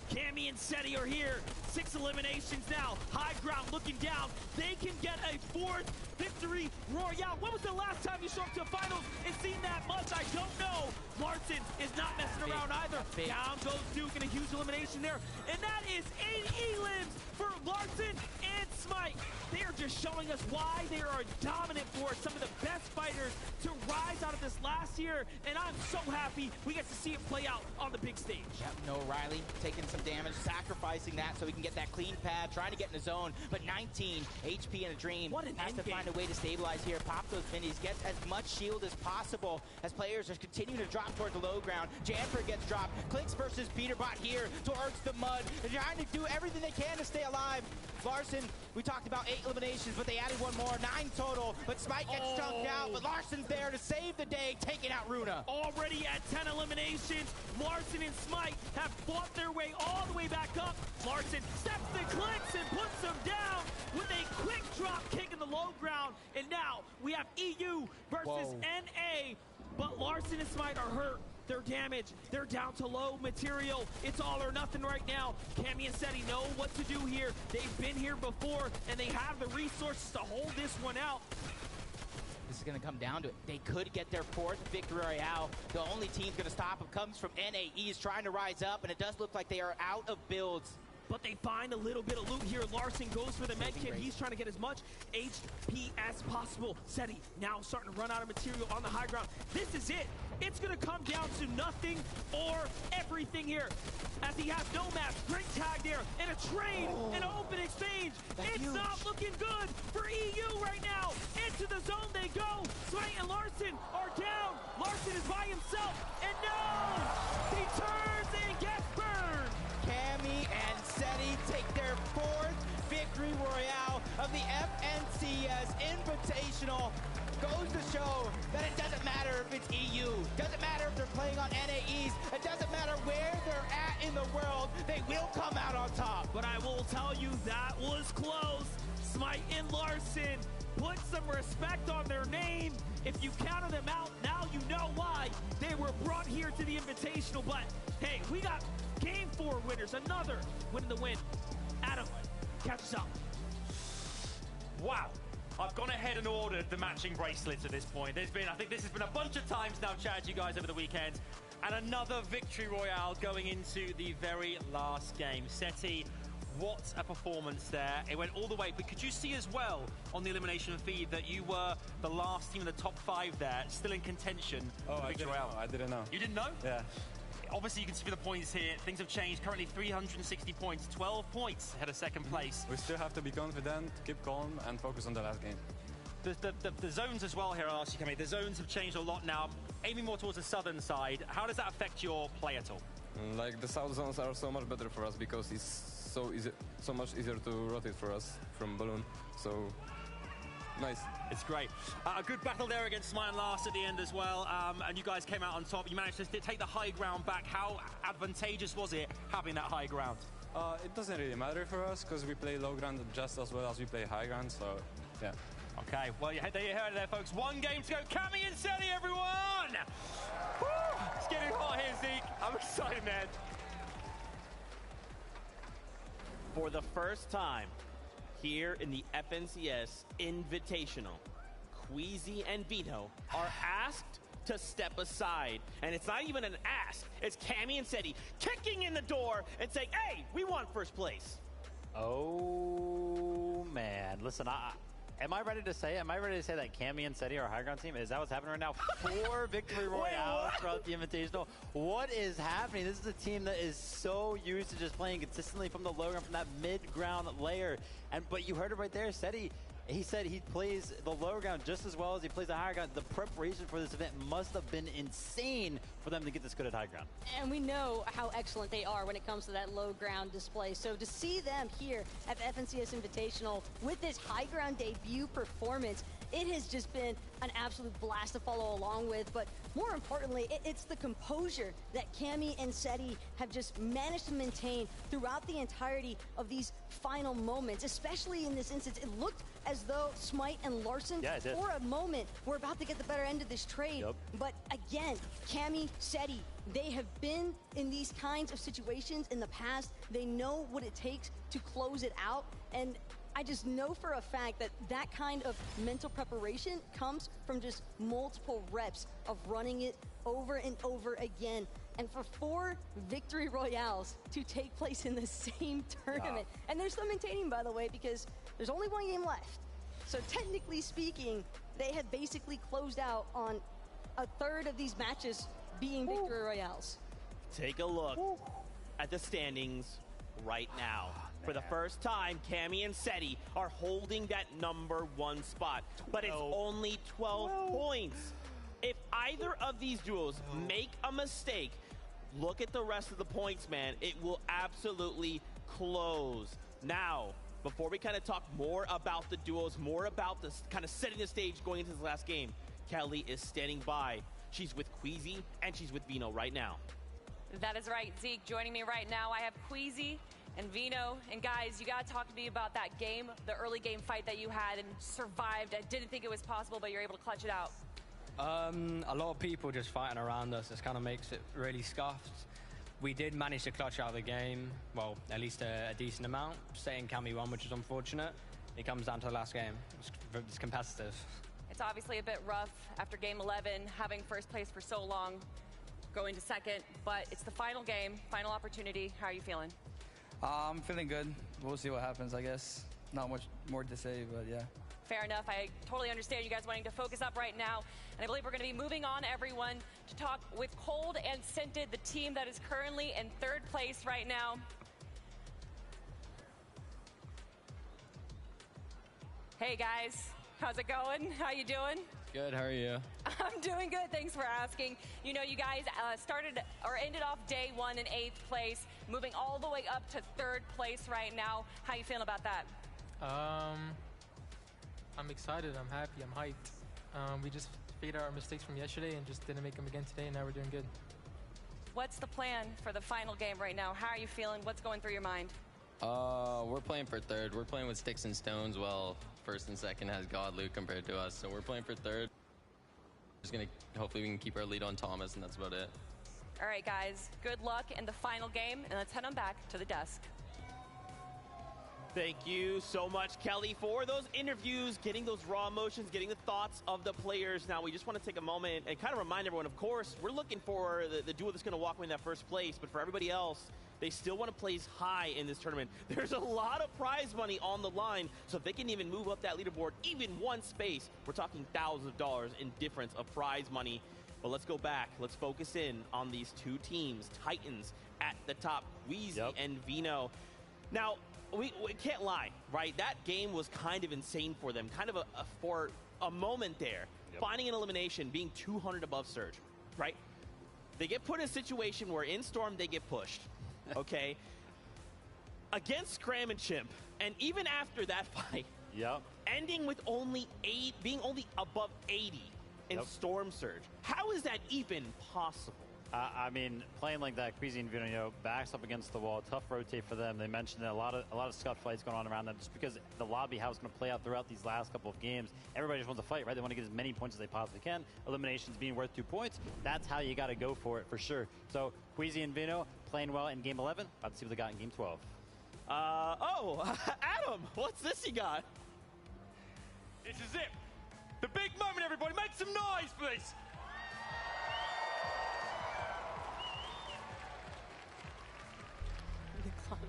Cammy and Seti are here. 6 eliminations now. High ground looking down. They can get a 4th victory royale. When was the last time you showed up to finals and seen that much? I don't know. Larson is not messing around either. Down goes Duke in a huge elimination there. And that is 8 elims for Larson and Smite. They are just showing us why they are a dominant force. Some of the best fighters to rise out of this last year. And I'm so happy we get to see it play out on the big stage. Yep, no Riley taking some damage, sacrificing that so he can get that clean pad, trying to get in the zone, but 19 HP in a dream. What an has to find a way to stabilize here, pop those minis, get as much shield as possible as players are continuing to drop towards the low ground. Jamper gets dropped. Clicks versus Peterbot here towards the mud. They're trying to do everything they can to stay alive. Larson, we talked about 8 eliminations, but they added 1 more, 9 total. But Smite gets chunked out, but Larson's there to save the day, taking out Runa. Already at 10 eliminations, Larson and Smite have fought their way all the way back up. Larson steps the Clicks and puts them down with a quick drop kick in the low ground. And now we have EU versus NA, but Larson and Smite are hurt. They're damaged. They're down to low material. It's all or nothing right now. Cammy and Seti know what to do here. They've been here before, and they have the resources to hold this one out. This is going to come down to it. They could get their 4th victory royale. The only team going to stop them comes from NAEs trying to rise up, and it does look like they are out of builds. but they find a little bit of loot here. Larson goes for the med kit. He's trying to get as much HP as possible. Seti now starting to run out of material on the high ground. This is it. It's going to come down to nothing or everything here. As he has no maps, great tag there, and a trade, an open exchange. It's not looking good for EU right now. Into the zone they go. Smite and Larson are down. Larson is by himself, and no! He turns and gets burned. Cammy and Seti take their 4th victory royale of the FNCS Invitational. Goes to show that it doesn't matter if it's EU, doesn't matter if they're playing on NAEs, it doesn't matter where they're at in the world, they will come out on top. But I will tell you that was close. Smite and Larson put some respect on their name. If you counted them out, now you know why they were brought here to the Invitational. But hey, we got Game 4 winners, another win in the win. Adam, catch us up. Wow. I've gone ahead and ordered the matching bracelets at this point. I think this has been a bunch of times now chatted to you guys over the weekend. And another victory royale going into the very last game. Seti, what a performance there. It went all the way. But could you see as well on the elimination feed that you were the last team in the top 5 there, still in contention? Oh, I didn't know. You didn't know? Yeah. Obviously, you can see the points here. Things have changed. Currently 360 points, 12 points ahead of second place. We still have to be confident, keep calm, and focus on the last game. The zones as well here, I'll ask you, Cammy. The zones have changed a lot now, aiming more towards the southern side. How does that affect your play at all? Like, the south zones are so much better for us because it's so easy, so much easier to rotate for us from balloon. So, nice. It's great. A good battle there against Smite and Lars at the end as well. And you guys came out on top. You managed to take the high ground back. How advantageous was it having that high ground? It doesn't really matter for us because we play low ground just as well as we play high ground. So, yeah. Okay, well, there you heard it there, folks. One game to go. Cammy and Seti, everyone! Woo! It's getting hot here, Zeke. I'm excited, man. For the first time here in the FNCS Invitational, Queasy and Vino are asked to step aside. And it's not even an ask. It's Cammy and Seti kicking in the door and saying, hey, we want first place. Oh, man. Listen, am I ready to say that Cammy and Seti are a high ground team? Is that what's happening right now? 4 victory royales throughout the Invitational. What is happening? This is a team that is so used to just playing consistently from the low ground, from that mid-ground layer. But you heard it right there, Seti. He said he plays the low ground just as well as he plays the high ground. The preparation for this event must have been insane for them to get this good at high ground. And we know how excellent they are when it comes to that low ground display. So to see them here at the FNCS Invitational with this high ground debut performance, it has just been an absolute blast to follow along with. But more importantly, it's the composure that Cammy and Seti have just managed to maintain throughout the entirety of these final moments. Especially in this instance, it looked as though Smite and Larson, for a moment, were about to get the better end of this trade. But again, Cammy, Seti, they have been in these kinds of situations in the past. They know what it takes to close it out. And I just know for a fact that that kind of mental preparation comes from just multiple reps of running it over and over again. And for 4 victory royales to take place in the same tournament. And they're still maintaining, by the way, because there's only 1 game left. So technically speaking, they have basically closed out on a third of these matches being victory royales. Take a look at the standings right now. For the first time, Cammy and Seti are holding that #1 spot, but it's only 12 points. If either of these duos make a mistake, look at the rest of the points, man. It will absolutely close. Now, before we kind of talk more about the duos, more about this kind of setting the stage going into this last game, Kelly is standing by. She's with Queasy and she's with Vino right now. That is right, Zeke. Joining me right now, I have Queasy and Vino. And guys, you got to talk to me about that game, the early game fight that you had and survived. I didn't think it was possible, but you're able to clutch it out. A lot of people just fighting around us. This kind of makes it really scuffed. We did manage to clutch out the game, well, at least a decent amount. Setting Cammy won, which is unfortunate. It comes down to the last game. It's competitive. It's obviously a bit rough after game 11, having first place for so long, going to second, but it's the final game, final opportunity. How are you feeling? I'm feeling good. We'll see what happens, I guess. Not much more to say, but yeah. Fair enough. I totally understand you guys wanting to focus up right now. And I believe we're going to be moving on, everyone, to talk with Cold and Scented, the team that is currently in 3rd place right now. Hey, guys. How's it going? How you doing? Good, how are you? I'm doing good. Thanks for asking. You know, you guys started or ended off day 1 in 8th place, moving all the way up to 3rd place right now. How you feeling about that? I'm excited. I'm happy. I'm hyped. We just figured out our mistakes from yesterday and just didn't make them again today, and now we're doing good. What's the plan for the final game right now? How are you feeling? What's going through your mind? We're playing for 3rd. We're playing with sticks and stones. Well, 1st and 2nd has God loot compared to us, so we're playing for 3rd. Just gonna hopefully we can keep our lead on Thomas, and that's about it. All right, guys. Good luck in the final game, and let's head on back to the desk. Thank you so much, Kelly, for those interviews, getting those raw emotions, getting the thoughts of the players. Now, we just want to take a moment and kind of remind everyone, of course, we're looking for the duo that's going to walk away in that 1st place, but for everybody else, they still want to place high in this tournament. There's a lot of prize money on the line, so if they can even move up that leaderboard even 1 space, we're talking thousands of dollars in difference of prize money. But let's go back. Let's focus in on these 2 teams, Titans at the top, Wheezy and Vino. Now, we can't lie, right? That game was kind of insane for them, kind of for a moment there. Finding an elimination, being 200 above Surge, right? They get put in a situation where in Storm they get pushed, okay? Against Scram and Chimp, and even after that fight, ending with being only above 80 in Storm Surge. How is that even possible? I mean, playing like that, Queasy and Vino, backs up against the wall, tough rotate for them. They mentioned a lot of scuff fights going on around them just because the lobby, how it's going to play out throughout these last couple of games. Everybody just wants to fight, right? They want to get as many points as they possibly can. Eliminations being worth 2 points. That's how you got to go for it, for sure. So, Queasy and Vino playing well in Game 11. About to see what they got in Game 12. Adam, what's this you got? This is it. The big moment, everybody. Make some noise, please. Close.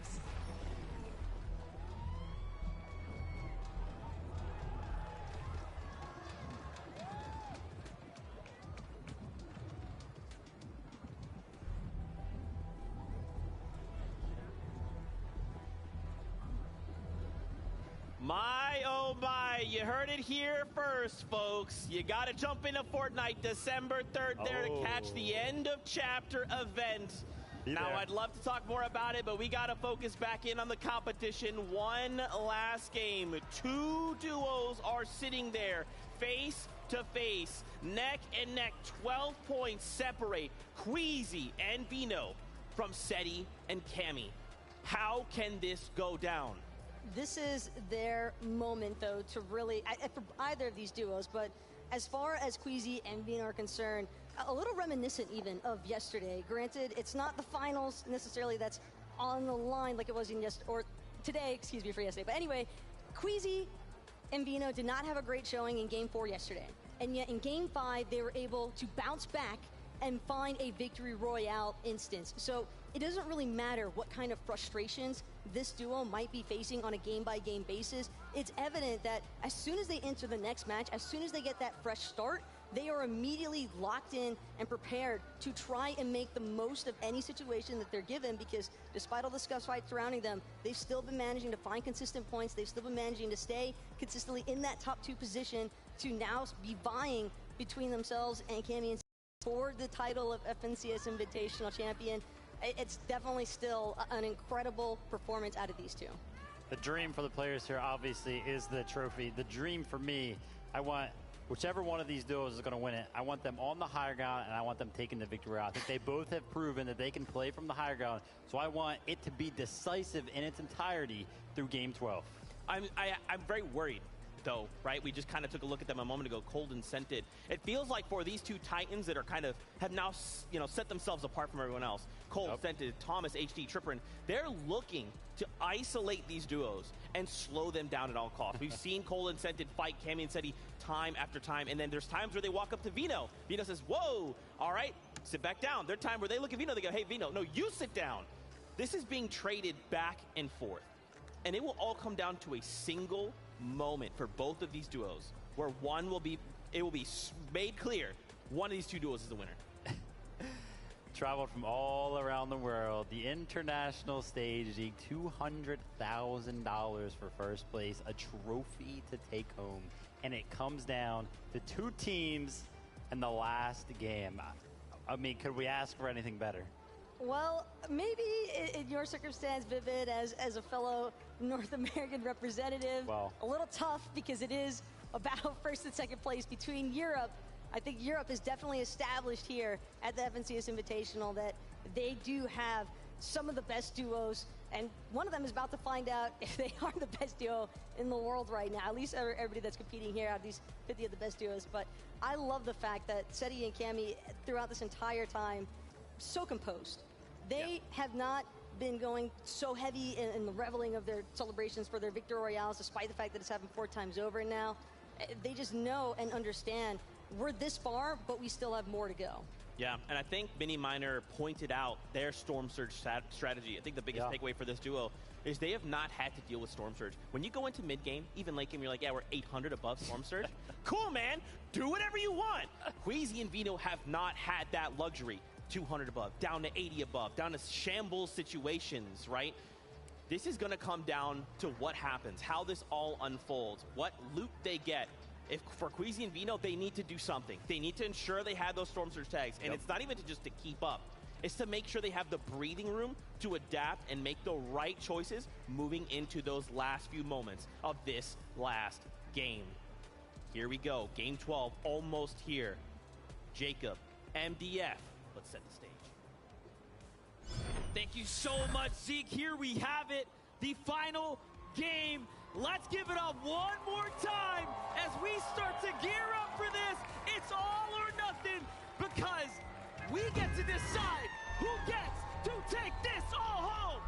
My, oh my, you heard it here first, folks. You got to jump into Fortnite December 3rd there to catch the end of chapter event. Now, I'd love to talk more about it, but we got to focus back in on the competition. One last game. 2 duos are sitting there, face to face, neck and neck. 12 points separate Queasy and Vino from Seti and Cammy. How can this go down? This is their moment, though, to really, for either of these duos, but as far as Queasy and Vino are concerned, a little reminiscent even of yesterday. Granted, it's not the finals necessarily that's on the line like it was in today, excuse me, for yesterday. But anyway, Queasy and Vino did not have a great showing in Game 4 yesterday. And yet in Game 5, they were able to bounce back and find a victory royale instance. So it doesn't really matter what kind of frustrations this duo might be facing on a game-by-game basis. It's evident that as soon as they enter the next match, as soon as they get that fresh start, they are immediately locked in and prepared to try and make the most of any situation that they're given, because despite all the scuff fights surrounding them, they've still been managing to find consistent points. They've still been managing to stay consistently in that top 2 position to now be vying between themselves and Cammy and for the title of FNCS Invitational Champion. It's definitely still an incredible performance out of these 2. The dream for the players here, obviously, is the trophy. The dream for me, I want whichever one of these duos is going to win it, I want them on the higher ground, and I want them taking the victory out. I think they both have proven that they can play from the higher ground, so I want it to be decisive in its entirety through Game 12. I'm very worried, though, right? We just kind of took a look at them a moment ago, Cold and Scented. It feels like for these 2 Titans that are kind of have now, set themselves apart from everyone else, Cold, Scented, Thomas, HD, Tripperin, they're looking to isolate these duos and slow them down at all costs. We've seen Cold and Scented fight Cammy and Seti time after time, and then there's times where they walk up to Vino. Vino says, whoa, all right, sit back down. There's time where they look at Vino, they go, hey, Vino, no, you sit down. This is being traded back and forth. And it will all come down to a single moment for both of these duos, where it will be made clear one of these two duos is the winner. Traveled from all around the world, the international stage, the $200,000 for first place, a trophy to take home, and it comes down to two teams in the last game. I mean, could we ask for anything better? Well, maybe in your circumstance, Vivid, as a fellow North American representative, a little tough because it is about first and second place between Europe. I think Europe is definitely established here at the FNCS Invitational that they do have some of the best duos, and one of them is about to find out if they are the best duo in the world right now. At least everybody that's competing here out these 50 of the best duos. But I love the fact that Seti and Cammy, throughout this entire time, so composed. They have not been going so heavy in the reveling of their celebrations for their Victor Royales, despite the fact that it's happened 4 times over now. They just know and understand we're this far, but we still have more to go. Yeah, and I think Mini Miner pointed out their Storm Surge strategy. I think the biggest takeaway for this duo is they have not had to deal with Storm Surge. When you go into mid-game, even late game, you're like, yeah, we're 800 above Storm Surge. Cool, man. Do whatever you want. Queasy and Vino have not had that luxury. 200 above, down to 80 above, down to shambles situations, right? This is going to come down to what happens, how this all unfolds, what loot they get. If for Queasy and Vino, they need to do something. They need to ensure they have those Storm Surge tags. And it's not even just to keep up. It's to make sure they have the breathing room to adapt and make the right choices moving into those last few moments of this last game. Here we go. Game 12 almost here. Jacob, MDF. Let's set the stage. Thank you so much, Zeke. Here we have it. The final game. Let's give it up one more time as we start to gear up for this. It's all or nothing because we get to decide who gets to take this all home.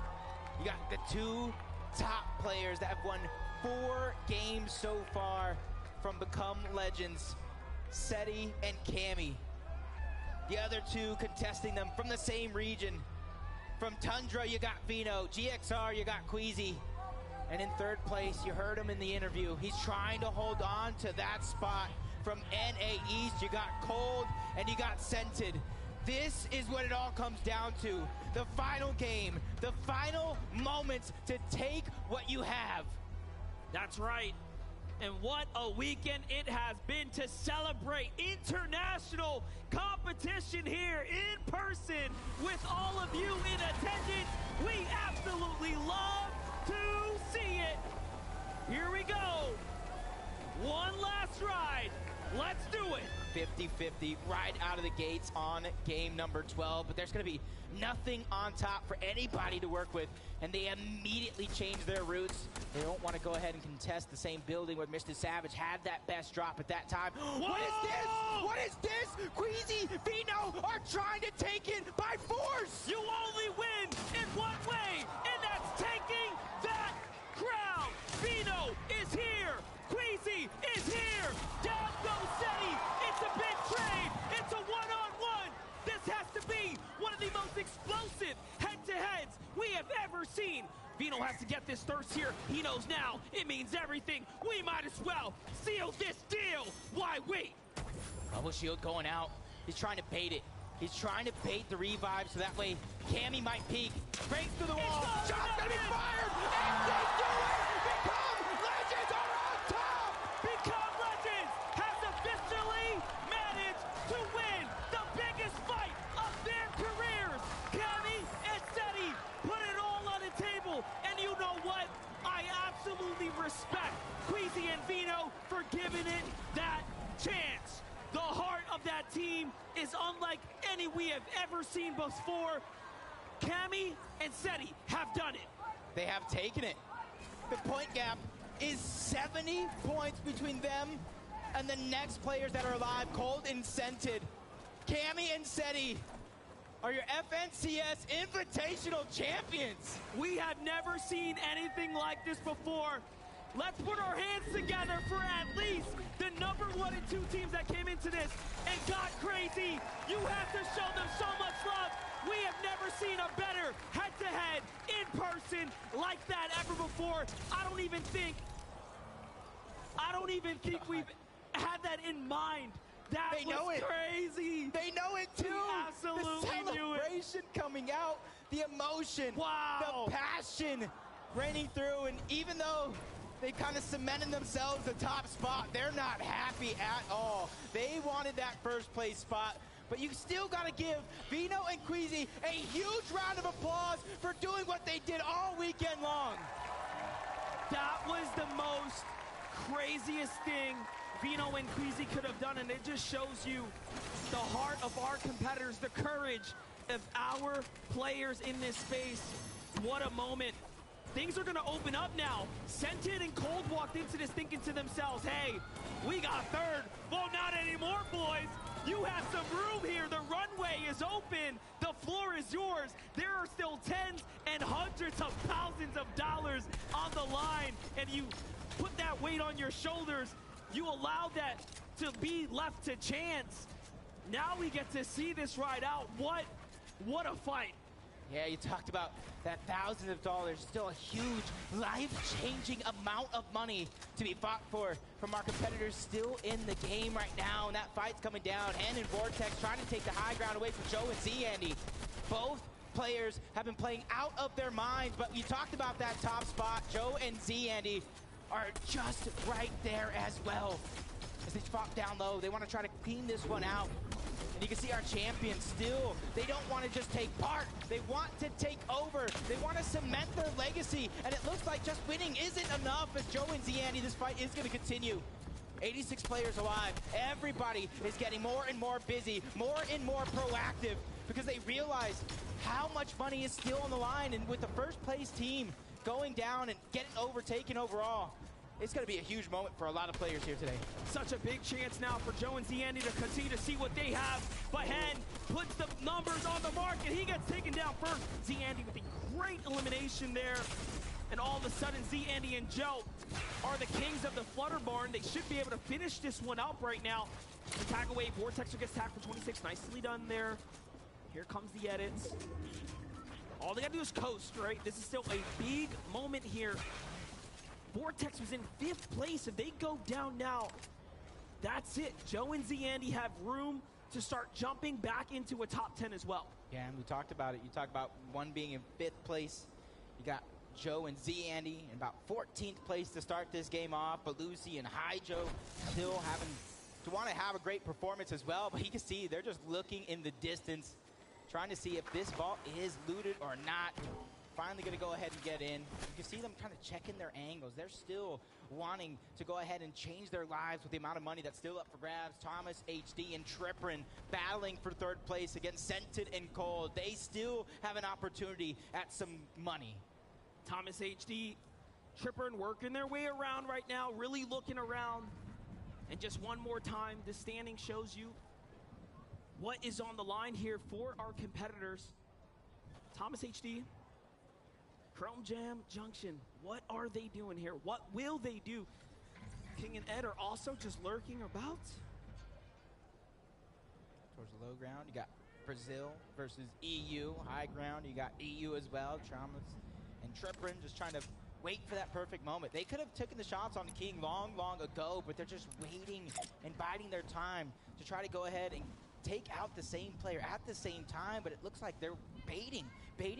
You got the 2 top players that have won 4 games so far from Become Legends, Seti and Cammy. The other 2 contesting them from the same region. From Tundra, you got Vino. GXR, you got Queasy. And in 3rd place, you heard him in the interview. He's trying to hold on to that spot. From NA East, you got Cold and you got Scented. This is what it all comes down to. The final game, the final moments to take what you have. That's right. And what a weekend it has been to celebrate international competition here in person with all of you in attendance. We absolutely love to see it. Here we go. One last ride. Let's do it. 50-50 right out of the gates on game number 12, but there's going to be nothing on top for anybody to work with, and they immediately change their routes. They don't want to go ahead and contest the same building where Mr. Savage had that best drop at that time. Whoa! What is this? What is this? Queasy, Vino are trying to take it by force. You only win in one way, and that's taking that crown. Vino is here. Queasy is here. Down goes Seti. It's a big trade. It's a one-on-one. This has to be one of the most explosive head-to-heads we have ever seen. Vino has to get this thirst here. He knows now it means everything. We might as well seal this deal. Why wait? Bubble shield going out. He's trying to bait it. He's trying to bait the revive so that way Cammy might peek. Breaks through the wall. Shot's gonna be fired. And they do it. Become Legends are on top. Become Legends has officially managed to win the biggest fight of their careers. Cammy and Seti put it all on the table. And you know what? I absolutely respect Queasy and Vino for giving it that chance. The heart of that team is unlike any we have ever seen before. Cammy and Seti have done it. They have taken it. The point gap is 70 points between them and the next players that are alive, Cold and Scented. Cammy and Seti are your FNCS Invitational champions. We have never seen anything like this before. Let's put our hands together for at least the number 1 and 2 teams that came into this and got crazy. You have to show them so much love. We have never seen a better head-to-head in person like that ever before. I don't even think we've had that in mind. That was crazy. They know it too. They absolutely knew it. The celebration coming out, the emotion, the passion raining through, and even though they kind of cemented themselves the top spot, they're not happy at all. They wanted that first place spot, but you still got to give Vino and Queasy a huge round of applause for doing what they did all weekend long. That was the most craziest thing Vino and Queasy could have done, and it just shows you the heart of our competitors, the courage of our players in this space. What a moment. Things are going to open up now. Scented and Cold walked into this thinking to themselves, hey, we got third. Well, not anymore, boys. You have some room here. The runway is open. The floor is yours. There are still tens and hundreds of thousands of dollars on the line, and you put that weight on your shoulders. You allowed that to be left to chance. Now we get to see this ride out. What a fight. Yeah, you talked about that thousands of dollars, still a huge, life-changing amount of money to be fought for from our competitors still in the game right now. And that fight's coming down. Hen and Vortex trying to take the high ground away from Joe and Z-Andy. Both players have been playing out of their minds, but you talked about that top spot. Joe and Z-Andy are just right there as well. As they drop down low, they want to try to clean this one out. And you can see our champions still, they don't want to just take part. They want to take over. They want to cement their legacy. And it looks like just winning isn't enough as Joe and Z-Andy, this fight is going to continue. 86 players alive. Everybody is getting more and more busy, more and more proactive because they realize how much money is still on the line. And with the first place team going down and getting overtaken overall, it's going to be a huge moment for a lot of players here today. Such a big chance now for Joe and Z-Andy to continue to see what they have. But Hen puts the numbers on the mark, and he gets taken down first. Z-Andy with a great elimination there. And all of a sudden, Z-Andy and Joe are the kings of the Flutter Barn. They should be able to finish this one out right now. The tag away, Vortexer gets tagged for 26. Nicely done there. Here comes the edits. All they got to do is coast, right? This is still a big moment here. Vortex was in 5th place. If they go down now, that's it. Joe and Z-Andy have room to start jumping back into a top 10 as well. Yeah, and we talked about it. You talked about one being in 5th place. You got Joe and Z-Andy in about 14th place to start this game off, but Lucy and Hi Joe still having to want to have a great performance as well. But you can see they're just looking in the distance, trying to see if this vault is looted or not. Finally going to go ahead and get in. You can see them kind of checking their angles. They're still wanting to go ahead and change their lives with the amount of money that's still up for grabs. Thomas, HD, and Tripperin battling for 3rd place against Scented and Cold. They still have an opportunity at some money. Thomas, HD, Tripperin working their way around right now, really looking around. And just one more time, the standing shows you what is on the line here for our competitors. Thomas, HD, Chrome Jam Junction, what are they doing here? What will they do? King and Ed are also just lurking about. Towards the low ground, you got Brazil versus EU. High ground, you got EU as well. Traumas and Tripperin just trying to wait for that perfect moment. They could have taken the shots on the King long, long ago, but they're just waiting and biding their time to try to go ahead and take out the same player at the same time, but it looks like they're baiting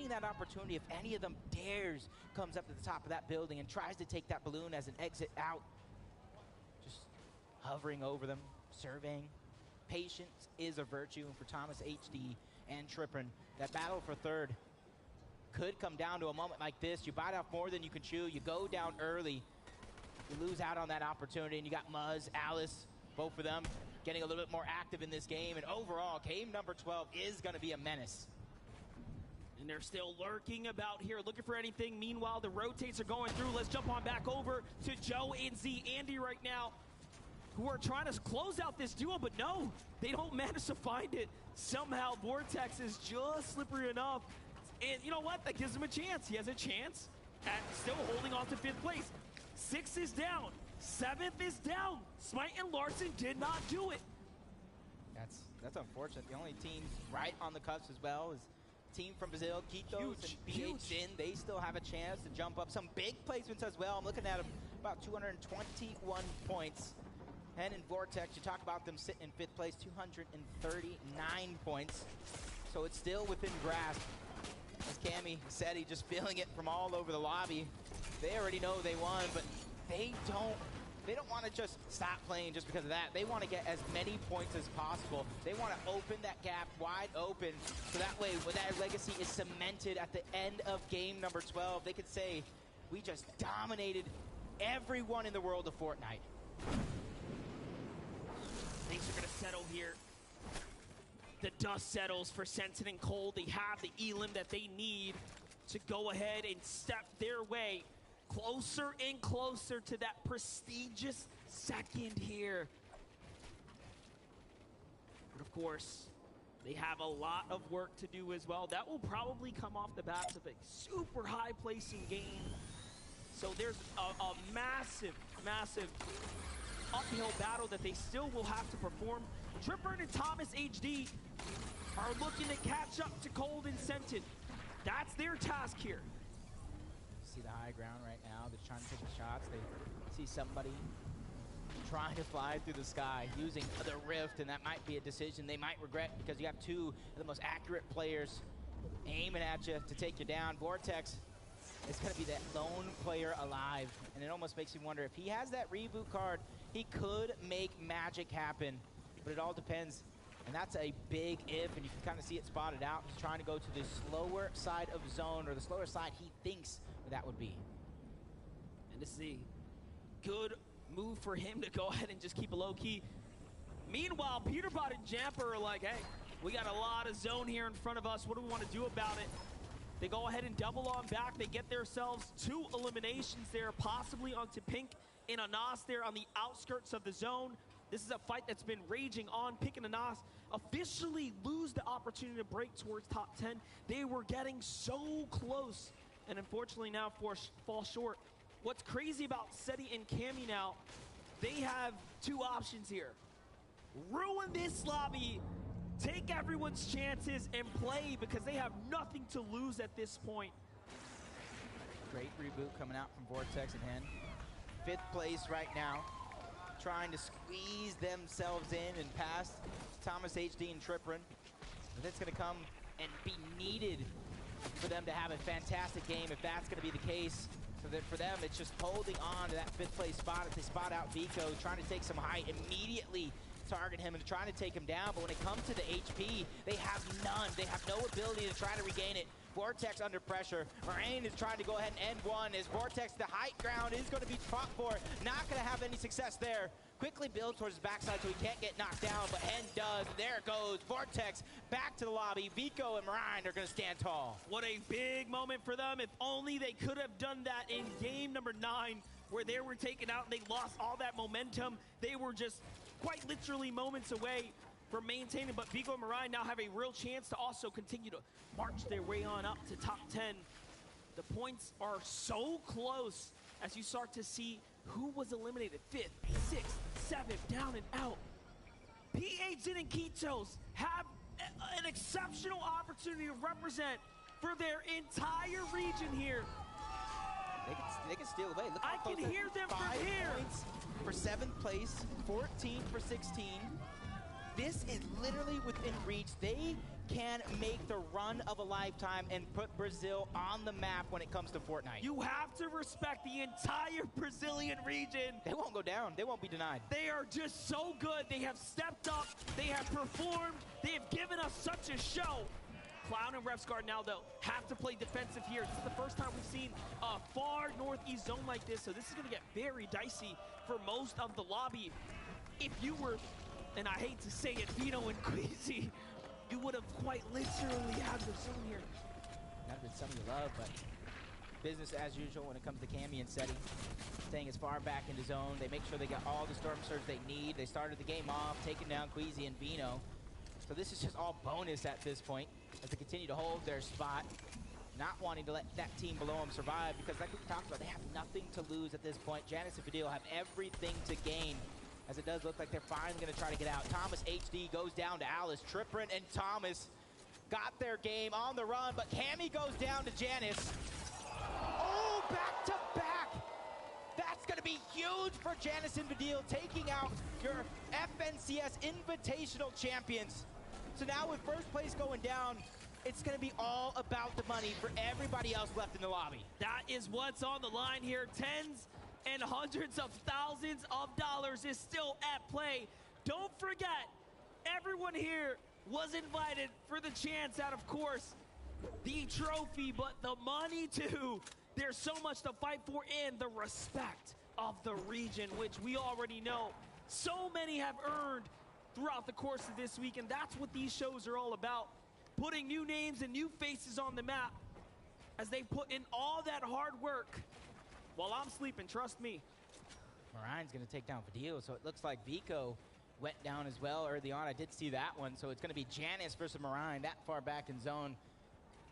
that opportunity. If any of them dares comes up to the top of that building and tries to take that balloon as an exit out, just hovering over them, surveying. Patience is a virtue, and for Thomas, HD, and Tripperin, that battle for 3rd could come down to a moment like this. You bite off more than you can chew. You go down early. You lose out on that opportunity, and you got Muzz, Alice, both of them getting a little bit more active in this game. And overall, game number 12 is going to be a menace. And they're still lurking about here, looking for anything. Meanwhile, the rotates are going through. Let's jump on back over to Joe and Z-Andy right now, who are trying to close out this duo, but no, they don't manage to find it. Somehow, Vortex is just slippery enough. And you know what? That gives him a chance. He has a chance at still holding on to 5th place. 6th is down. 7th is down. Smite and Larson did not do it. That's unfortunate. The only teams right on the cusp as well is team from Brazil, Quitos and BH in, they still have a chance to jump up. Some big placements as well. I'm looking at them, about 221 points. And in Vortex, you talk about them sitting in 5th place, 239 points. So it's still within grasp. As Cammy said, he just feeling it from all over the lobby. They already know they won, but they don't want to just stop playing just because of that. They want to get as many points as possible. They want to open that gap wide open, so that way when that legacy is cemented at the end of game number 12, they could say, we just dominated everyone in the world of Fortnite. Things are going to settle here. The dust settles for Sentin and Cole. They have the elim that they need to go ahead and step their way closer and closer to that prestigious second here. But of course, they have a lot of work to do as well. That will probably come off the backs of a super high placing game. So there's a massive, massive uphill battle that they still will have to perform. Tripper and Thomas HD are looking to catch up to Cold and Sentin. That's their task here. See the high ground right now. They're trying to take the shots. They see somebody trying to fly through the sky using the rift, and that might be a decision they might regret because you have two of the most accurate players aiming at you to take you down. Vortex is going to be that lone player alive, and it almost makes you wonder if he has that reboot card, he could make magic happen, but it all depends. And that's a big if, and you can kind of see it spotted out. He's trying to go to the slower side of zone, or the slower side he thinks that would be. And this is a good move for him to go ahead and just keep a low key. Meanwhile, Peterbot and Jamper are like, hey, we got a lot of zone here in front of us. What do we want to do about it? They go ahead and double on back. They get themselves 2 eliminations there, possibly onto Pink and Anas there on the outskirts of the zone. This is a fight that's been raging on. Pink and Anas officially lose the opportunity to break towards top 10. They were getting so close, and unfortunately now fall short. What's crazy about Seti and Cammy now, they have 2 options here. Ruin this lobby, take everyone's chances, and play because they have nothing to lose at this point. Great reboot coming out from Vortex and Hen. 5th place right now, trying to squeeze themselves in and past Thomas HD and Triprin. That's going to come and be needed for them to have a fantastic game if that's going to be the case. So that for them, it's just holding on to that 5th place spot. If they spot out Vico, trying to take some height, immediately target him and trying to take him down. But when it comes to the HP, they have none. They have no ability to try to regain it. Vortex under pressure. Moraine is trying to go ahead and end one. As Vortex, the high ground is going to be fought for. Not going to have any success there. Quickly build towards his backside so he can't get knocked down, but Hen does. There it goes. Vortex back to the lobby. Vico and Moraine are going to stand tall. What a big moment for them. If only they could have done that in game number 9, where they were taken out and they lost all that momentum. They were just quite literally moments away from maintaining, but Vigo and Moraine now have a real chance to also continue to march their way on up to top 10. The points are so close as you start to see who was eliminated. 5th, 6th, 7th, down and out. PH and Quitos have an exceptional opportunity to represent for their entire region here. They can steal away. Look I can hear them from here. 5 points for 7th place, 14 for 16. This is literally within reach. They can make the run of a lifetime and put Brazil on the map when it comes to Fortnite. You have to respect the entire Brazilian region. They won't go down. They won't be denied. They are just so good. They have stepped up. They have performed. They have given us such a show. Clown and Refsguard now, though, have to play defensive here. This is the first time we've seen a far northeast zone like this, so this is going to get very dicey for most of the lobby. If you were, and I hate to say it, Vino and Queasy, you would have quite literally had the zone here. That would be something you love, but business as usual when it comes to Cammy and Seti. Staying as far back into zone. They make sure they got all the Storm Surge they need. They started the game off, taking down Queasy and Vino. So this is just all bonus at this point as they continue to hold their spot, not wanting to let that team below them survive because like we talked about, they have nothing to lose at this point. Janice and Fadil have everything to gain as it does look like they're finally going to try to get out. Thomas HD goes down to Alice. Triprin and Thomas got their game on the run, but Cammy goes down to Janice. Oh, back to back. That's going to be huge for Janice and Vidil, taking out your FNCS Invitational champions. So now with first place going down, it's going to be all about the money for everybody else left in the lobby. That is what's on the line here. Tens and hundreds of thousands of dollars is still at play. Don't forget, everyone here was invited for the chance at, of course, the trophy, but the money too. There's so much to fight for, and the respect of the region, which we already know so many have earned throughout the course of this week, and that's what these shows are all about. Putting new names and new faces on the map as they put in all that hard work while I'm sleeping, trust me. Marion's going to take down Vidil, so it looks like Vico went down as well early on. I did see that one, so it's going to be Janice versus Marion that far back in zone.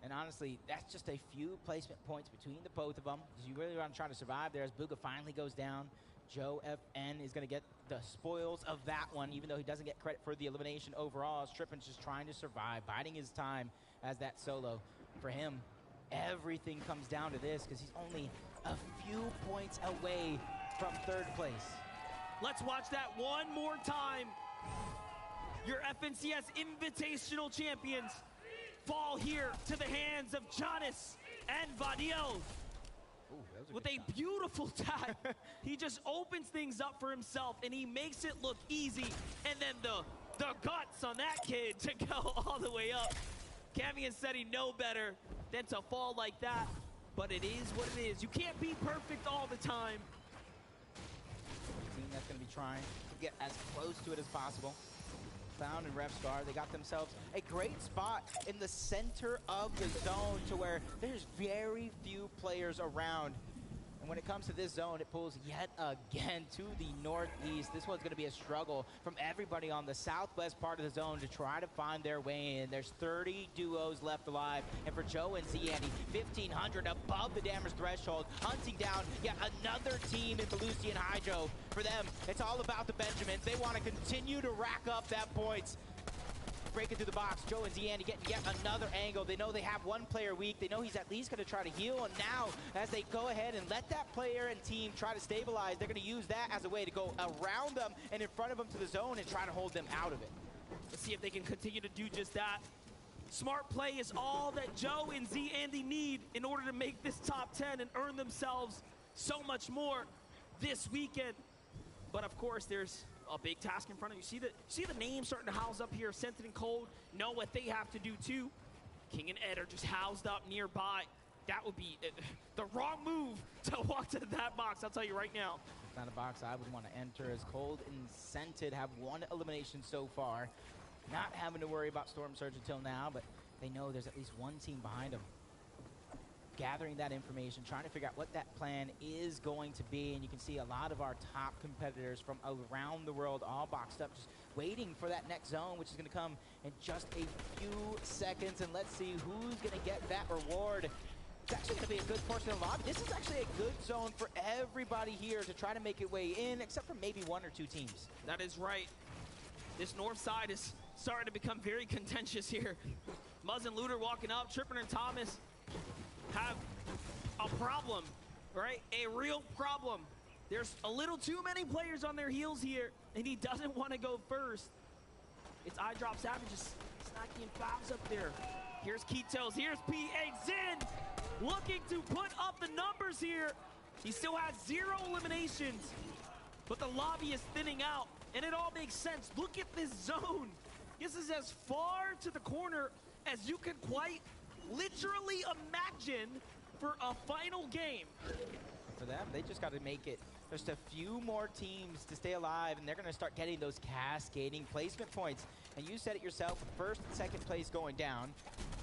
And honestly, that's just a few placement points between the both of them. You really want to try to survive there as Booga finally goes down. Joe FN is going to get the spoils of that one, even though he doesn't get credit for the elimination overall. Strippin's just trying to survive, biding his time as that solo. For him, everything comes down to this because he's only a few points away from third place. Let's watch that one more time. Your FNCS Invitational champions fall here to the hands of Jonas and Vadil. With a beautiful tag. He just opens things up for himself and he makes it look easy. And then the guts on that kid to go all the way up. Cammy and Seti know better than to fall like that. But it is what it is. You can't be perfect all the time. Team that's going to be trying to get as close to it as possible. Clown and Revstar, they got themselves a great spot in the center of the zone to where there's very few players around. And when it comes to this zone, it pulls yet again to the northeast. This one's going to be a struggle from everybody on the southwest part of the zone to try to find their way in. There's 30 duos left alive. And for Joe and Zandy, 1,500 above the damage threshold, hunting down yet another team in Belusi and Hydro. For them, it's all about the Benjamins. They want to continue to rack up that points. Breaking through the box, Joe and Zandy getting yet another angle. They know they have one player weak. They know he's at least going to try to heal. And now, as they go ahead and let that player and team try to stabilize, they're going to use that as a way to go around them and in front of them to the zone and try to hold them out of it. Let's see if they can continue to do just that. Smart play is all that Joe and Zandy need in order to make this top 10 and earn themselves so much more this weekend. But of course, there's a big task in front of you. See the names starting to house up here. Scented and Cold know what they have to do too. King and Ed are just housed up nearby. That would be the wrong move to walk to that box, I'll tell you right now. It's not a box I would want to enter, as Cold and Scented have one elimination so far. Not having to worry about Storm Surge until now, but they know there's at least one team behind them. Gathering that information, trying to figure out what that plan is going to be. And you can see a lot of our top competitors from around the world all boxed up, just waiting for that next zone, which is going to come in just a few seconds. And let's see who's going to get that reward. It's actually going to be a good portion of the lobby. This is actually a good zone for everybody here to try to make it way in, except for maybe one or two teams. That is right. This north side is starting to become very contentious here. Muzz and Looter walking up, Tripper and Thomas have a problem, right? A real problem. There's a little too many players on their heels here, and he doesn't want to go first. It's Eyedrop Savage just snacking fouls up there. Here's Ketos, here's P8 Zin, looking to put up the numbers here. He still has 0 eliminations, but the lobby is thinning out, and it all makes sense. Look at this zone. This is as far to the corner as you can quite literally imagine for a final game. For them, they just got to make it just a few more teams to stay alive, and they're going to start getting those cascading placement points. And you said it yourself, with first and second place going down.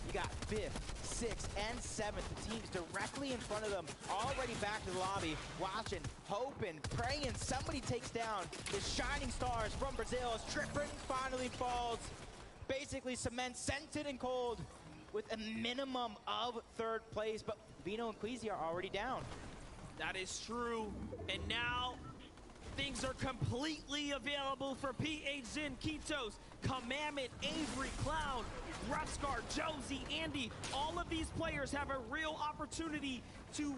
You got 5th, 6th, and 7th, the teams directly in front of them, already back to the lobby, watching, hoping, praying somebody takes down the shining stars from Brazil as Tripper finally falls. Basically cements Scented and Cold with a minimum of 3rd place, but Vino and Queasy are already down. That is true, and now things are completely available for P8 Zin, Ketos, Commandment, Avery, Cloud, Rupscar, Josie, Andy, all of these players have a real opportunity to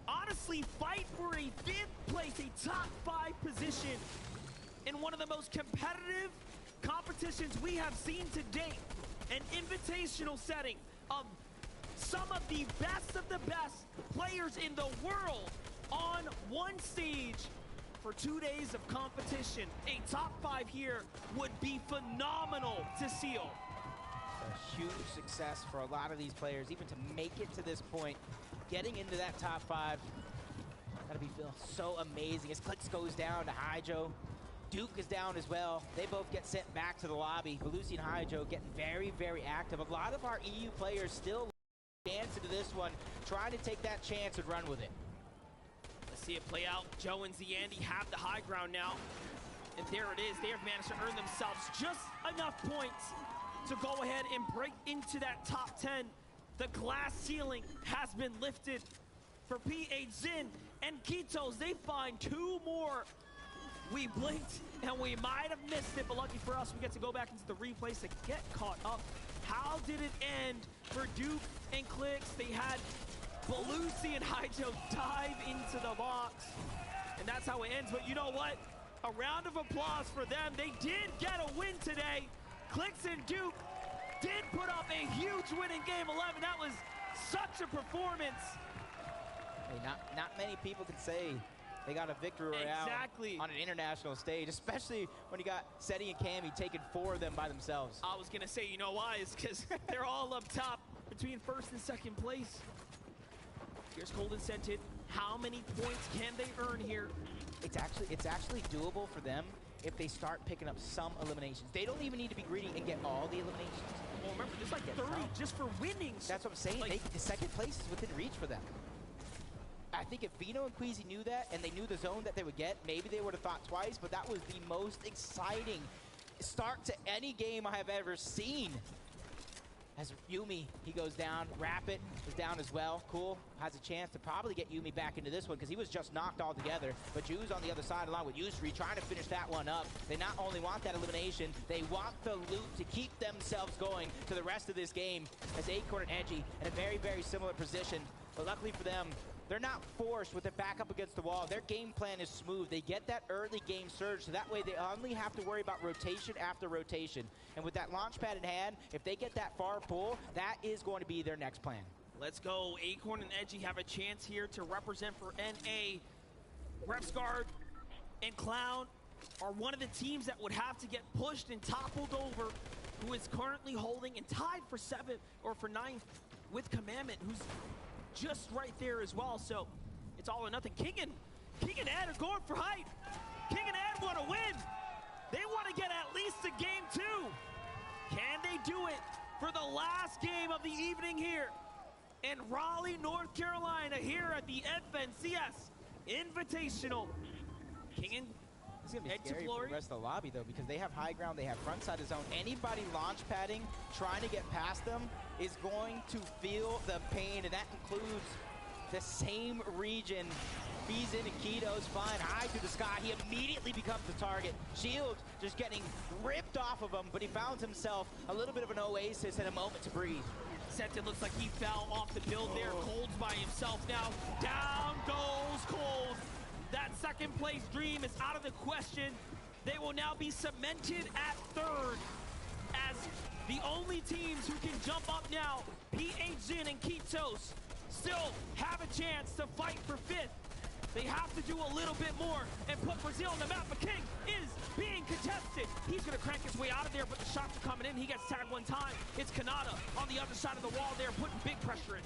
honestly fight for a 5th place, a top 5 position in one of the most competitive competitions we have seen to date. An invitational setting of some of the best players in the world on one stage for 2 days of competition. A top 5 here would be phenomenal to seal. A huge success for a lot of these players, even to make it to this point, getting into that top 5. That'll be so amazing. As Clicks goes down to Hydro. Duke is down as well. They both get sent back to the lobby. Belusi and Hydro getting very, very active. A lot of our EU players still dance into this one, trying to take that chance and run with it. Let's see it play out. Joe and Ziandi have the high ground now. And there it is. They have managed to earn themselves just enough points to go ahead and break into that top 10. The glass ceiling has been lifted for PH Zin and Kitos. They find 2 more. We blinked and we might have missed it, but lucky for us, we get to go back into the replays to get caught up. How did it end for Duke and Clicks? They had Belusi and Hydro dive into the box, and that's how it ends. But you know what? A round of applause for them. They did get a win today. Clicks and Duke did put up a huge win in Game 11. That was such a performance. Hey, not many people can say they got a victory royale on an international stage, especially when you got Seti and Cammy taking 4 of them by themselves. I was gonna say, you know why? It's because they're all up top between 1st and 2nd place. Here's Cold and Scented. How many points can they earn here? It's actually doable for them if they start picking up some eliminations. They don't even need to be greedy and get all the eliminations. Well, remember, there's like 30 just for winning. That's what I'm saying. The 2nd place is within reach for them. I think if Vino and Queasy knew that and they knew the zone that they would get, maybe they would have thought twice, but that was the most exciting start to any game I have ever seen. As Yumi, he goes down. Rapid is down as well. Cool has a chance to probably get Yumi back into this one because he was just knocked all together. But Ju's on the other side along with Yusri trying to finish that one up. They not only want that elimination, they want the loot to keep themselves going to the rest of this game as Acorn and Edgy in a very, very similar position. But luckily for them, they're not forced with their back up against the wall. Their game plan is smooth. They get that early game surge, so that way they only have to worry about rotation after rotation. And with that launch pad in hand, if they get that far pull, that is going to be their next plan. Let's go. Acorn and Edgy have a chance here to represent for NA. Repsguard and Clown are one of the teams that would have to get pushed and toppled over, who is currently holding and tied for 7th or for 9th with Commandment, who's just right there as well. So it's all or nothing. King and Ed are going for height. King and Ed want to win. They want to get at least a game 2. Can they do it for the last game of the evening here in Raleigh, North Carolina, here at the FNCS Invitational? King and It's going to be scary for the rest of the lobby, though, because they have high ground, they have front side of zone. Anybody launch padding, trying to get past them, is going to feel the pain, and that includes the same region. Beezin and Keto's flying high through the sky. He immediately becomes the target. Shield just getting ripped off of him, but he found himself a little bit of an oasis and a moment to breathe. Scented looks like he fell off the build there. Cold's by himself now. Down goes Cold. That 2nd place dream is out of the question. They will now be cemented at 3rd as the only teams who can jump up now, PH Zin and Kitos, still have a chance to fight for 5th. They have to do a little bit more and put Brazil on the map, but King is being contested. He's gonna crank his way out of there, but the shots are coming in. He gets tagged one time. It's Kanata on the other side of the wall there, putting big pressure in.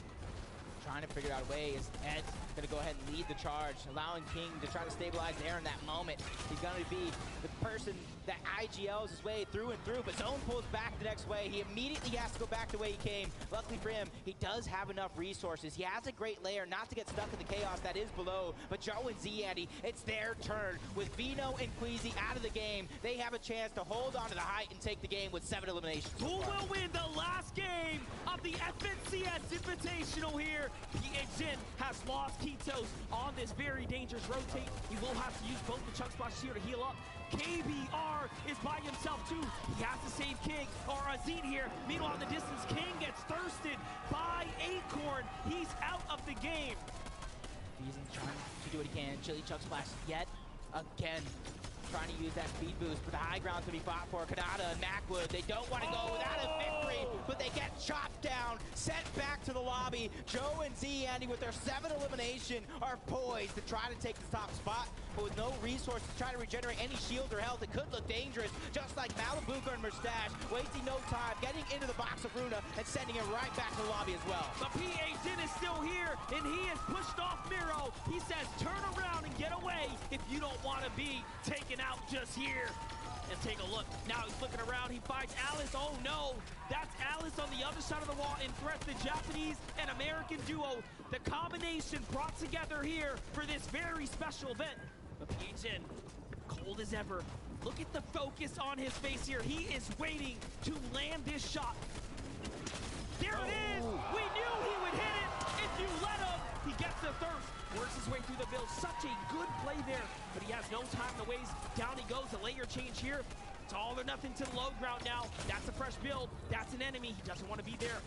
Trying to figure out a way is Ed's going to go ahead and lead the charge, allowing King to try to stabilize the air in that moment. He's going to be the person that IGLs his way through and through, but Zone pulls back the next way. He immediately has to go back the way he came. Luckily for him, he does have enough resources. He has a great layer not to get stuck in the chaos that is below, but Joe and Zandy, it's their turn. With Vino and Queasy out of the game, they have a chance to hold on to the height and take the game with 7 eliminations. Who will win the last game of the FNCS Invitational here? PH Zin has lost Kitos on this very dangerous rotate. He will have to use both the chunk spots here to heal up. KBR is by himself too. He has to save King or Azit here. Meanwhile, in the distance, King gets thirsted by Acorn. He's out of the game. He's trying to do what he can. Chili Chuck Splash yet again. Trying to use that speed boost, but the high ground's gonna be fought for. Kanata and Macwood, they don't want to go without a victory, but they get chopped down, sent back to the lobby. Joe and Z, Andy, with their 7 elimination, are poised to try to take the top spot, but with no resources to try to regenerate any shield or health, it could look dangerous, just like Malibuka and Mustache, wasting no time, getting into the box of Runa, and sending him right back to the lobby as well. The PA Din is still here, and he has pushed off Miro. He says, turn around and get away if you don't want to be taken out just here. And take a look. Now he's looking around. He finds Alice. Oh, no. That's Alice on the other side of the wall in threat. The Japanese and American duo. The combination brought together here for this very special event. But Pichen, cold as ever. Look at the focus on his face here. He is waiting to land this shot. There it is. We knew he would hit it. If you let him, he gets the thirst. Works his way through the build. Such a good play there, but he has no time to waste. Down he goes. A layer change here. It's all or nothing to the low ground now. That's a fresh build. That's an enemy. He doesn't want to be there.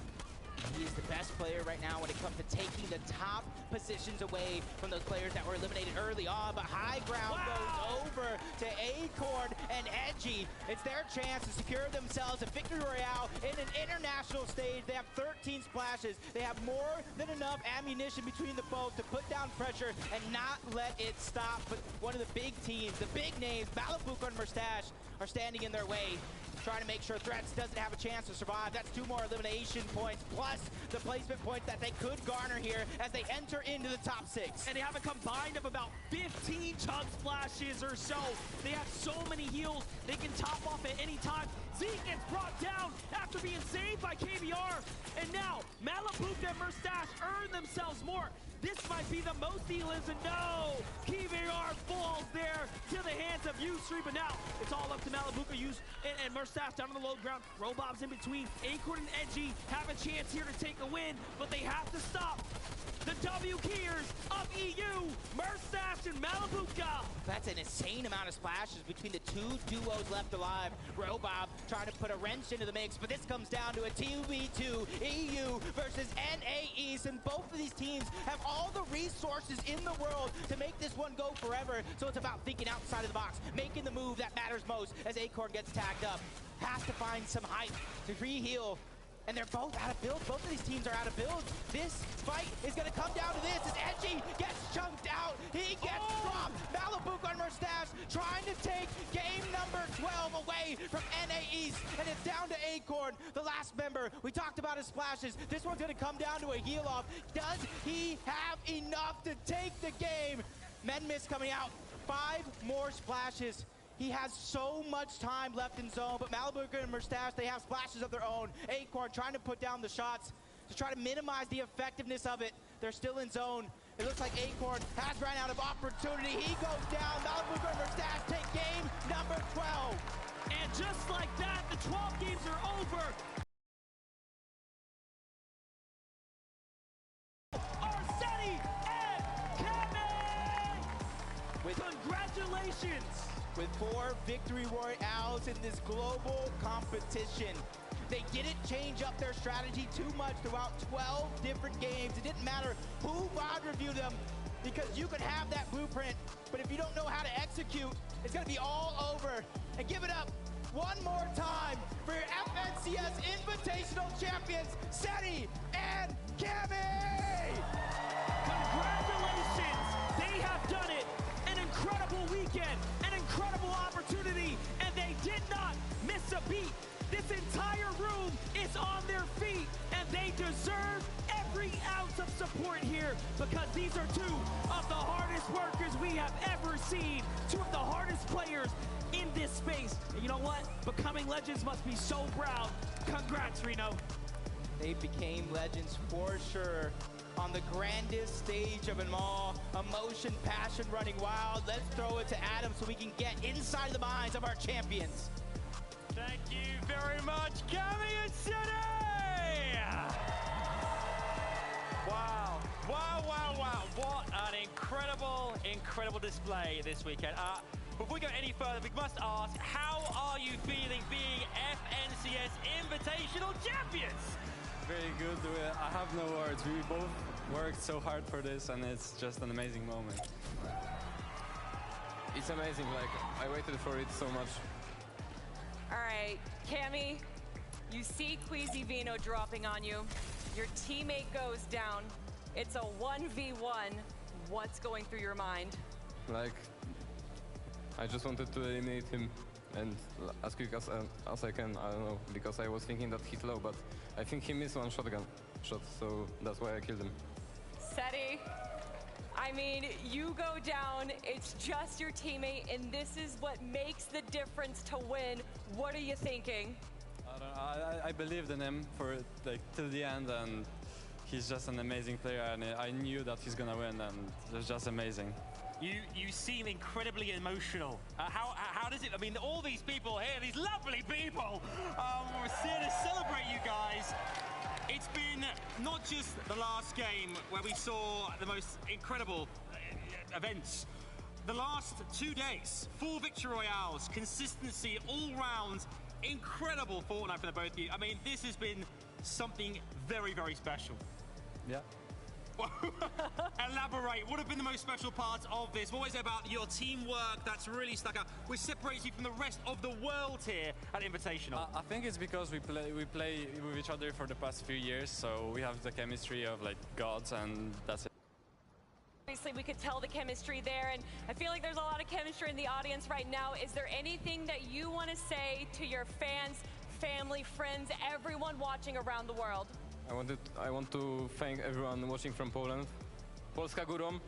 He is the best player right now when it comes to taking the top positions away from those players that were eliminated early on, but high ground goes over to Acorn and Edgy. It's their chance to secure themselves a victory royale in an international stage. They have 13 splashes. They have more than enough ammunition between the both to put down pressure and not let it stop. But one of the big teams, the big names, Malibuka and Mustache, are standing in their way, trying to make sure Threats doesn't have a chance to survive. That's 2 more elimination points, plus the placement points that they could garner here as they enter into the top 6. And they have a combined of about 15 chug splashes or so. They have so many heals they can top off at any time. Zeke gets brought down after being saved by KBR. And now, Malibuka and Mustache earn themselves more. This might be the most he lives, and no! KBR falls there to the hands of Yusri, but now it's all up to Malibuka and Mustache down on the low ground. Robob's in between. Acorn and Edgy have a chance here to take a win, but they have to stop the W Keyers of EU, Mustache and Malibuka. That's an insane amount of splashes between the 2 duos left alive. Robob trying to put a wrench into the mix, but this comes down to a 2v2 EU versus NAEs, and both of these teams have all the resources in the world to make this one go forever. So it's about thinking outside of the box, making the move that matters most as Acorn gets tagged up. Has to find some height to re-heal. And they're both out of builds. Both of these teams are out of builds. This fight is going to come down to this as Edgy gets chunked out. He gets dropped. Malibuka and Mustache trying to take game number 12 away from NAEs. And it's down to Acorn, the last member. We talked about his splashes. This one's going to come down to a heal off. Does he have enough to take the game? Menmis coming out. 5 more splashes. He has so much time left in zone, but Malibuka and Mustache, they have splashes of their own. Acorn trying to put down the shots to try to minimize the effectiveness of it. They're still in zone. It looks like Acorn has run out of opportunity. He goes down. Malibuka and Mustache take game number 12. And just like that, the 12 games are over. Arsetti and Kevin! Congratulations! With 4 victory royales in this global competition. They didn't change up their strategy too much throughout 12 different games. It didn't matter who VOD reviewed them, because you can have that blueprint, but if you don't know how to execute, it's gonna be all over. And give it up one more time for your FNCS Invitational Champions, Seti and Cammy! Congratulations! They have done it! An incredible weekend, an incredible opportunity, and they did not miss a beat. This entire room is on their feet, and they deserve every ounce of support here, because these are 2 of the hardest workers we have ever seen, 2 of the hardest players in this space. And you know what? Becoming legends must be so proud. Congrats, Reno. They became legends for sure. On the grandest stage of them all, emotion, passion running wild. Let's throw it to Adam so we can get inside the minds of our champions. Thank you very much, Cammy and Seti! Wow, wow, wow, wow. What an incredible, incredible display this weekend. Before we go any further, we must ask, how are you feeling being FNCS Invitational Champions? Very good. I have no words. We both worked so hard for this, and it's just an amazing moment. It's amazing. Like, I waited for it so much. All right, Cammy, you see Queasy Vino dropping on you. Your teammate goes down. It's a 1v1. What's going through your mind? Like, I just wanted to eliminate him, and as quick as I can. I don't know, because I was thinking that he's low, but I think he missed one shotgun shot, so that's why I killed him. Seti, I mean, you go down, it's just your teammate, and this is what makes the difference to win. What are you thinking? I don't know. I believed in him for like till the end, and he's just an amazing player, and I knew that he's gonna win, and it was just amazing. You seem incredibly emotional. How does it? I mean, all these people here, these lovely people, we're here to celebrate you guys. It's been not just the last game where we saw the most incredible events. The last 2 days, 4 victory royales, consistency all round, incredible Fortnite for the both of you. I mean, this has been something very, very special. Yeah. Elaborate. What have been the most special parts of this? What is it about your teamwork that's really stuck out, which separates you from the rest of the world here at Invitational? I think it's because we play with each other for the past few years, so we have the chemistry of like gods, and that's it. Obviously, we could tell the chemistry there, and I feel like there's a lot of chemistry in the audience right now. Is there anything that you want to say to your fans, family, friends, everyone watching around the world? I want to thank everyone watching from Poland. Polska górą.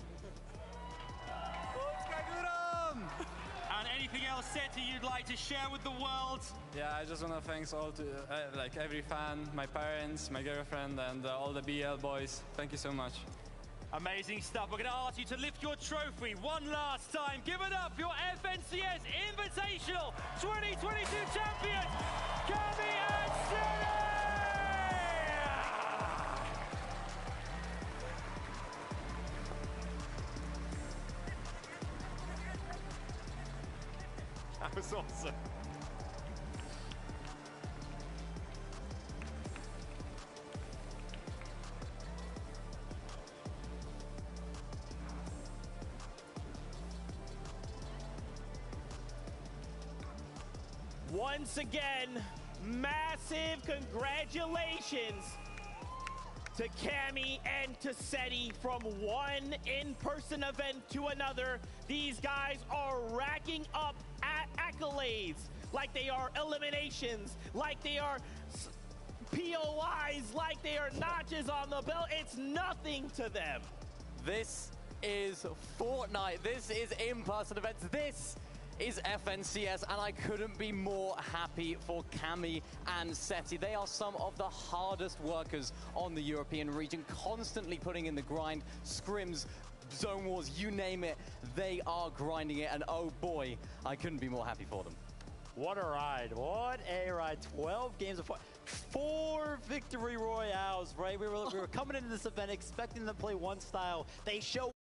Polska górą! And anything else, Seti, you'd like to share with the world? Yeah, I just want to thank all to like every fan, my parents, my girlfriend, and all the BL boys. Thank you so much. Amazing stuff. We're going to ask you to lift your trophy one last time. Give it up for your FNCS Invitational 2022 champions, Cammy and Seti! That was awesome. Once again, massive congratulations to Cammy and to Seti from one in-person event to another. These guys are racking up accolades like they are eliminations, like they are POIs, like they are notches on the belt. It's nothing to them. This is Fortnite. This is in-person events. This is FNCS, and I couldn't be more happy for Cammy and Seti. They are some of the hardest workers on the European region, constantly putting in the grind, scrims, zone wars, you name it, they are grinding it, and oh boy, I couldn't be more happy for them. What a ride. What a ride. 12 games of 4 victory royales, right? We were coming into this event expecting them to play one style. They show